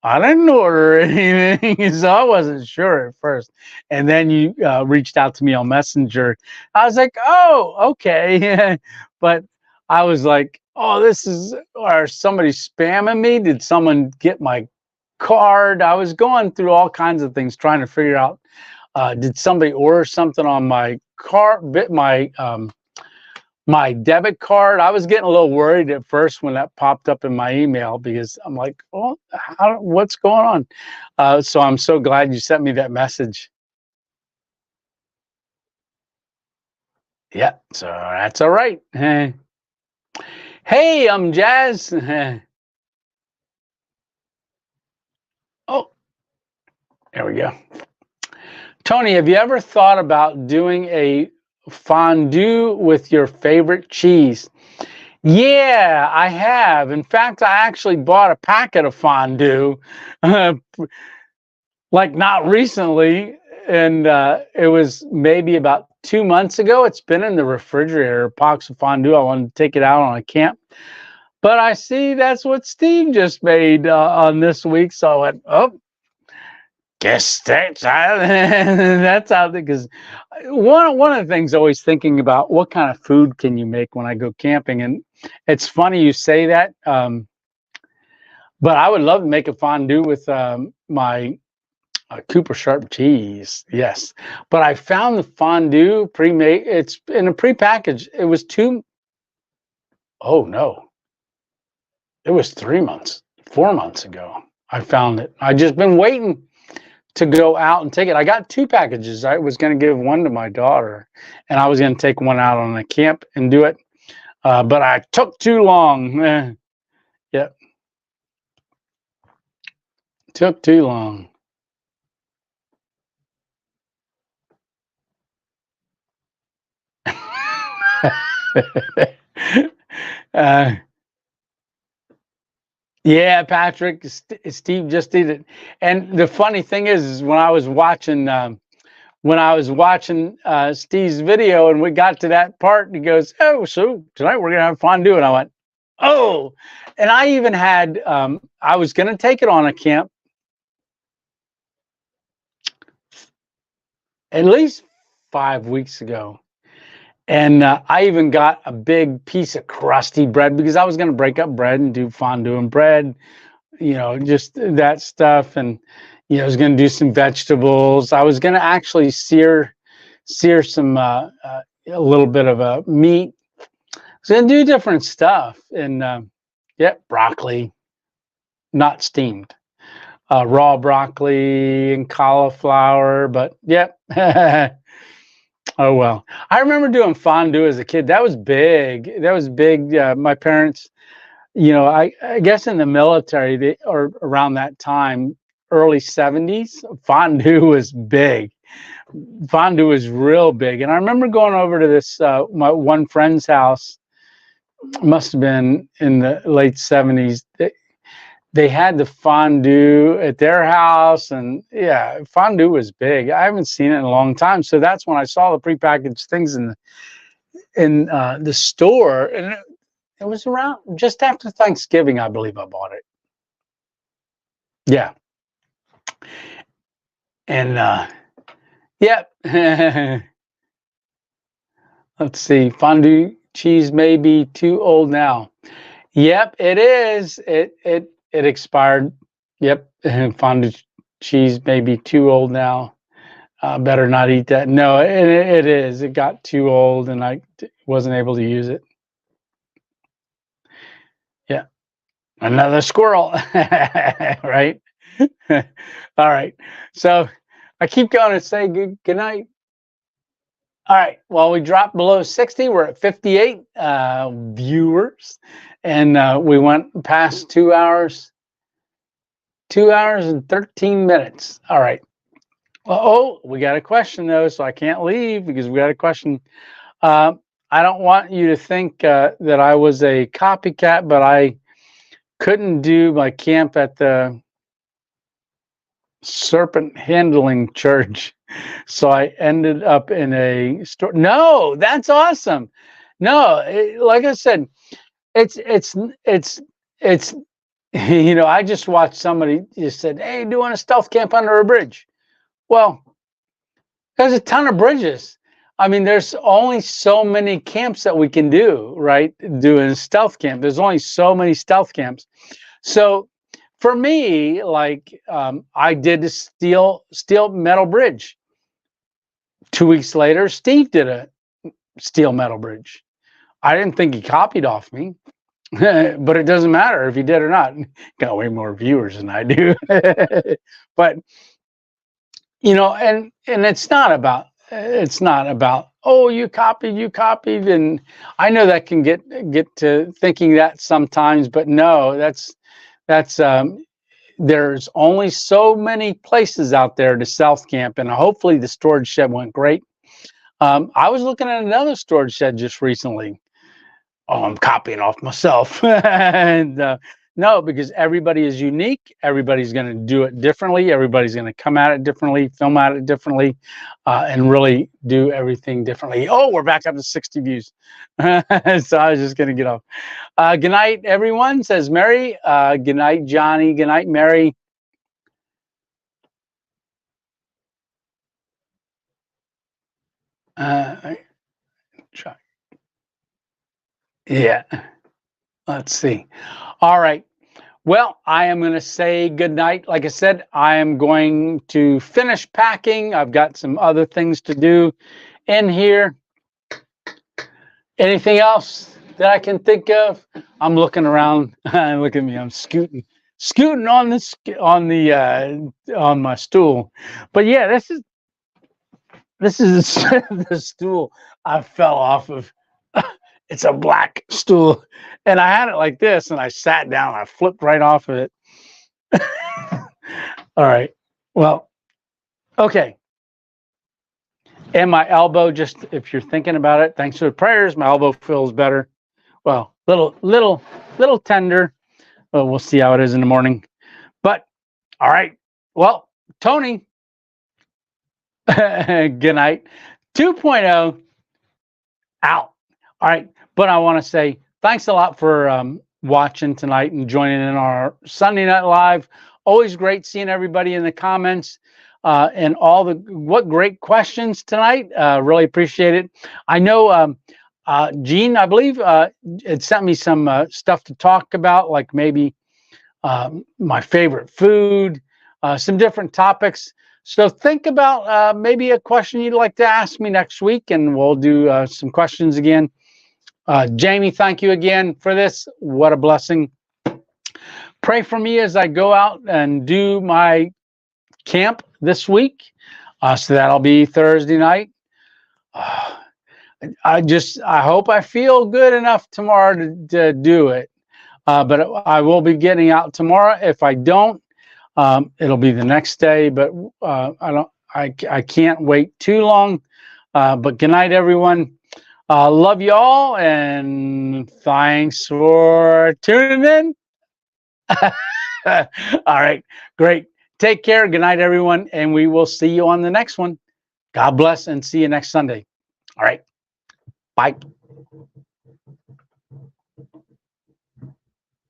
I didn't order anything, so I wasn't sure at first. And then you reached out to me on Messenger. I was like, oh, okay. But I was like, oh, or somebody spamming me? Did someone get my card? I was going through all kinds of things trying to figure out, did somebody order something on my my debit card? I was getting a little worried at first when that popped up in my email because I'm like, oh, what's going on? So I'm so glad you sent me that message. Yeah, so that's all right. Hey, I'm Jazz. Oh, there we go. Tony, have you ever thought about doing a fondue with your favorite cheese? Yeah, I have. In fact, I actually bought a packet of fondue, like not recently, and it was maybe about 2 months ago. It's been in the refrigerator, a box of fondue. I wanted to take it out on a camp, but I see that's what Steve just made on this week. So I went, oh, guess that's that's out there. Because one of the things always thinking about what kind of food can you make when I go camping, and it's funny you say that. But I would love to make a fondue with my Cooper Sharp cheese. Yes, but I found the fondue pre-made. It's in a pre-package. It was oh no, it was 3 months, 4 months ago. I found it. I just been waiting to go out and take it. I got 2 packages. I was going to give one to my daughter, and I was going to take one out on the camp and do it. But I took too long. Yep, took too long. uh, yeah, Patrick, Steve just did it. And the funny thing is when I was watching Steve's video and we got to that part, he goes, "Oh, so tonight we're gonna have fondue," and I went, "Oh!" And I even had I was gonna take it on a camp at least 5 weeks ago. And I even got a big piece of crusty bread because I was going to break up bread and do fondue and bread, just that stuff. And, I was going to do some vegetables. I was going to actually sear some, a little bit of a meat. I was going to do different stuff. And, yeah, broccoli, not steamed, raw broccoli and cauliflower, but yeah. Oh, well, I remember doing fondue as a kid. That was big. That was big. My parents, I guess in the military, or around that time, early 70s, fondue was big. Fondue was real big. And I remember going over to this, my one friend's house, must have been in the late 70s. They had the fondue at their house, and yeah, fondue was big. I haven't seen it in a long time, so that's when I saw the prepackaged things in the store, and it was around just after Thanksgiving, I believe I bought it. Yeah, and yeah. Let's see, fondue cheese may be too old now. Yep, it is. It expired. Yep, fondue cheese may be too old now. Better not eat that. No, it is. It got too old, and I wasn't able to use it. Yeah, another squirrel, right? All right. So I keep going and say good night. All right. Well, we dropped below 60. We're at 58 viewers, and we went past 2 hours. 2 hours and 13 minutes. All right. Well, oh, we got a question though, so I can't leave because we got a question. I don't want you to think that I was a copycat, but I couldn't do my camp at the Serpent Handling Church, so I ended up in a store. No, that's awesome. No, like I said, it's You know, I just watched somebody just said, "Hey, doing a stealth camp under a bridge." Well, there's a ton of bridges. I mean, there's only so many camps that we can do, right? Doing a stealth camp. There's only so many stealth camps. So for me, like I did a steel metal bridge. 2 weeks later, Steve did a steel metal bridge. I didn't think he copied off me, but it doesn't matter if he did or not. Got way more viewers than I do. But you know, and it's not about oh, you copied, and I know that can get to thinking that sometimes, but no, that's there's only so many places out there to stealth camp, and hopefully the storage shed went great. I was looking at another storage shed just recently. Oh, I'm copying off myself. And no, because everybody is unique. Everybody's going to do it differently. Everybody's going to come at it differently, film at it differently, and really do everything differently. Oh, we're back up to 60 views. So I was just going to get off. Good night, everyone, says Mary. Good night, Johnny. Good night, Mary. Try. Yeah. Let's see. All right. Well, I am going to say good night. Like I said, I am going to finish packing. I've got some other things to do in here. Anything else that I can think of? I'm looking around. Look at me. I'm scooting on on my stool. But yeah, this is the stool I fell off of. It's a black stool, and I had it like this, and I sat down. I flipped right off of it. All right. Well, okay. And my elbow, just if you're thinking about it, thanks for the prayers, my elbow feels better. Well, little tender. Well, we'll see how it is in the morning. But all right. Well, Tony, good night. 2.0 out. All right. But I want to say thanks a lot for watching tonight and joining in our Sunday Night Live. Always great seeing everybody in the comments and what great questions tonight. Really appreciate it. I know Gene, I believe, had sent me some stuff to talk about, like maybe my favorite food, some different topics. So think about maybe a question you'd like to ask me next week, and we'll do some questions again. Jamie, thank you again for this. What a blessing. Pray for me as I go out and do my camp this week. So that'll be Thursday night. I hope I feel good enough tomorrow to do it. But I will be getting out tomorrow. If I don't, it'll be the next day. But I can't wait too long. But good night, everyone. Love you all, and thanks for tuning in. All right, great. Take care. Good night, everyone, and we will see you on the next one. God bless, and see you next Sunday. All right, bye.